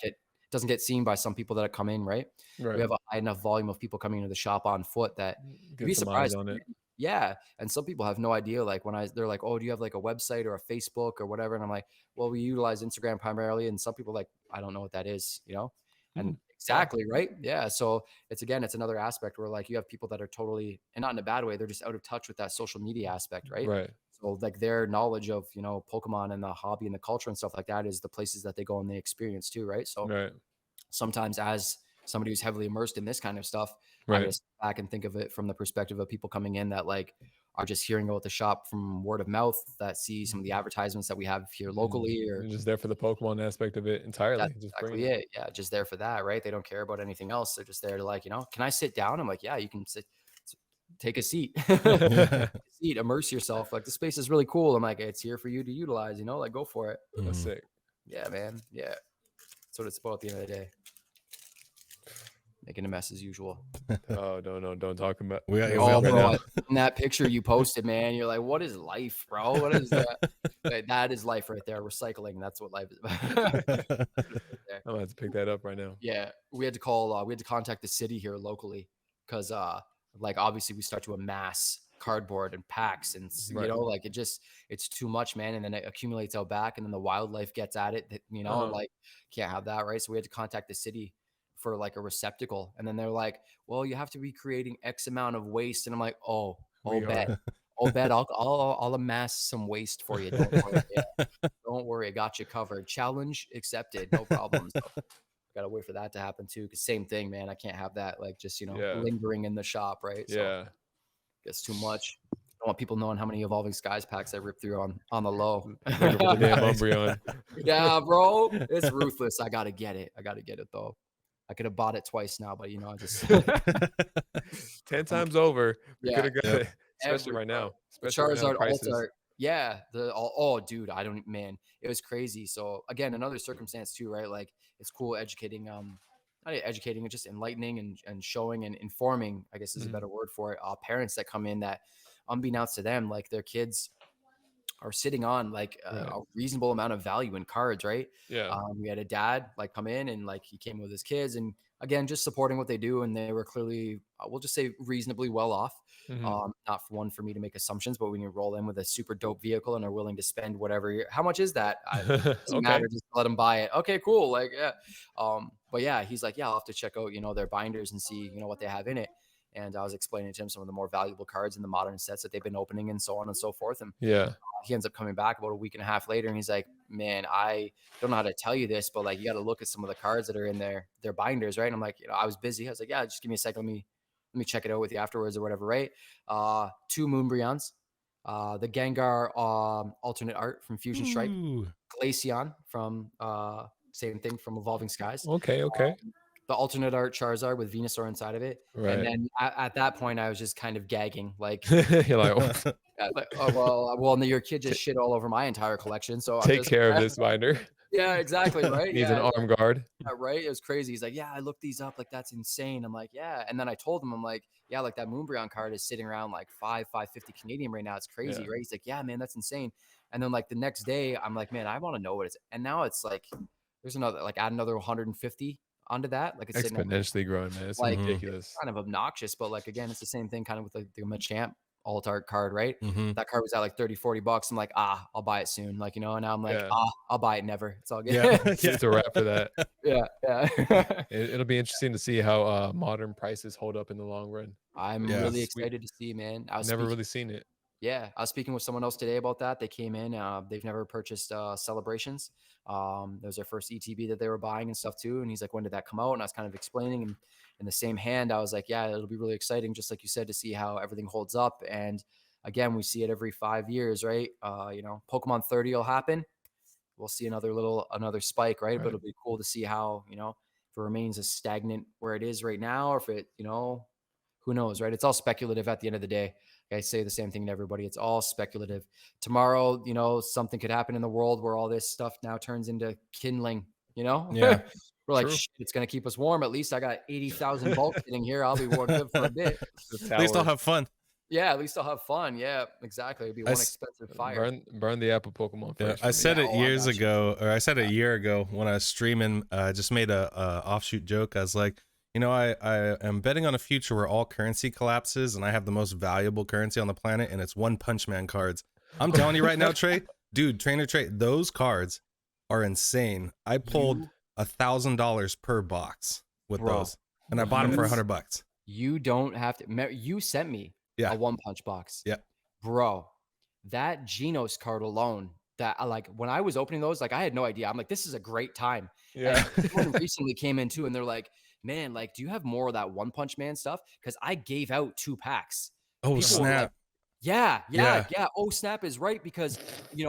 doesn't get seen by some people that come in, right? Right. We have a high enough volume of people coming into the shop on foot that you'd be Get some eyes surprised. on it. Yeah. And some people have no idea. Like they're like, oh, do you have like a website or a Facebook or whatever? And I'm like, well, we utilize Instagram primarily. And some people like, I don't know what that is, you know? And exactly, right? Yeah. So it's another aspect where like you have people that are totally, and not in a bad way, they're just out of touch with that social media aspect, right? Right. So like their knowledge of, you know, Pokemon and the hobby and the culture and stuff like that is the places that they go and they experience too, right? So Right. sometimes as somebody who's heavily immersed in this kind of stuff, I Right. gotta step back and think of it from the perspective of people coming in that like are just hearing about the shop from word of mouth, that see some of the advertisements that we have here locally, or You're just there for the Pokemon aspect of it entirely. that's Just exactly bring it. it. Yeah, just there for that, right? They don't care about anything else. They're just there to like, you know, can I sit down? I'm like, yeah, you can sit, take a seat. Seat, immerse yourself. Like the space is really cool. I'm like, it's here for you to utilize, you know, like go for it. That's sick. Yeah, man. Yeah. That's what it's about at the end of the day. Making a mess as usual. Oh, no, don't talk about. We got you. Oh, Right bro, now. in that picture you posted, man, you're like, what is life, bro? What is that? That is life right there. Recycling. That's what life is about. I'm gonna have to pick that up right now. Yeah, we had to contact the city here locally because, like, obviously we start to amass cardboard and packs, and you know, like it's too much, man, and then it accumulates out back, and then the wildlife gets at it, you know, like can't have that, right? So we had to contact the city for like a receptacle, and then they're like, well, you have to be creating X amount of waste, and I'm like, oh bet I'll amass some waste for you, don't worry. Yeah. Don't worry, I got you covered. Challenge accepted, no problem. So gotta wait for that to happen too, because same thing, man, I can't have that like just, you know, lingering in the shop, right? So gets too much. I don't want people knowing how many Evolving Skies packs I ripped through on the low. The damn Umbreon. Yeah, bro, it's ruthless. I gotta get it though. I could have bought it twice now, but you know, I just 10 times over. We could have got it, especially right now. Especially Charizard prices. Alt-Art. Yeah, oh dude, man, it was crazy. So again, another circumstance too, right? Like it's cool educating, not educating, it's just enlightening and showing and informing, I guess is a better word for it. Parents that come in that, unbeknownst to them, like their kids are sitting on like a reasonable amount of value in cards, right? Yeah. We had a dad like come in and like he came with his kids, and again, just supporting what they do, and they were clearly, we'll just say, reasonably well off. Not for one for me to make assumbs, but when you roll in with a super dope vehicle and are willing to spend whatever, how much is that? It doesn't matter, just let them buy it. Okay, cool. Like, yeah. But yeah, he's like, yeah, I'll have to check out, you know, their binders and see, you know, what they have in it. And I was explaining to him some of the more valuable cards in the modern sets that they've been opening and so on and so forth. And he ends up coming back about a week and a half later, and he's like, man, I don't know how to tell you this, but like, you got to look at some of the cards that are in their binders, right? And I'm like, you know, I was busy. I was like, yeah, just give me a second. Let me check it out with you afterwards or whatever, right? 2 Moonbreons, the Gengar alternate art from Fusion Strike, Glaceon from same thing from Evolving Skies. Okay. The alternate art Charizard with Venusaur inside of it. Right. And then at that point, I was just kind of gagging. Like, you're like, oh, well, your kid just shit all over my entire collection. So take care of this binder. Yeah, exactly. Right. Needs an arm guard. Yeah, right. It was crazy. He's like, yeah, I looked these up. Like, that's insane. I'm like, yeah. And then I told him, I'm like, yeah, like that Moonbreon card is sitting around like 550 Canadian right now. It's crazy, right? He's like, yeah, man, that's insane. And then like the next day, I'm like, man, I want to know what it's. And now it's like, there's another, like add another 150 onto that. Like it's exponentially growing, man. It's like ridiculous. It's kind of obnoxious, but like, again, it's the same thing kind of with like the Machamp alt art card, right? That card was at like 30-40 bucks. I'm like, I'll buy it soon. Like, you know, and now I'm like, I'll buy it never. It's all good. It's a wrap for that. Yeah. It'll be interesting to see how modern prices hold up in the long run. I'm really excited to see, man. I've never really seen it. Yeah, I was speaking with someone else today about that. They came in, they've never purchased Celebrations. That was their first ETB that they were buying and stuff too. And he's like, when did that come out? And I was kind of explaining, and in the same hand, I was like, yeah, it'll be really exciting, just like you said, to see how everything holds up. And again, we see it every 5 years, right? You know, Pokemon 30 will happen. We'll see another spike, right? But it'll be cool to see how, you know, if it remains as stagnant where it is right now, or if it, you know, who knows, right? It's all speculative at the end of the day. I say the same thing to everybody. It's all speculative. Tomorrow, you know, something could happen in the world where all this stuff now turns into kindling, you know? Yeah. We're like, it's going to keep us warm. At least I got 80,000 volts sitting here. I'll be warm good for a bit. At least I'll have fun. Yeah, at least I'll have fun. Yeah, exactly. It'd be I one s- expensive fire. Burn the apple Pokemon Yeah, first I for me. said Yeah, it oh, I years got you. ago, or I said it a year ago when I was streaming. I just made a offshoot joke. I was like, you know, I am betting on a future where all currency collapses and I have the most valuable currency on the planet, and it's One Punch Man cards. I'm telling you right now, Trey, dude, Trainer Tre, those cards are insane. I pulled You, $1,000 per box with bro, those, and I bought them for you $100. you don't have to. You sent me Yeah, a One Punch box, yeah. bro. That Genos card alone. That I like when I was opening those, like I had no idea. I'm like, this is a great time. Yeah. And someone recently came in too, and they're like, man, like, do you have more of that One Punch Man stuff? Because I gave out 2 packs. Oh People were like, snap! yeah, yeah, Yeah, yeah. Oh, snap is right because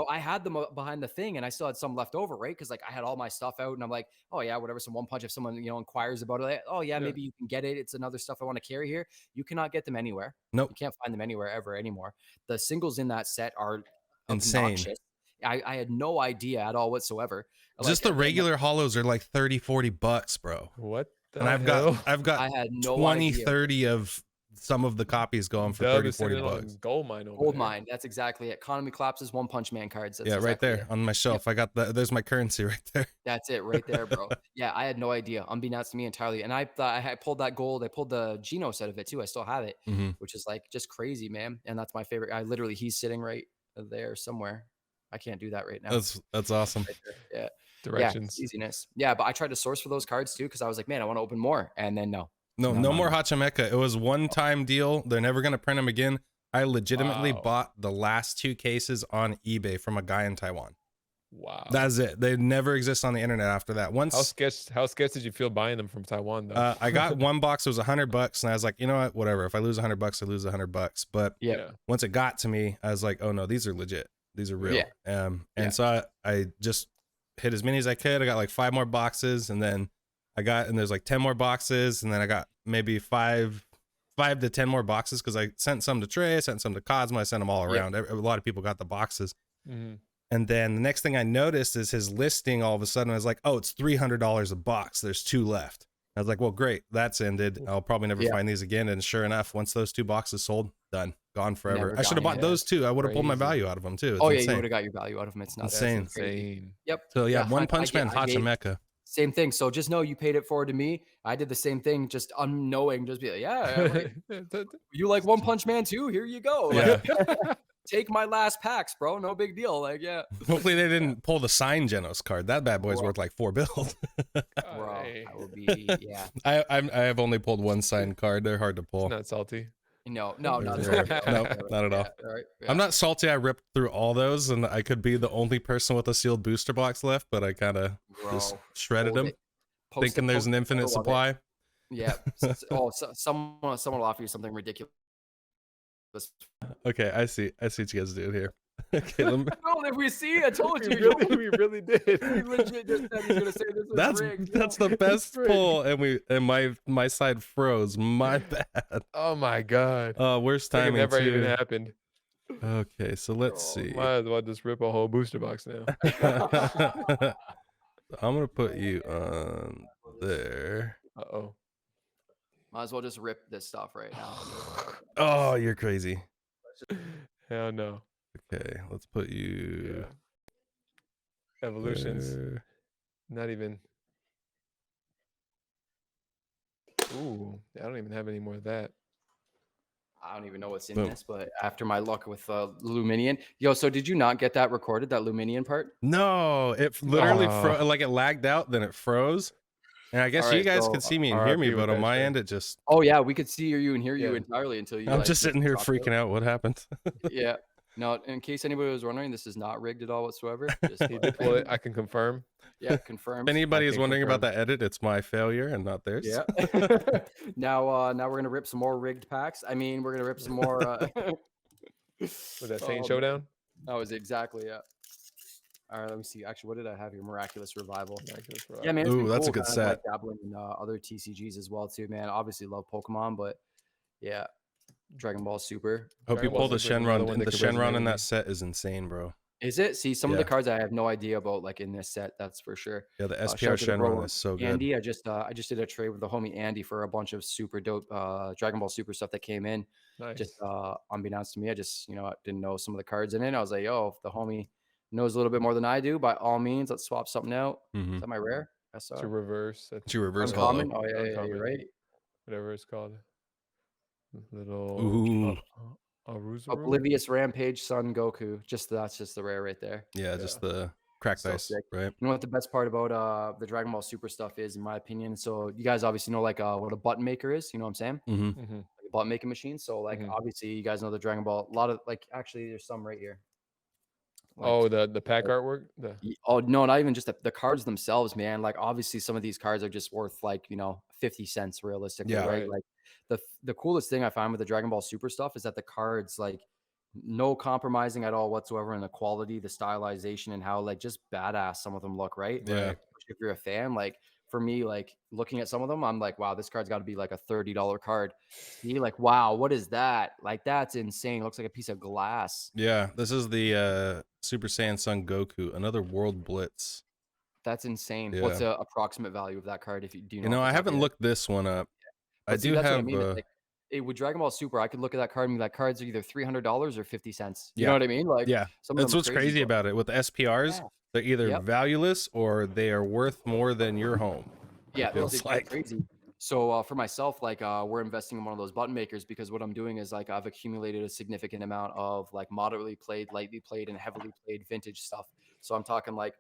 I had them behind the thing and I still had some left over, right? Because like I had all my stuff out and I'm like, oh yeah, whatever. Some One Punch. If someone inquires about it, like, oh yeah, Yeah. maybe you can get it. It's another stuff I want to carry here. You cannot get them anywhere. nope, You can't find them anywhere ever anymore. The singles in that set are insane. obnoxious. I had no idea at all whatsoever. Just Like the again, regular hollows are like 30-40 bucks, bro. What the And I've hell? got I had no 20 idea. 30 of some of the copies going for Dub 30 is 40 sitting on a bucks. gold mine over Gold there. mine. That's exactly it. Economy collapses. One Punch Man cards. That's Yeah, right exactly there it. on my shelf. I got there's my currency right there. That's it right there, bro. Yeah, I had no idea. Unbeknownst to me entirely. And I thought I pulled that gold. I pulled the Geno set of it too. I still have it, Mhm. which is like just crazy, man. And that's my favorite. He's sitting right there somewhere. I can't do that right now. That's awesome. Right there. Yeah. Directions. Yeah, easiness. Yeah, but I tried to source for those cards too because I was like, man, I want to open more. And then no. No more Hachimecha. It was one-time deal. They're never gonna print them again. I legitimately Wow. bought the last 2 cases on eBay from a guy in Taiwan. Wow. That's it. They never exist on the internet after that. Once How sketched did you feel buying them from Taiwan though? I got one box, it was $100, and I was like, you know what, whatever. If I lose $100, I lose $100. But Yeah. once it got to me, I was like, oh no, these are legit. These are real. Yeah. And so I just hit as many as I could. I got like 5 more boxes, and then there's like 10 more boxes, and then I got maybe 5 to 10 more boxes because I sent some to Trey, I sent some to Cosmo, I sent them all around. A lot of people got the boxes. Mhm. And then the next thing I noticed is his listing all of a sudden I was like, oh, it's $300 a box. There's 2 left. I was like, well, great. That's ended. I'll probably never find these again. And sure enough, once those 2 boxes sold, done, gone forever. Never I should have gone bought again. those too. I would have pulled my Crazy. value out of them too. It's Oh yeah, insane. you would have got your value out of them. It's not Insane. That's crazy. Insane. Yep. So yeah, One Punch Man I gave- Hachimecha. Same thing. So just know you paid it forward to me. I did the same thing, just unknowing. Just be like, yeah, you like One Punch Man too? Here you go. Like, take my last packs, bro. No big deal. Like, yeah. Hopefully they didn't pull the signed Genos card. That bad boy's worth like 4 bills. Bro, Hey. I will be, yeah. I have only pulled 1 signed card. They're hard to pull. It's not salty. No, Yeah. not No, not at all. Right, I'm not salty. I ripped through all those, and I could be the only person with a sealed booster box left, but I kind of just shredded hold them, it. Post thinking it, there's post an a infinite photo of it. supply. Yeah. Someone will offer you something ridiculous. Okay, I see what you guys do here. Okay, let me, No, if we see, I told you. We really did. He legit just said he's gonna say this was rigged. that's the best pull, and my side froze. My bad. Oh my god. Worst Like it timing never even too. happened. Okay, so let's see. Might as well just rip a whole booster box now. I'm gonna put you on there. Uh-oh. Might as well just rip this stuff right now. Oh, you're crazy. Hell no. Okay, let's put you Evolutions. there. Not even. Ooh, I don't even have any more of that. I don't even know what's in Boom. this, but after my luck with Luminion, so did you not get that recorded, that Luminion part? No, it literally Oh. like it lagged out, then it froze. And I guess All you right, guys so could see me and hear me, RIP with but on that my shit. end, it just. Oh yeah, we could see you and hear you Yeah. entirely until you. I'm like, just sitting here dropped freaking out. What happened? Yeah. No, in case anybody was wondering, this is not rigged at all whatsoever. Just He did pull it. I can confirm. Yeah, confirmed. If anybody is can wondering about confirm. that edit, it's my failure and not theirs. Yeah. Now we're gonna rip some more rigged packs. I mean, we're gonna rip some more. Was that Saint Oh, Showdown? That was exactly it. All right, let me see. Actually, what did I have here? Miraculous Revival. Miraculous Yeah, Revival. man. It's Ooh, been that's a cool good kind of, like, set. dabbling in other TCGs as well too, man. Obviously, love Pokemon, but yeah, Dragon Ball Super. Hope you Dragon Ball pull the Super is another Shenron. one And that the could resonate Shenron in with me. that set is insane, bro. Is it? See, some of the Yeah. cards I have no idea about, like, in this set, that's for sure. Yeah, the Shout SPR out to the Shenron bro is so good. Andy. I just did a trade with the homie Andy for a bunch of super dope Dragon Ball Super stuff that came in. Just Nice. unbeknownst to me, I just didn't know some of the cards in it. I was like, yo, if the homie knows a little bit more than I do, by all means, let's swap something out. Is Mhm. that my rare? To SR? reverse, It's your reverse holo. Uncommon? Oh yeah, yeah, you're uncommon, right. whatever it's called. Little Ooh. Aruzuru. Oblivious Rampage Sun Goku. That's just the rare right there. Yeah, Yeah. just the cracked So ice, sick. right? You know what the best part about the Dragon Ball Super stuff is, in my opinion? So you guys obviously know like what a button maker is, you know what I'm saying? Mhm. Mm-hmm. Like a button making machine. So like Mm-hmm. obviously you guys know the Dragon Ball. A lot of like actually there's some right here. Like Oh, the pack artwork. oh no, not even just the cards themselves, man. Like obviously some of these cards are just worth like 50 cents realistically, Yeah. right? Right. Like the coolest thing I find with the Dragon Ball Super stuff is that the cards like no compromising at all whatsoever in the quality, the stylization, and how like just badass some of them look, right? Yeah. Right. Especially if you're a fan, like for me, like looking at some of them, I'm like, wow, this card's got to be like a $30 card. See, like, wow, what is that? Like, that's insane. It looks like a piece of glass. Yeah, this is the Super Saiyan Son Goku, another World Blitz. That's insane. Yeah. What's the approximate value of that card? If you do, You know, off the I top of haven't your head? looked this one up. I But see, do that's what I have mean. It's like with Dragon Ball Super, I could look at that card and be like, cards are either $300 or 50 cents. You know yeah. what I mean? Like Yeah. some of That's them are what's crazy. crazy about it. With the SPRs, Yeah. they're either Yep. valueless or they are worth more than your home. Yeah, It feels they're like. crazy. So for myself, like we're investing in one of those button makers because what I'm doing is like I've accumulated a significant amount of like moderately played, lightly played, and heavily played vintage stuff. So I'm talking like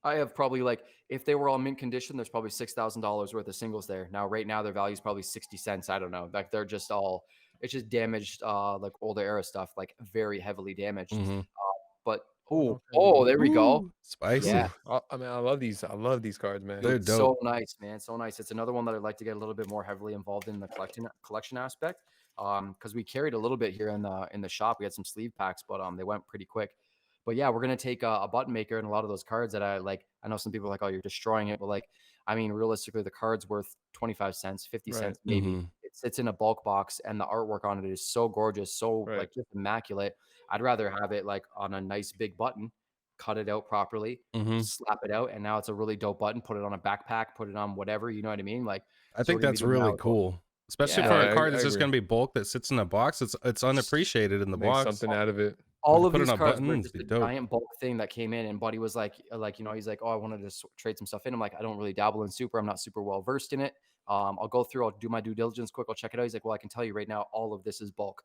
I have probably like if they were all mint condition, there's probably $6,000 worth of singles there. Now, right now, their value is probably 60 cents. I don't know. Like they're just all it's just damaged, like older era stuff, like very heavily damaged. Mhm. But Oh, oh, there we go. Ooh, spicy. Yeah. I mean, I love these. I love these cards, man. They're Dude, dope. so nice, man. So nice. It's another one that I'd like to get a little bit more heavily involved in the collection aspect. Because we carried a little bit here in the shop. We had some sleeve packs, but they went pretty quick. But yeah, we're gonna take a button maker and a lot of those cards that I like. I know some people are like, oh, you're destroying it, but like, I mean, realistically, the card's worth 25 cents, 50 Right. cents, maybe. Mhm. It sits in a bulk box, and the artwork on it is so gorgeous, so Right. like just immaculate. I'd rather have it like on a nice big button, cut it out properly, Mhm. slap it out, and now it's a really dope button. Put it on a backpack, put it on whatever, you know what I mean? Like, I so we're think gonna be that's doing that really with both. cool. Especially Yeah. for No, a I card that's just agree. gonna be bulk that sits in a box. It's unappreciated in the Make box. something out of it. All of put it these on a cards button, were it'd just be a dope. giant bulk thing that came in, and Buddy was like, he's like, oh, I wanted to trade some stuff in. I'm like, I don't really dabble in super. I'm not super well versed in it. I'll go through. I'll do my due diligence quick. I'll check it out. He's like, well, I can tell you right now, all of this is bulk.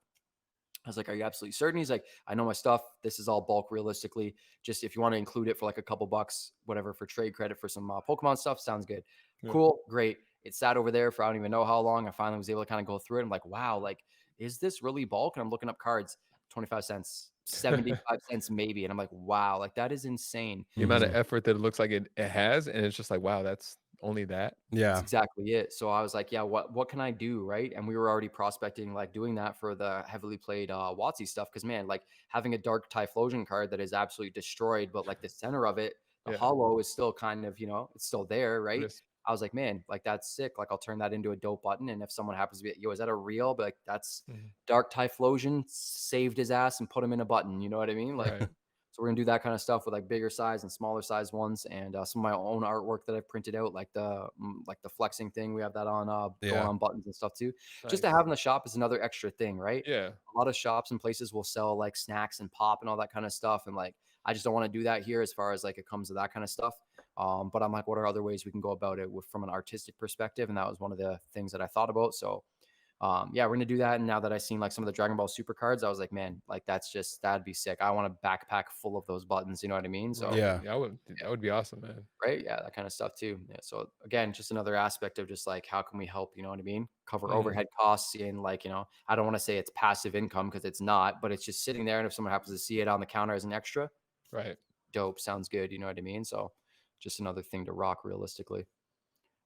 I was like, are you absolutely certain? He's like, I know my stuff. This is all bulk realistically. Just if you want to include it for like a couple bucks, whatever, for trade credit for some Pokemon stuff, sounds good. Yeah. Cool. Great. It sat over there for I don't even know how long. I finally was able to kind of go through it. I'm like, wow, like, is this really bulk? And I'm looking up cards, 25 cents, 75 cents maybe. And I'm like, wow, like that is insane. The amount of Mhm. effort that it looks like it has, and it's just like, wow, that's only that. That's Yeah. exactly it. So I was like, yeah, what can I do? Right. And we were already prospecting, like doing that for the heavily played WotC stuff. Cause man, like having a dark Typhlosion card that is absolutely destroyed, but like the center of it, the Yeah. hollow is still kind of, it's still there, right? Yes. I was like, man, like that's sick. Like I'll turn that into a dope button. And if someone happens to be, yo, is that a real? But like that's Mhm. dark Typhlosion saved his ass and put him in a button. You know what I mean? Like Right. so we're gonna do that kind of stuff with like bigger size and smaller size ones, and some of my own artwork that I've printed out, like the flexing thing. We have that on going Yeah. on buttons and stuff too. Just to Nice. have in the shop is another extra thing, right? Yeah. A lot of shops and places will sell like snacks and pop and all that kind of stuff, and like I just don't want to do that here as far as like it comes to that kind of stuff. But I'm like, what are other ways we can go about it from an artistic perspective? And that was one of the things that I thought about. So yeah, we're gonna do that. And now that I've seen like some of the Dragon Ball Super cards, I was like, man, like that'd be sick. I want a backpack full of those buttons. You know what I mean? So Right. Yeah. Yeah, that would be awesome, man. right, yeah, that kind of stuff too. Yeah. So again, just another aspect of just like how can we help? You know what I mean? Cover Mhm. overhead costs in like I don't want to say it's passive income because it's not, but it's just sitting there. And if someone happens to see it on the counter as an extra, Right. dope, sounds good. You know what I mean? So just another thing to rock realistically.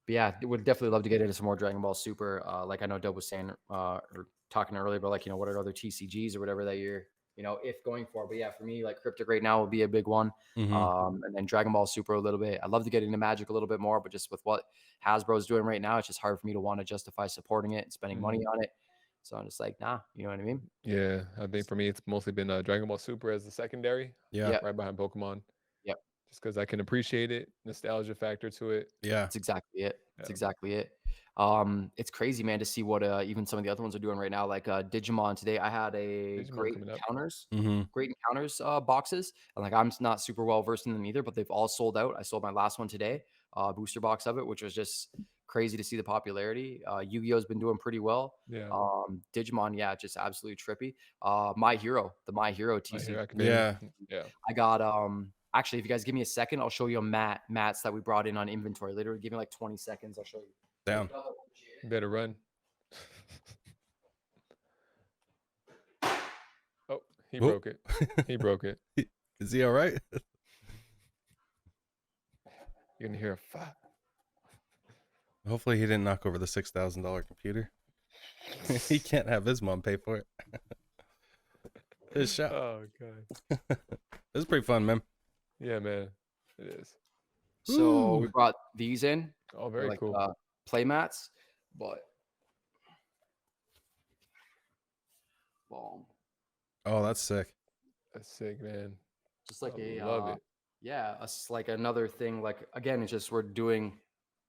But yeah, would definitely love to get into some more Dragon Ball Super. Like I know Dope was saying or talking earlier about like, what are other TCGs or whatever that you're, if going for. But yeah, for me, like Cryptic right now will be a big one. Mhm. And then Dragon Ball Super a little bit. I'd love to get into Magic a little bit more, but just with what Hasbro's doing right now, it's just hard for me to want to justify supporting it and spending money on it. So I'm just like, nah, you know what I mean? Yeah, I think for me, it's mostly been Dragon Ball Super as the secondary, Yeah. Yep. right behind Pokemon, Yep. just because I can appreciate it, nostalgia factor to it. Yeah. That's exactly it. That's Yeah, exactly it. It's crazy, man, to see what even some of the other ones are doing right now. Like Digimon today, I had a Digimon coming up. Mm-hmm. Great Encounters boxes. And like I'm not super well versed in them either, but they've all sold out. I sold my last one today, booster box of it, which was just crazy to see the popularity. Yu-Gi-Oh's been doing pretty well. Yeah, Digimon, yeah, just absolutely trippy. The My Hero My TCG. Hero Academia. Yeah. Yeah, I got actually, if you guys give me a second, I'll show you a mats that we brought in on inventory. Literally, give me like 20 seconds. I'll show you. Down. better run. Oh, he Whoop. broke it. He broke it. Is he all right? You're gonna hear a fuck. Hopefully he didn't knock over the $6,000 computer. He can't have his mom pay for it. His shop. Oh god. This is pretty fun, man. Yeah, man. It is. So we Ooh. brought these in. Oh, They're very like cool. play mats, but boom, Oh, that's sick. That's sick, man. just like I a love it. yeah, like another thing. Like again, it's just we're doing,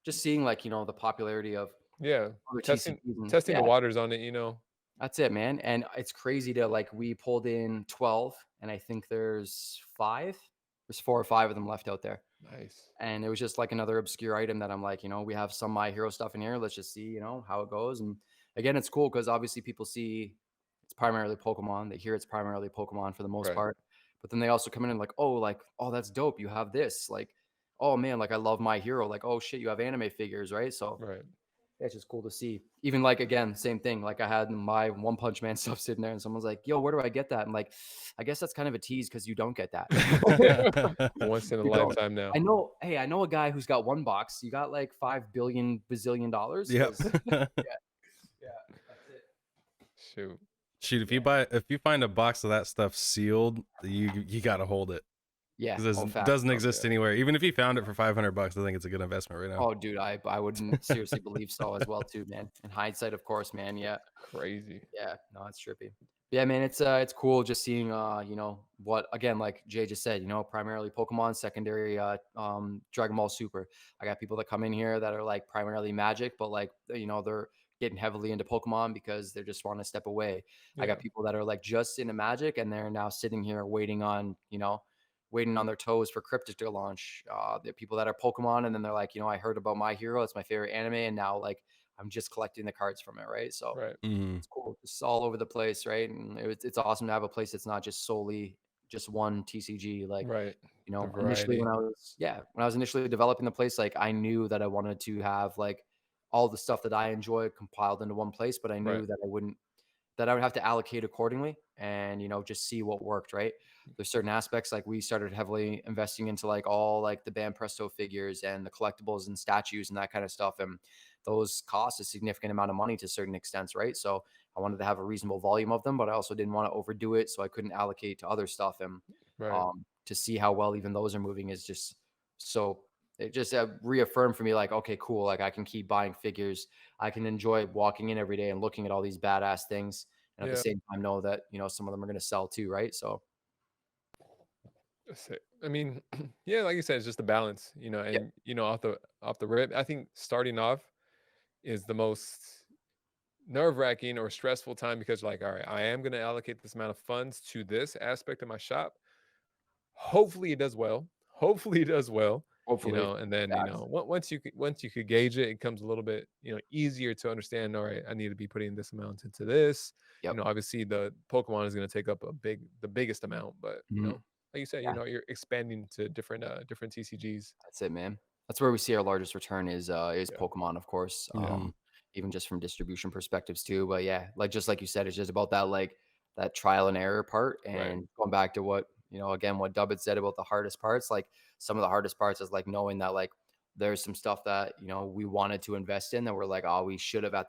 just seeing like the popularity of Yeah, other testing TCGs and testing yeah, the waters on it. You know. that's it, man. And it's crazy to like we pulled in 12, and I think there's 5. There's 4 or 5 of them left out there. Nice. And it was just like another obscure item that I'm like, we have some My Hero stuff in here. Let's just see, how it goes. And again, it's cool because obviously people see it's primarily Pokemon. They hear it's primarily Pokemon for the most Right. part. But then they also come in and like, oh, that's dope. You have this. Like, oh man, like I love My Hero. Like, oh shit, you have anime figures, right? So Right. it's just cool to see. Even like again, same thing. Like I had my One Punch Man stuff sitting there, and someone's like, "Yo, where do I get that?" I'm like, "I guess that's kind of a tease because you don't get that." Once in a You don't. lifetime now. I know. Hey, I know a guy who's got one box. You got like 5 billion bazillion dollars. Yep. Yeah, that's it. Shoot. Shoot, if you find a box of that stuff sealed, you gotta hold it. Yeah, Because it doesn't exist anywhere. Even if you found it for $500, I think it's a good investment right now. Oh, dude, I wouldn't seriously believe so as well too, man. In hindsight, of course, man. Yeah. Crazy. Yeah, no, it's trippy. Yeah, man, it's cool just seeing what again, like Jay just said, primarily Pokemon, secondary Dragon Ball Super. I got people that come in here that are like primarily Magic, but like they're getting heavily into Pokemon because they just want to step away. I Yeah. got people that are like just into Magic and they're now sitting here waiting on their toes for Cryptic to launch. There are people that are Pokemon and then they're like, I heard about My Hero, it's my favorite anime, and now like I'm just collecting the cards from it, right? So Right. Mhm. it's cool. It's all over the place, right? And it's awesome to have a place that's not just solely just one TCG. Like, Right. The initially variety. when I was initially developing the place, like I knew that I wanted to have like all the stuff that I enjoy compiled into one place, but I Right. knew that I would have to allocate accordingly and just see what worked, right? There's certain aspects like we started heavily investing into like all like the Band Presto figures and the collectibles and statues and that kind of stuff, and those cost a significant amount of money to certain extents, right? So I wanted to have a reasonable volume of them, but I also didn't want to overdo it, so I couldn't allocate to other stuff. And Right. to see how well even those are moving is just so it just reaffirmed for me like, okay, cool, like I can keep buying figures, I can enjoy walking in every day and looking at all these badass things, and at the Yeah. same time know that some of them are going to sell too, right? So That's it. I mean, yeah, like you said, it's just a balance, yeah, and off the rip, I think starting off is the most nerve-wracking or stressful time because like, all right, I am going to allocate this amount of funds to this aspect of my shop. Hopefully it does well. Hopefully it does well. hopefully. And then Facts. once you could gauge it, it comes a little bit easier to understand. All right, I need to be putting this amount into this. Yep. Obviously the Pokemon is going to take up the biggest amount, but Mhm. like you said, Yeah. you're expanding to different TCGs. That's it, man. That's where we see our largest return is Yeah, Pokemon, of course. Mhm. Even just from distribution perspectives too. But yeah, like just like you said, it's just about that like that trial and error part. right, And going back to what again, what Dub had said about the hardest parts, like some of the hardest parts is like knowing that like there's some stuff that we wanted to invest in that we're like, oh, we should have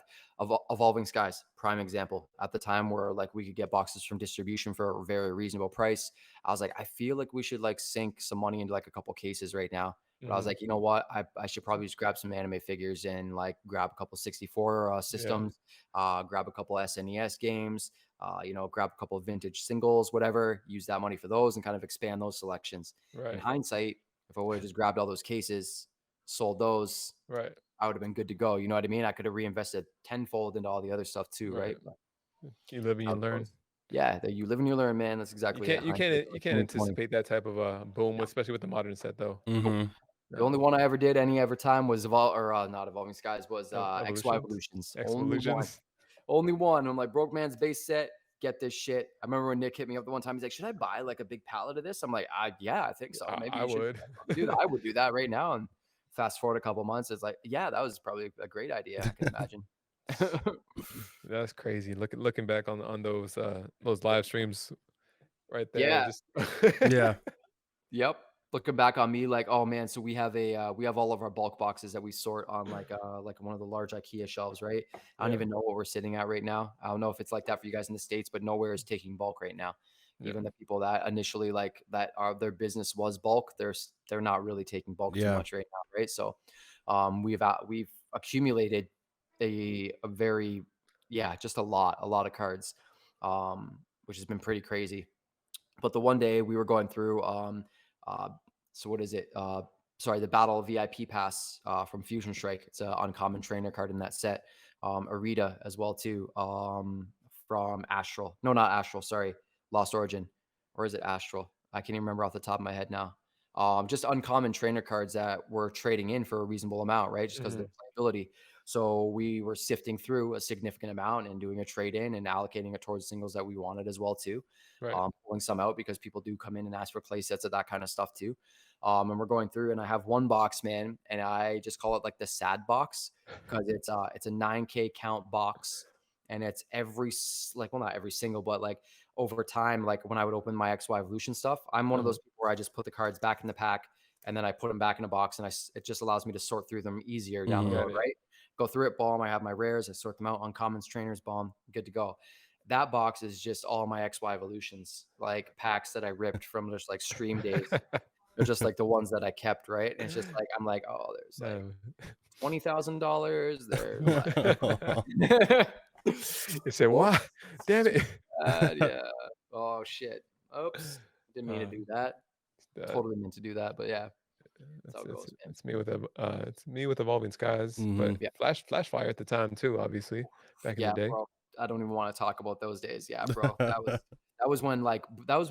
Evolving Skies, prime example. At the time where like we could get boxes from distribution for a very reasonable price, I was like, I feel like we should like sink some money into like a couple cases right now. But I was like, you know what? I should probably just grab some anime figures and like grab a couple 64 Yeah. systems, grab a couple SNES games, you know, grab a couple of vintage singles, whatever, use that money for those and kind of expand those selections. In Right. hindsight, if I would have just grabbed all those cases, sold those, Right. I would have been good to go. You know what I mean? I could have reinvested tenfold into all the other stuff too, Right. right? But You live and how you it learn. goes. Yeah, you live and you learn, man. That's You exactly it. can't you Hindsight's can't you always can't 20/20. anticipate that type of boom, Yeah. especially with the modern set though. Nope. Mm-hmm. The only No. one I ever did any ever time was not Evolving Skies, was XY Evolutions. Evolutions. Only one. Evolutions. Only one. I'm like, broke man's base set, get this shit. I remember when Nick hit me up the one time, he's like, should I buy like a big pallet of this? I'm like, yeah, I think so. Maybe I you should would. do that. I would do that right now. And fast forward a couple months, it's like, yeah, that was probably a great idea. I can imagine. That's crazy. Looking back on those live streams right there. Yeah. Just Yeah. Yep. Looking back on me, like, oh man, so we have we have all of our bulk boxes that we sort on like one of the large IKEA shelves, right? I don't Yeah. even know what we're sitting at right now. I don't know if it's like that for you guys in the States, but nowhere is taking bulk right now. Yeah. Even the people that initially like that are their business was bulk, they're not really taking bulk too Yeah. much right now, right? So we've accumulated a very just a lot of cards, which has been pretty crazy. But the one day we were going through, uh, so what is it? Sorry, the Battle VIP Pass from Fusion Strike. It's an uncommon trainer card in that set. Arita as well too, from Astral. No, not Astral. Sorry, Lost Origin, or is it Astral? I can't even remember off the top of my head now. Just uncommon trainer cards that we're trading in for a reasonable amount, right? Just because of their playability. So we were sifting through a significant amount and doing a trade in and allocating it towards singles that we wanted as well too. Right. Pulling some out because people do come in and ask for play sets of that kind of stuff too. And we're going through, and I have one box, man, and I just call it like the sad box because it's a 9K count box, and it's not every single, but like over time, like when I would open my XY Evolution stuff, I'm one of those people where I just put the cards back in the pack and then I put them back in a box, and it just allows me to sort through them easier down the Mhm. road, right? Go through it, bomb. I have my rares, I sort them out, uncommons, trainers, bomb, good to go. That box is just all my XY Evolutions, like packs that I ripped from just like stream days. They're just like the ones that I kept, right? And it's just like I'm like, oh, there's like $20,000. There's like You said, "Why? Damn it!" yeah. Oh shit. Oops. Didn't mean to do that. Totally meant to do that, but yeah, that's how it goes, man. It's me with Evolving Skies, but Mhm. Yeah. Flash Fire at the time too, obviously back in the Yeah, day. bro. I don't even want to talk about those days. Yeah, bro. That was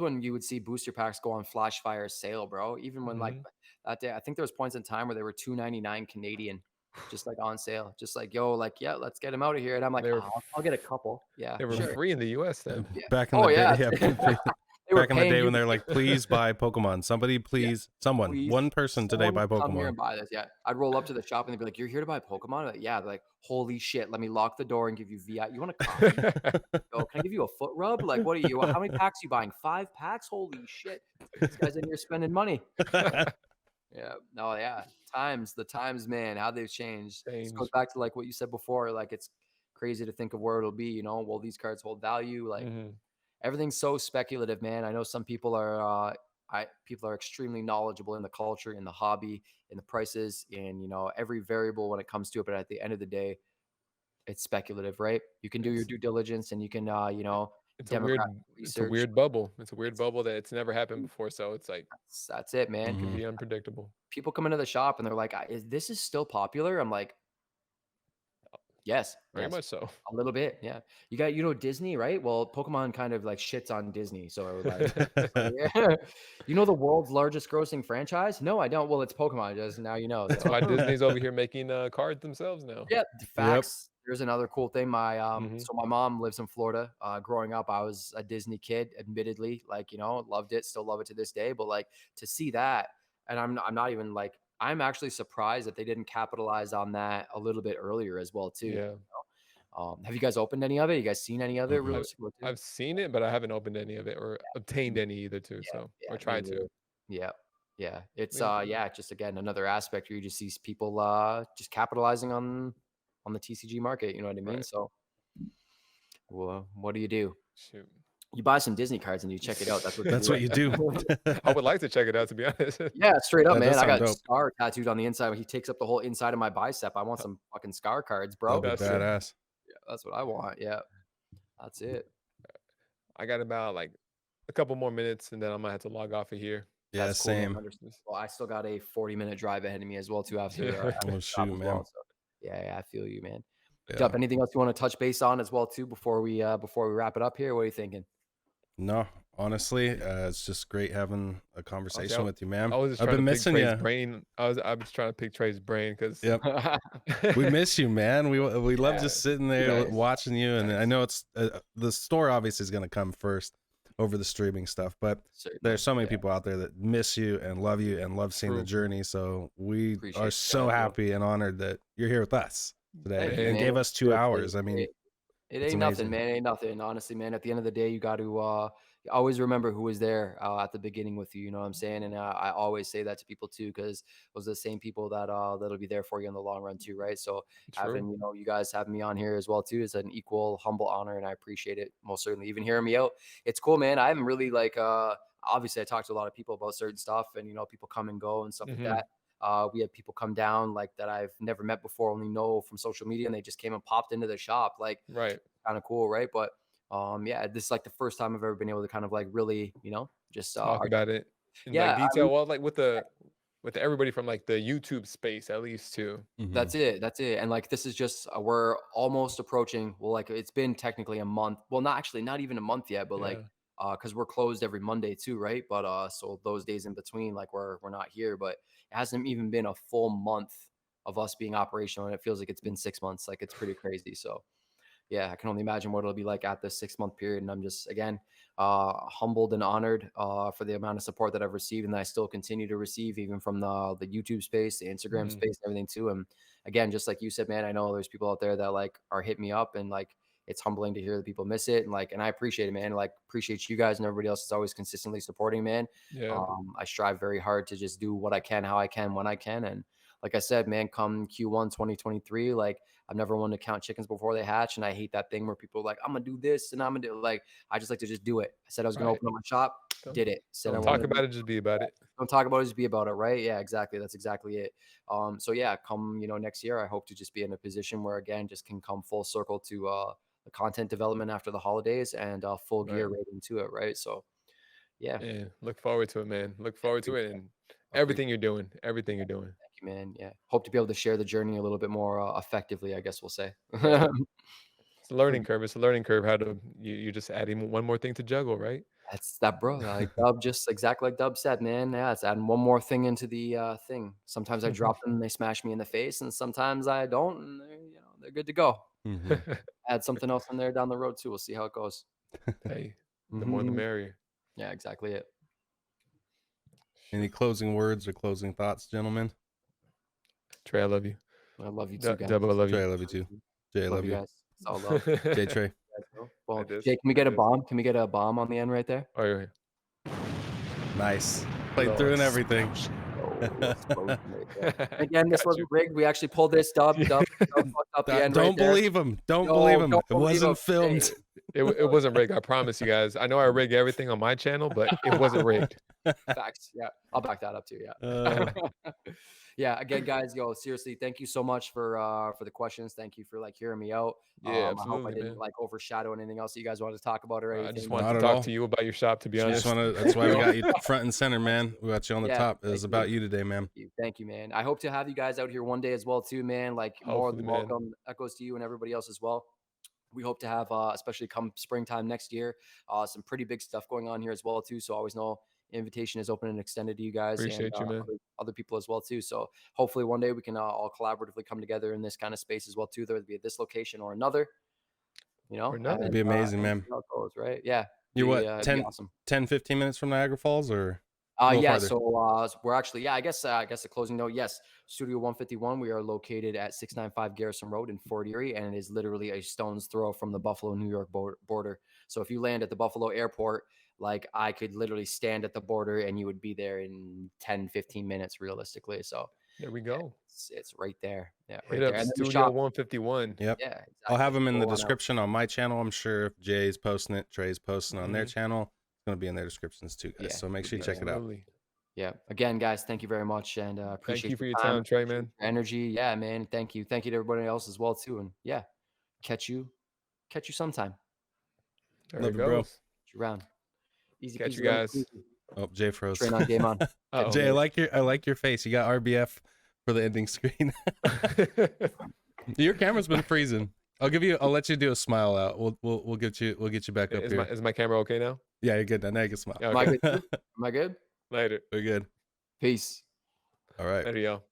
when you would see booster packs go on Flash Fire sale, bro. Even when like that day, I think there was points in time where they were 2.99 Canadian, just like on sale. Just like, yo, like, yeah, let's get him out of here. And I'm like, They were I'll get a couple. Yeah, they were sure. free in the US then. Yeah. Back in Oh the day, yeah. yeah. They were Back in the paying day you when they're like, please buy Pokemon. Somebody, please, someone, please, one person today buy someone come here Pokemon. and buy this. Yeah. I'd roll up to the shop and they'd be like, you're here to buy Pokemon? I'm like, yeah. They're like, holy shit, let me lock the door and give you VI. You want a coffee? Yo, can I give you a foot rub? Like, what are you? How many packs are you buying? 5 packs? Holy shit. These guys in here spending money. Yeah. No, yeah. The times, man, how they've changed. This goes back to like what you said before. Like, it's crazy to think of where it'll be, you know, will these cards hold value? Like, everything's so speculative, man. I know some people are people are extremely knowledgeable in the culture, in the hobby, in the prices, in every variable when it comes to it. But at the end of the day, it's speculative, right? You can do your It's due diligence and you can it's a weird demographic it's a research. weird bubble. It's a weird bubble that it's never happened before, so it's like That's it, man. it can Mhm. be unpredictable. People come into the shop and they're like, "Is this still popular?" I'm like, yes, Very yes, much so. a little bit, yeah. You got Disney, right? Well, Pokemon kind of like shits on Disney, so like, yeah. You know the world's largest grossing franchise? No, I don't. Well, it's Pokemon. Just now you know. That's So why Disney's over here making cards themselves now. yeah, Yep. facts. Here's another cool thing. My Mhm. so my mom lives in Florida. Growing up, I was a Disney kid, admittedly. Like, loved it, still love it to this day. But like to see that, and I'm not even like I'm actually surprised that they didn't capitalize on that a little bit earlier as well, too. Yeah. Have you guys opened any of it? You guys seen any of it? Mm-mm. Realistically, too? I've seen it, but I haven't opened any of it or obtained any either too, Yeah, so or yeah, me tried to. neither. Yeah, yeah. It's Me just again another aspect where you just see people just capitalizing on the TCG market. You know what I mean? Right. So, well, what do you do? Shoot. You buy some Disney cards and you check it out. That's what you That's do. what you do. I would like to check it out, to be honest. Yeah, straight up, That man. does I sound got dope. Scar tattooed on the inside. He takes up the whole inside of my bicep. I want some fucking Scar cards, bro. That'd be That's it. badass. Yeah, that's what I want. Yeah, that's it. I got about like a couple more minutes, and then I might have to log off of here. Yeah, That's cool, man. same. Understood. Well, I still got a 40-minute drive ahead of me as well, too, after Yeah. Oh the shoot, job as man. well. So, yeah, I feel you, man. Yeah. Dub, anything else you want to touch base on as well, too, before we wrap it up here? What are you thinking? No, honestly, it's just great having a conversation with you, man. I was just I've trying been to pick missing Trey's you. brain. I was trying to pick Trey's brain because Yep. We miss you, man. We love Yeah, just sitting there nice. watching you, and Nice. I know it's the store obviously is going to come first over the streaming stuff, but Certainly. there's so many Yeah. people out there that miss you and love you and love seeing the True. journey. So we Appreciate are you so guys, bro. happy and honored that you're here with us today Thank you, and man. gave us 2 Seriously, hours. I mean, it it's ain't nothing, amazing. man. It ain't nothing. Honestly, man. At the end of the day, you got to always remember who was there at the beginning with you. You know what I'm saying? And I always say that to people too, because those are the same people that that'll be there for you in the long run too, right? So having you guys have me on here as well too is an equal humble honor, and I appreciate it most certainly. Even hearing me out, it's cool, man. I haven't really like obviously I talked to a lot of people about certain stuff, and people come and go and stuff like that. We had people come down like that I've never met before, only know from social media, and they just came and popped into the shop. Like, Right. kind of cool, right? But yeah, this is like the first time I've ever been able to kind of like really, just Talk about it in yeah, like detail. Well, like with everybody from like the YouTube space, at least too. That's it. And like this is just we're almost approaching. Well, like it's been technically a month. Well, not even a month yet, but like because we're closed every Monday too, right? But so those days in between, like we're not here, but it hasn't even been a full month of us being operational, and it feels like it's been 6 months. Like it's pretty crazy. So yeah, I can only imagine what it'll be like at this 6 month period. And I'm just, again, humbled and honored for the amount of support that I've received and that I still continue to receive, even from the YouTube space, the Instagram space, and everything too. And again, just like you said, man, I know there's people out there that like are hitting me up, and like it's humbling to hear that people miss it. And I appreciate it, man. Like appreciate you guys and everybody else is always consistently supporting, man. Yeah. I strive very hard to just do what I can, how I can, when I can. And like I said, man, come Q1 2023, like I've never wanted to count chickens before they hatch. And I hate that thing where people are like, I'm going to do this and I'm going to do like, I just like to just do it. I said I was going to open up my shop, did it. Said Don't I talk wanted about it, just be about it. Don't talk about it, just be about it, right? Yeah, exactly. That's exactly it. So yeah, come, next year, I hope to just be in a position where again, just can come full circle to the content development after the holidays and full gear right into it, right? So yeah. Look forward to it, man. Look forward to it and everything you're doing. Everything you're doing. Thank you, man. Yeah. Hope to be able to share the journey a little bit more effectively, I guess we'll say. It's a learning curve. It's a learning curve. How to you're just adding one more thing to juggle, right? That's that, bro. Like Dub, just exactly like Dub said, man. Yeah, it's adding one more thing into the thing. Sometimes I drop them and they smash me in the face, and sometimes I don't, and they're good to go. Add something else in there down the road too. We'll see how it goes. Hey, the more the merrier. Yeah, exactly it. Any closing words or closing thoughts, gentlemen? Trey, I love you. I love you too, guys. Double, I love you. Trey, I love you too. Jay, I love you. Guys. It's all love. Jay, Trey. Well, Jay, can we get a bomb? Can we get a bomb on the end right there? Oh, yeah. Nice. Played through and everything. Again, this wasn't rigged. We actually pulled this Dub fucked up the end. Don't believe him. Don't believe him. It wasn't filmed. It wasn't rigged. I promise you guys. I know I rig everything on my channel, but it wasn't rigged. Facts. Yeah, I'll back that up too. Yeah. Yeah. Again, guys, seriously, thank you so much for the questions. Thank you for like hearing me out. Yeah, absolutely, I hope I didn't like overshadow anything else that you guys wanted to talk about or anything. I just wanted to talk to you about your shop, to be honest. That's why we got you front and center, man. We got you on the top. It was about you today, man. Thank you, man. I hope to have you guys out here one day as well, too, man. Like more than welcome. That goes to you and everybody else as well. We hope to have, especially come springtime next year, some pretty big stuff going on here as well, too. So always know invitation is open and extended to you guys. Appreciate you, man. Other people as well, too. So hopefully one day we can all collaboratively come together in this kind of space as well, too. Whether it be at this location or another. It'd be amazing, man. How it goes, right? Yeah. You're what, 10, 15 minutes from Niagara Falls or? Yeah, farther? so we're actually, I guess a closing note. Yes, Studio 151. We are located at 695 Garrison Road in Fort Erie, and it is literally a stone's throw from the Buffalo, New York border. So if you land at the Buffalo airport, like I could literally stand at the border and you would be there in 10, 15 minutes realistically. So There we go. It's right there. Yeah, Hit right up there. And then the Studio shop. 151. Yep. Yeah, exactly. I'll have them in the Go on out. description on my channel. I'm sure if Jay's posting it, Trey's posting on their channel, it's going to be in their descriptions too, guys. Yeah, So make sure you check it out. Yeah. Again, guys, thank you very much, and appreciate Thank you for your your time, Trey, man. your energy. Yeah, man. Thank you. Thank you to everybody else as well too. And yeah, catch you sometime. There Love it it, bro. Catch you around. Easy. Catch peasy, you lemon guys. squeezy. Oh, Jay froze. Train on, game on. Uh-oh. Jay, I like your face. You got RBF for the ending screen. Your camera's been freezing. I'll let you do a smile out. We'll get you back up here. Is my camera okay now? Yeah, you're good. Now you can smile. Okay. Am I good? Am I good? Later. We're good. Peace. All right. There you go.